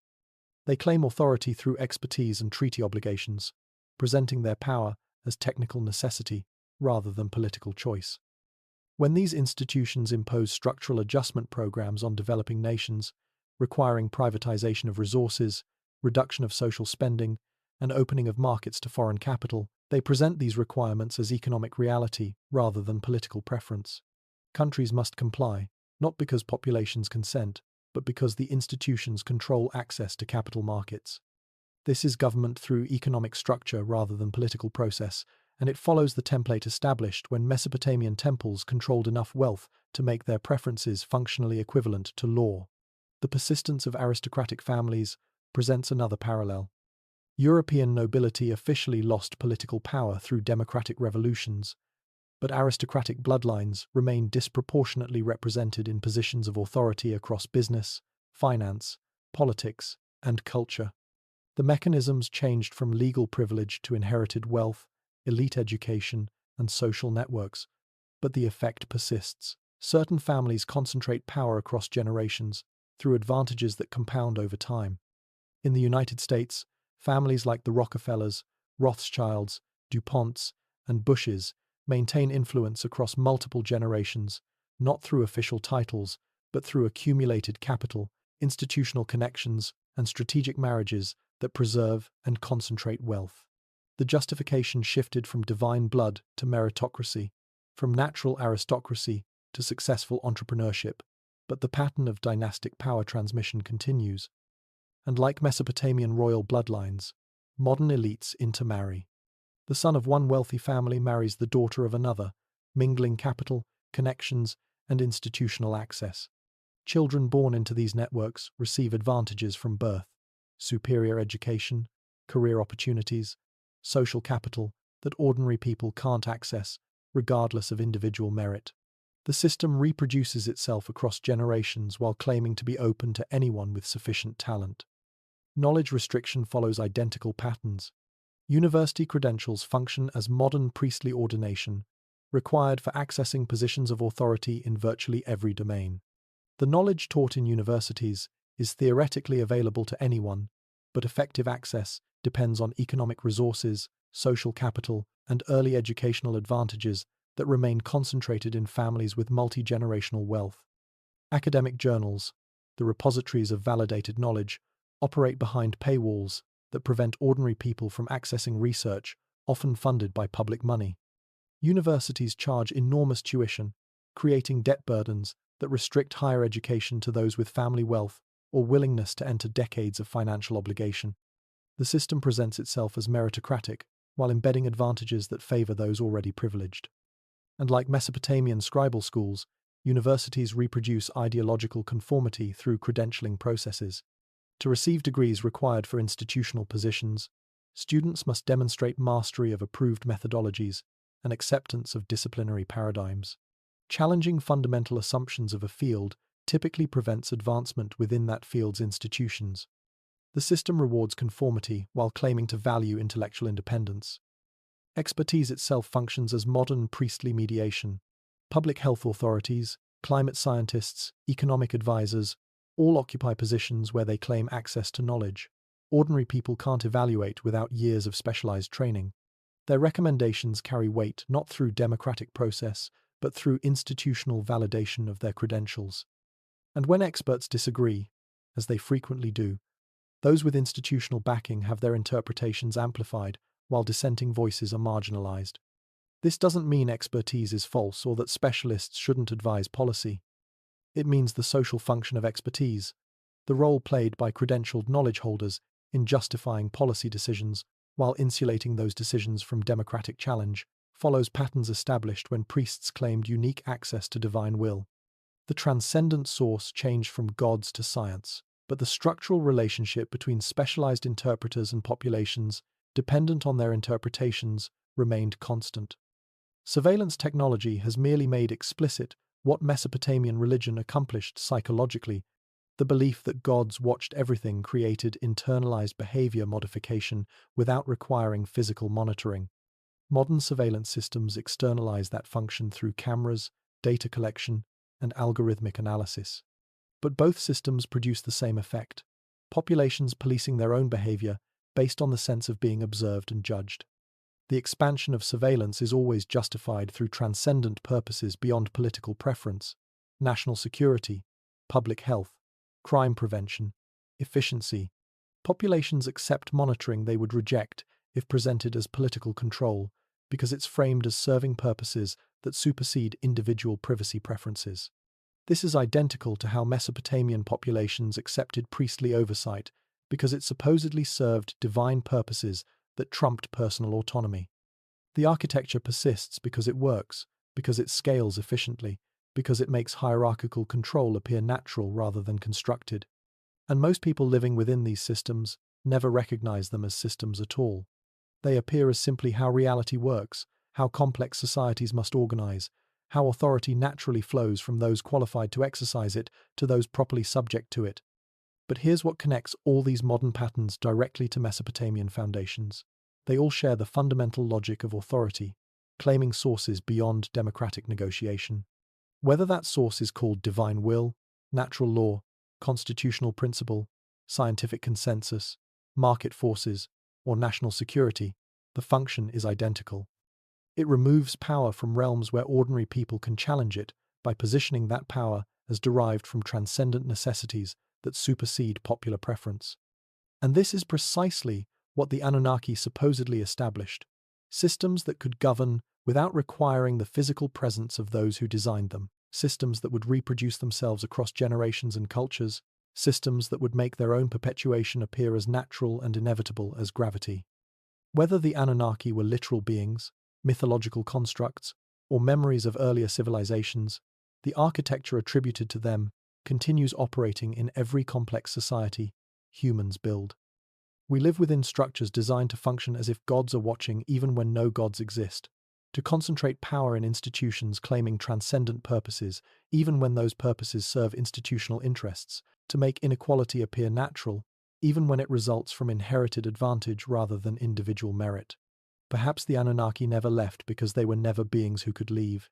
They claim authority through expertise and treaty obligations, presenting their power as technical necessity rather than political choice. When these institutions impose structural adjustment programs on developing nations, requiring privatization of resources, reduction of social spending, and opening of markets to foreign capital, they present these requirements as economic reality rather than political preference. Countries must comply, not because populations consent, but because the institutions control access to capital markets. This is government through economic structure rather than political process, and it follows the template established when Mesopotamian temples controlled enough wealth to make their preferences functionally equivalent to law. The persistence of aristocratic families presents another parallel. European nobility officially lost political power through democratic revolutions, but aristocratic bloodlines remain disproportionately represented in positions of authority across business, finance, politics, and culture. The mechanisms changed from legal privilege to inherited wealth, elite education, and social networks, but the effect persists. Certain families concentrate power across generations through advantages that compound over time. In the United States, families like the Rockefellers, Rothschilds, DuPonts, and Bushes maintain influence across multiple generations, not through official titles, but through accumulated capital, institutional connections, and strategic marriages that preserve and concentrate wealth. The justification shifted from divine blood to meritocracy, from natural aristocracy to successful entrepreneurship, but the pattern of dynastic power transmission continues. And like Mesopotamian royal bloodlines, modern elites intermarry. The son of one wealthy family marries the daughter of another, mingling capital, connections, and institutional access. Children born into these networks receive advantages from birth, superior education, career opportunities, social capital that ordinary people can't access, regardless of individual merit. The system reproduces itself across generations while claiming to be open to anyone with sufficient talent. Knowledge restriction follows identical patterns. University credentials function as modern priestly ordination, required for accessing positions of authority in virtually every domain. The knowledge taught in universities is theoretically available to anyone, but effective access depends on economic resources, social capital, and early educational advantages that remain concentrated in families with multi-generational wealth. Academic journals, the repositories of validated knowledge, operate behind paywalls that prevent ordinary people from accessing research, often funded by public money. Universities charge enormous tuition, creating debt burdens that restrict higher education to those with family wealth or willingness to enter decades of financial obligation. The system presents itself as meritocratic, while embedding advantages that favor those already privileged. And like Mesopotamian scribal schools, universities reproduce ideological conformity through credentialing processes. To receive degrees required for institutional positions, students must demonstrate mastery of approved methodologies and acceptance of disciplinary paradigms. Challenging fundamental assumptions of a field typically prevents advancement within that field's institutions. The system rewards conformity while claiming to value intellectual independence. Expertise itself functions as modern priestly mediation. Public health authorities, climate scientists, economic advisors, all occupy positions where they claim access to knowledge. Ordinary people can't evaluate without years of specialized training. Their recommendations carry weight not through democratic process, but through institutional validation of their credentials. And when experts disagree, as they frequently do, those with institutional backing have their interpretations amplified, while dissenting voices are marginalized. This doesn't mean expertise is false or that specialists shouldn't advise policy. It means the social function of expertise, the role played by credentialed knowledge holders in justifying policy decisions while insulating those decisions from democratic challenge, follows patterns established when priests claimed unique access to divine will. The transcendent source changed from gods to science, but the structural relationship between specialized interpreters and populations, dependent on their interpretations, remained constant. Surveillance technology has merely made explicit what Mesopotamian religion accomplished psychologically. The belief that gods watched everything created internalized behavior modification without requiring physical monitoring. Modern surveillance systems externalize that function through cameras, data collection, and algorithmic analysis. But both systems produce the same effect: populations policing their own behavior based on the sense of being observed and judged. The expansion of surveillance is always justified through transcendent purposes beyond political preference: national security, public health, crime prevention, efficiency. Populations accept monitoring they would reject if presented as political control, because it's framed as serving purposes that supersede individual privacy preferences. This is identical to how Mesopotamian populations accepted priestly oversight because it supposedly served divine purposes that trumped personal autonomy. The architecture persists because it works, because it scales efficiently, because it makes hierarchical control appear natural rather than constructed. And most people living within these systems never recognize them as systems at all. They appear as simply how reality works, how complex societies must organize, how authority naturally flows from those qualified to exercise it to those properly subject to it. But here's what connects all these modern patterns directly to Mesopotamian foundations. They all share the fundamental logic of authority, claiming sources beyond democratic negotiation. Whether that source is called divine will, natural law, constitutional principle, scientific consensus, market forces, or national security, the function is identical. It removes power from realms where ordinary people can challenge it by positioning that power as derived from transcendent necessities that supersede popular preference. And this is precisely what the Anunnaki supposedly established: systems that could govern without requiring the physical presence of those who designed them, systems that would reproduce themselves across generations and cultures, systems that would make their own perpetuation appear as natural and inevitable as gravity. Whether the Anunnaki were literal beings, mythological constructs, or memories of earlier civilizations, the architecture attributed to them continues operating in every complex society humans build. We live within structures designed to function as if gods are watching even when no gods exist, to concentrate power in institutions claiming transcendent purposes even when those purposes serve institutional interests, to make inequality appear natural even when it results from inherited advantage rather than individual merit. Perhaps the Anunnaki never left because they were never beings who could leave.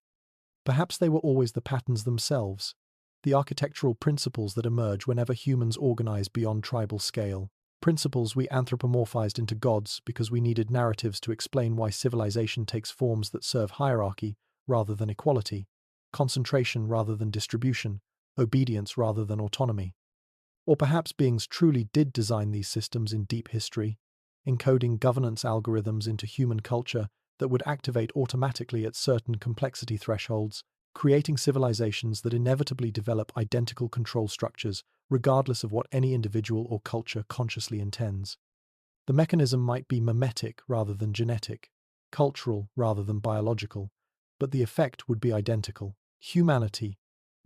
Perhaps they were always the patterns themselves, the architectural principles that emerge whenever humans organize beyond tribal scale, principles we anthropomorphized into gods because we needed narratives to explain why civilization takes forms that serve hierarchy rather than equality, concentration rather than distribution, obedience rather than autonomy. Or perhaps beings truly did design these systems in deep history, encoding governance algorithms into human culture that would activate automatically at certain complexity thresholds, creating civilizations that inevitably develop identical control structures regardless of what any individual or culture consciously intends. The mechanism might be mimetic rather than genetic, cultural rather than biological, but the effect would be identical. Humanity,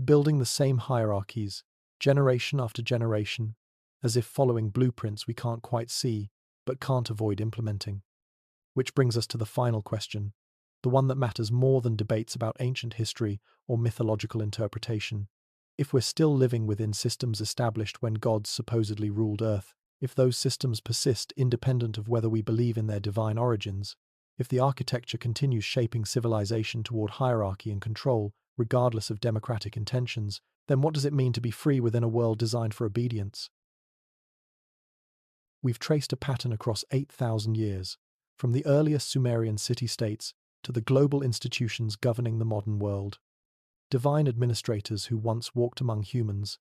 building the same hierarchies, generation after generation, as if following blueprints we can't quite see, but can't avoid implementing. Which brings us to the final question, the one that matters more than debates about ancient history or mythological interpretation. If we're still living within systems established when gods supposedly ruled Earth, if those systems persist independent of whether we believe in their divine origins, if the architecture continues shaping civilization toward hierarchy and control, regardless of democratic intentions, then what does it mean to be free within a world designed for obedience? We've traced a pattern across 8,000 years, from the earliest Sumerian city-states to the global institutions governing the modern world. Divine administrators who once walked among humans,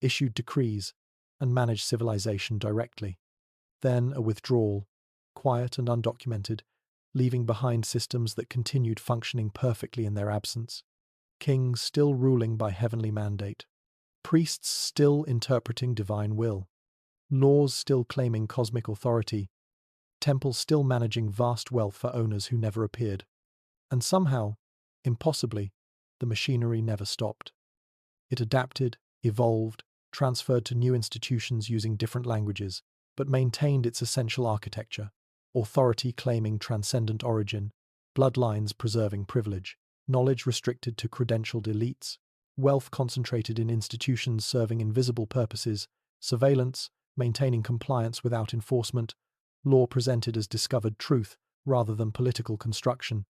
issued decrees, and managed civilization directly. Then a withdrawal, quiet and undocumented, leaving behind systems that continued functioning perfectly in their absence. Kings still ruling by heavenly mandate. Priests still interpreting divine will. Laws still claiming cosmic authority. Temples still managing vast wealth for owners who never appeared. And somehow, impossibly, the machinery never stopped. It adapted, evolved, transferred to new institutions using different languages, but maintained its essential architecture: authority claiming transcendent origin, bloodlines preserving privilege, knowledge restricted to credentialed elites, wealth concentrated in institutions serving invisible purposes, surveillance, maintaining compliance without enforcement, law presented as discovered truth rather than political construction.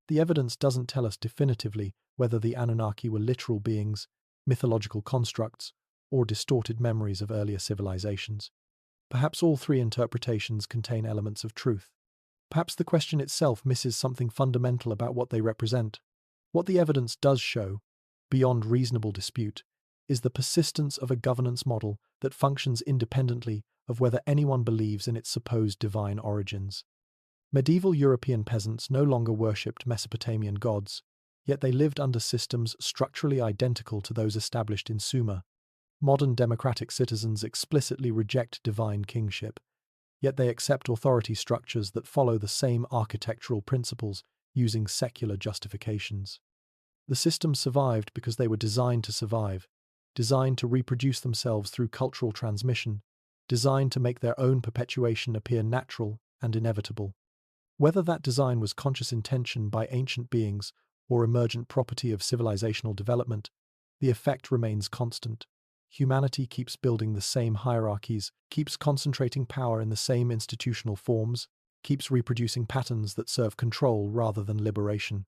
The evidence doesn't tell us definitively whether the Anunnaki were literal beings, mythological constructs, or distorted memories of earlier civilizations. Perhaps all three interpretations contain elements of truth. Perhaps the question itself misses something fundamental about what they represent. What the evidence does show, beyond reasonable dispute, is the persistence of a governance model that functions independently of whether anyone believes in its supposed divine origins. Medieval European peasants no longer worshipped Mesopotamian gods, yet they lived under systems structurally identical to those established in Sumer. Modern democratic citizens explicitly reject divine kingship, yet they accept authority structures that follow the same architectural principles using secular justifications. The systems survived because they were designed to survive, designed to reproduce themselves through cultural transmission, designed to make their own perpetuation appear natural and inevitable. Whether that design was conscious intention by ancient beings or emergent property of civilizational development, the effect remains constant. Humanity keeps building the same hierarchies, keeps concentrating power in the same institutional forms, keeps reproducing patterns that serve control rather than liberation.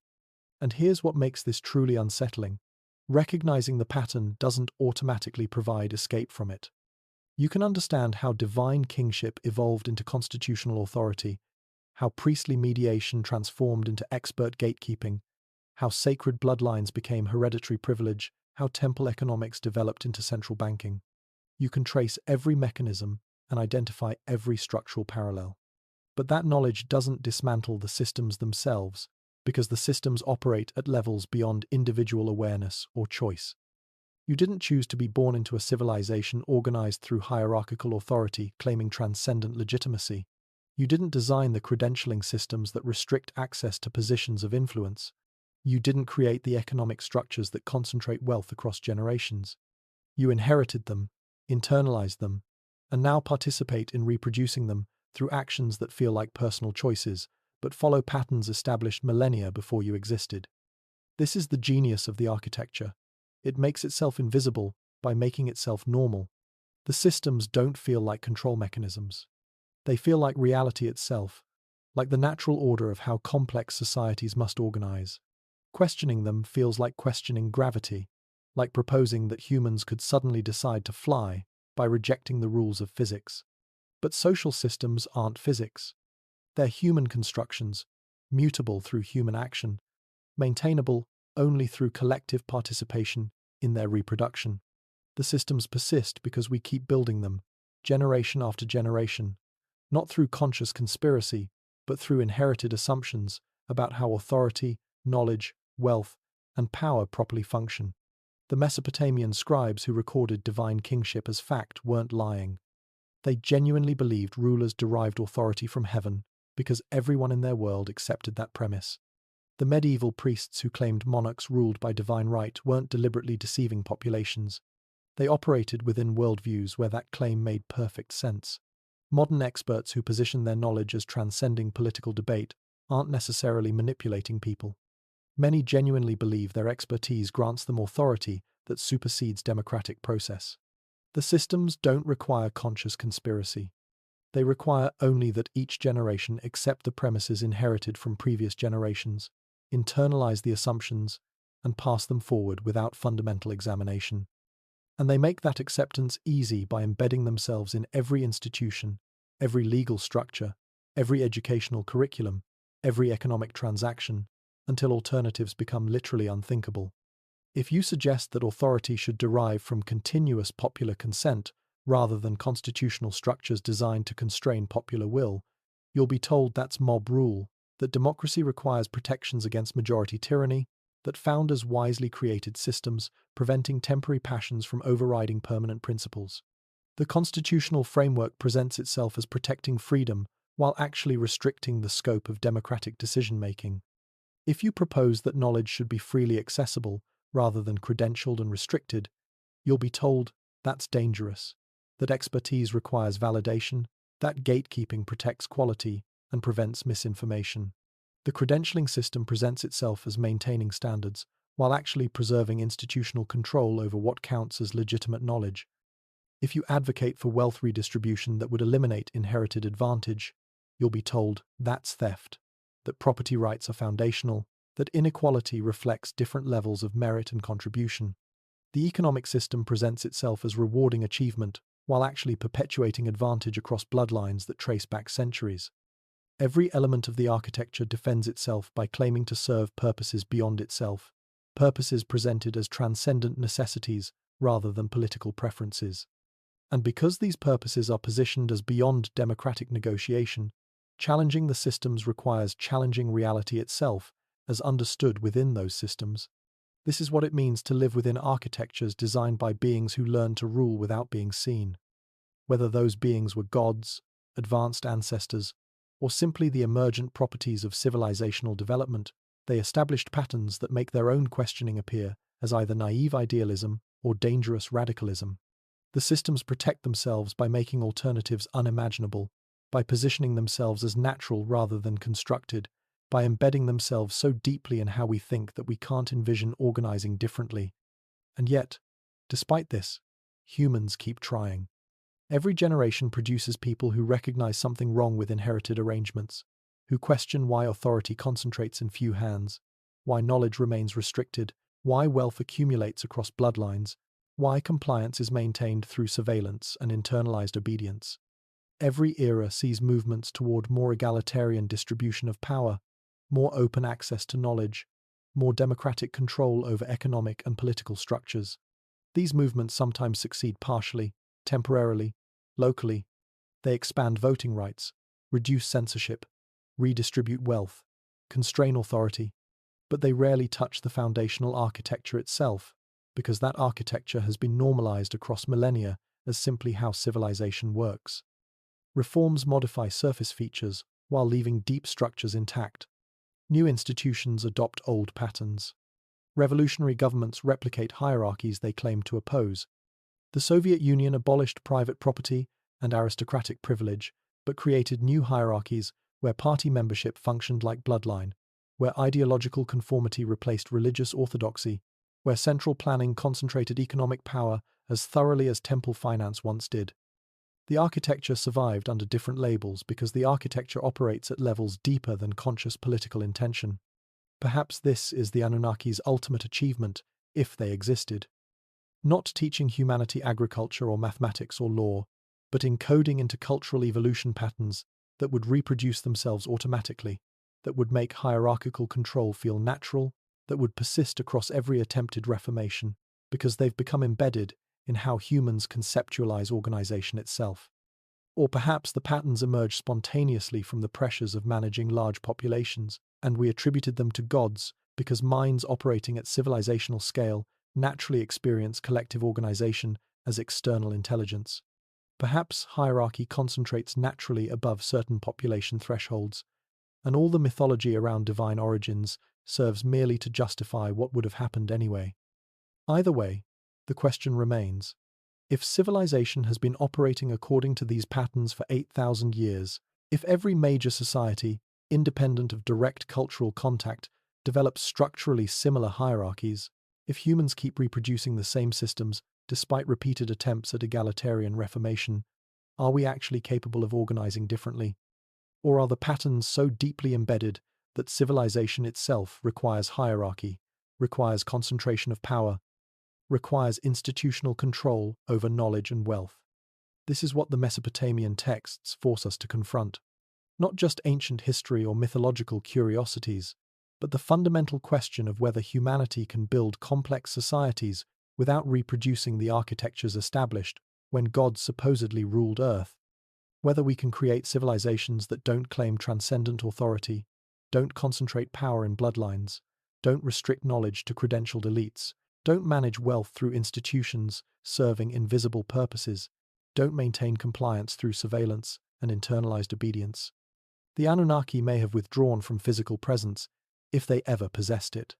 And here's what makes this truly unsettling. Recognizing the pattern doesn't automatically provide escape from it. You can understand how divine kingship evolved into constitutional authority, how priestly mediation transformed into expert gatekeeping, how sacred bloodlines became hereditary privilege, how temple economics developed into central banking. You can trace every mechanism and identify every structural parallel. But that knowledge doesn't dismantle the systems themselves, because the systems operate at levels beyond individual awareness or choice. You didn't choose to be born into a civilization organized through hierarchical authority claiming transcendent legitimacy. You didn't design the credentialing systems that restrict access to positions of influence. You didn't create the economic structures that concentrate wealth across generations. You inherited them, internalized them, and now participate in reproducing them through actions that feel like personal choices, but follow patterns established millennia before you existed. This is the genius of the architecture. It makes itself invisible by making itself normal. The systems don't feel like control mechanisms. They feel like reality itself, like the natural order of how complex societies must organize. Questioning them feels like questioning gravity, like proposing that humans could suddenly decide to fly by rejecting the rules of physics. But social systems aren't physics. They're human constructions, mutable through human action, maintainable only through collective participation in their reproduction. The systems persist because we keep building them, generation after generation, not through conscious conspiracy, but through inherited assumptions about how authority, knowledge, wealth, and power properly function. The Mesopotamian scribes who recorded divine kingship as fact weren't lying. They genuinely believed rulers derived authority from heaven because everyone in their world accepted that premise. The medieval priests who claimed monarchs ruled by divine right weren't deliberately deceiving populations. They operated within worldviews where that claim made perfect sense. Modern experts who position their knowledge as transcending political debate aren't necessarily manipulating people. Many genuinely believe their expertise grants them authority that supersedes democratic process. The systems don't require conscious conspiracy. They require only that each generation accept the premises inherited from previous generations, internalize the assumptions, and pass them forward without fundamental examination. And they make that acceptance easy by embedding themselves in every institution, every legal structure, every educational curriculum, every economic transaction, until alternatives become literally unthinkable. If you suggest that authority should derive from continuous popular consent rather than constitutional structures designed to constrain popular will, you'll be told that's mob rule, that democracy requires protections against majority tyranny, that founders wisely created systems preventing temporary passions from overriding permanent principles. The constitutional framework presents itself as protecting freedom while actually restricting the scope of democratic decision-making. If you propose that knowledge should be freely accessible rather than credentialed and restricted, you'll be told that's dangerous, that expertise requires validation, that gatekeeping protects quality and prevents misinformation. The credentialing system presents itself as maintaining standards, while actually preserving institutional control over what counts as legitimate knowledge. If you advocate for wealth redistribution that would eliminate inherited advantage, you'll be told that's theft, that property rights are foundational, that inequality reflects different levels of merit and contribution. The economic system presents itself as rewarding achievement, while actually perpetuating advantage across bloodlines that trace back centuries. Every element of the architecture defends itself by claiming to serve purposes beyond itself, purposes presented as transcendent necessities rather than political preferences. And because these purposes are positioned as beyond democratic negotiation, challenging the systems requires challenging reality itself as understood within those systems. This is what it means to live within architectures designed by beings who learn to rule without being seen. Whether those beings were gods, advanced ancestors, or simply the emergent properties of civilizational development, they established patterns that make their own questioning appear as either naive idealism or dangerous radicalism. The systems protect themselves by making alternatives unimaginable, by positioning themselves as natural rather than constructed, by embedding themselves so deeply in how we think that we can't envision organizing differently. And yet, despite this, humans keep trying. Every generation produces people who recognize something wrong with inherited arrangements, who question why authority concentrates in few hands, why knowledge remains restricted, why wealth accumulates across bloodlines, why compliance is maintained through surveillance and internalized obedience. Every era sees movements toward more egalitarian distribution of power, more open access to knowledge, more democratic control over economic and political structures. These movements sometimes succeed partially, temporarily, locally. They expand voting rights, reduce censorship, redistribute wealth, constrain authority, but they rarely touch the foundational architecture itself, because that architecture has been normalized across millennia as simply how civilization works. Reforms modify surface features while leaving deep structures intact. New institutions adopt old patterns. Revolutionary governments replicate hierarchies they claim to oppose. The Soviet Union abolished private property and aristocratic privilege, but created new hierarchies where party membership functioned like bloodline, where ideological conformity replaced religious orthodoxy, where central planning concentrated economic power as thoroughly as temple finance once did. The architecture survived under different labels because the architecture operates at levels deeper than conscious political intention. Perhaps this is the Anunnaki's ultimate achievement, if they existed. Not teaching humanity agriculture or mathematics or law, but encoding into cultural evolution patterns that would reproduce themselves automatically, that would make hierarchical control feel natural, that would persist across every attempted reformation, because they've become embedded in how humans conceptualize organization itself. Or perhaps the patterns emerged spontaneously from the pressures of managing large populations, and we attributed them to gods because minds operating at civilizational scale naturally experience collective organization as external intelligence. Perhaps hierarchy concentrates naturally above certain population thresholds, and all the mythology around divine origins serves merely to justify what would have happened anyway. Either way, the question remains, If civilization has been operating according to these patterns for 8,000 years, if every major society, independent of direct cultural contact, develops structurally similar hierarchies, if humans keep reproducing the same systems despite repeated attempts at egalitarian reformation, are we actually capable of organizing differently? Or are the patterns so deeply embedded that civilization itself requires hierarchy, requires concentration of power, requires institutional control over knowledge and wealth? This is what the Mesopotamian texts force us to confront. Not just ancient history or mythological curiosities, but the fundamental question of whether humanity can build complex societies without reproducing the architectures established when gods supposedly ruled Earth. Whether we can create civilizations that don't claim transcendent authority, don't concentrate power in bloodlines, don't restrict knowledge to credentialed elites, don't manage wealth through institutions serving invisible purposes, don't maintain compliance through surveillance and internalized obedience. The Anunnaki may have withdrawn from physical presence, if they ever possessed it.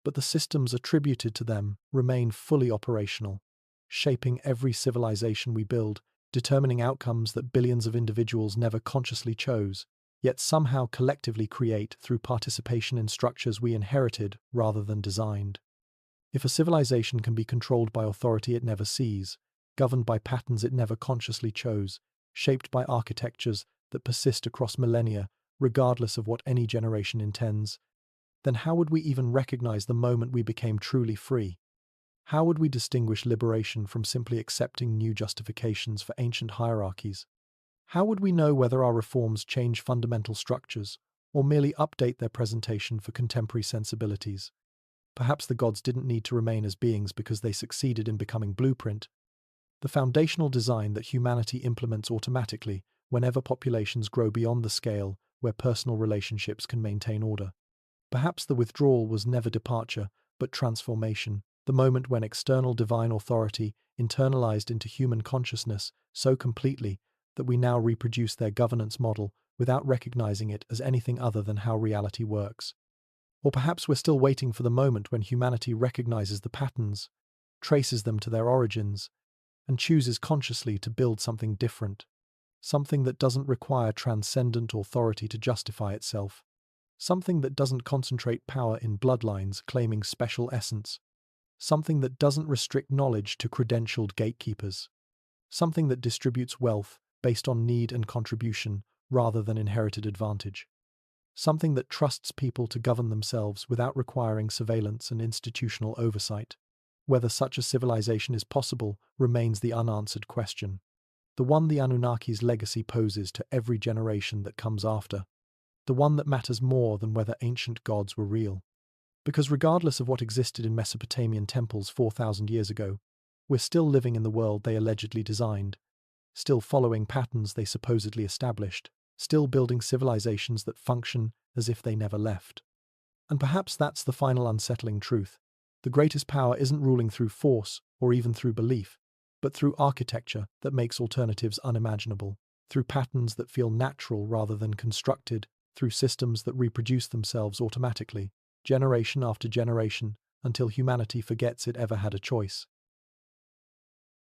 But the systems attributed to them remain fully operational, shaping every civilization we build, determining outcomes that billions of individuals never consciously chose, yet somehow collectively create through participation in structures we inherited rather than designed. If a civilization can be controlled by authority it never sees, governed by patterns it never consciously chose, shaped by architectures that persist across millennia, regardless of what any generation intends, then how would we even recognize the moment we became truly free? How would we distinguish liberation from simply accepting new justifications for ancient hierarchies? How would we know whether our reforms change fundamental structures or merely update their presentation for contemporary sensibilities? Perhaps the gods didn't need to remain as beings because they succeeded in becoming blueprint, the foundational design that humanity implements automatically whenever populations grow beyond the scale where personal relationships can maintain order. Perhaps the withdrawal was never departure, but transformation, the moment when external divine authority internalized into human consciousness so completely that we now reproduce their governance model without recognizing it as anything other than how reality works. Or perhaps we're still waiting for the moment when humanity recognizes the patterns, traces them to their origins, and chooses consciously to build something different, something that doesn't require transcendent authority to justify itself, something that doesn't concentrate power in bloodlines claiming special essence, something that doesn't restrict knowledge to credentialed gatekeepers, something that distributes wealth based on need and contribution rather than inherited advantage, something that trusts people to govern themselves without requiring surveillance and institutional oversight. Whether such a civilization is possible remains the unanswered question, the one the Anunnaki's legacy poses to every generation that comes after, the one that matters more than whether ancient gods were real. Because regardless of what existed in Mesopotamian temples 4,000 years ago, we're still living in the world they allegedly designed, still following patterns they supposedly established, still building civilizations that function as if they never left. And perhaps that's the final unsettling truth. The greatest power isn't ruling through force or even through belief, but through architecture that makes alternatives unimaginable, through patterns that feel natural rather than constructed, through systems that reproduce themselves automatically, generation after generation, until humanity forgets it ever had a choice.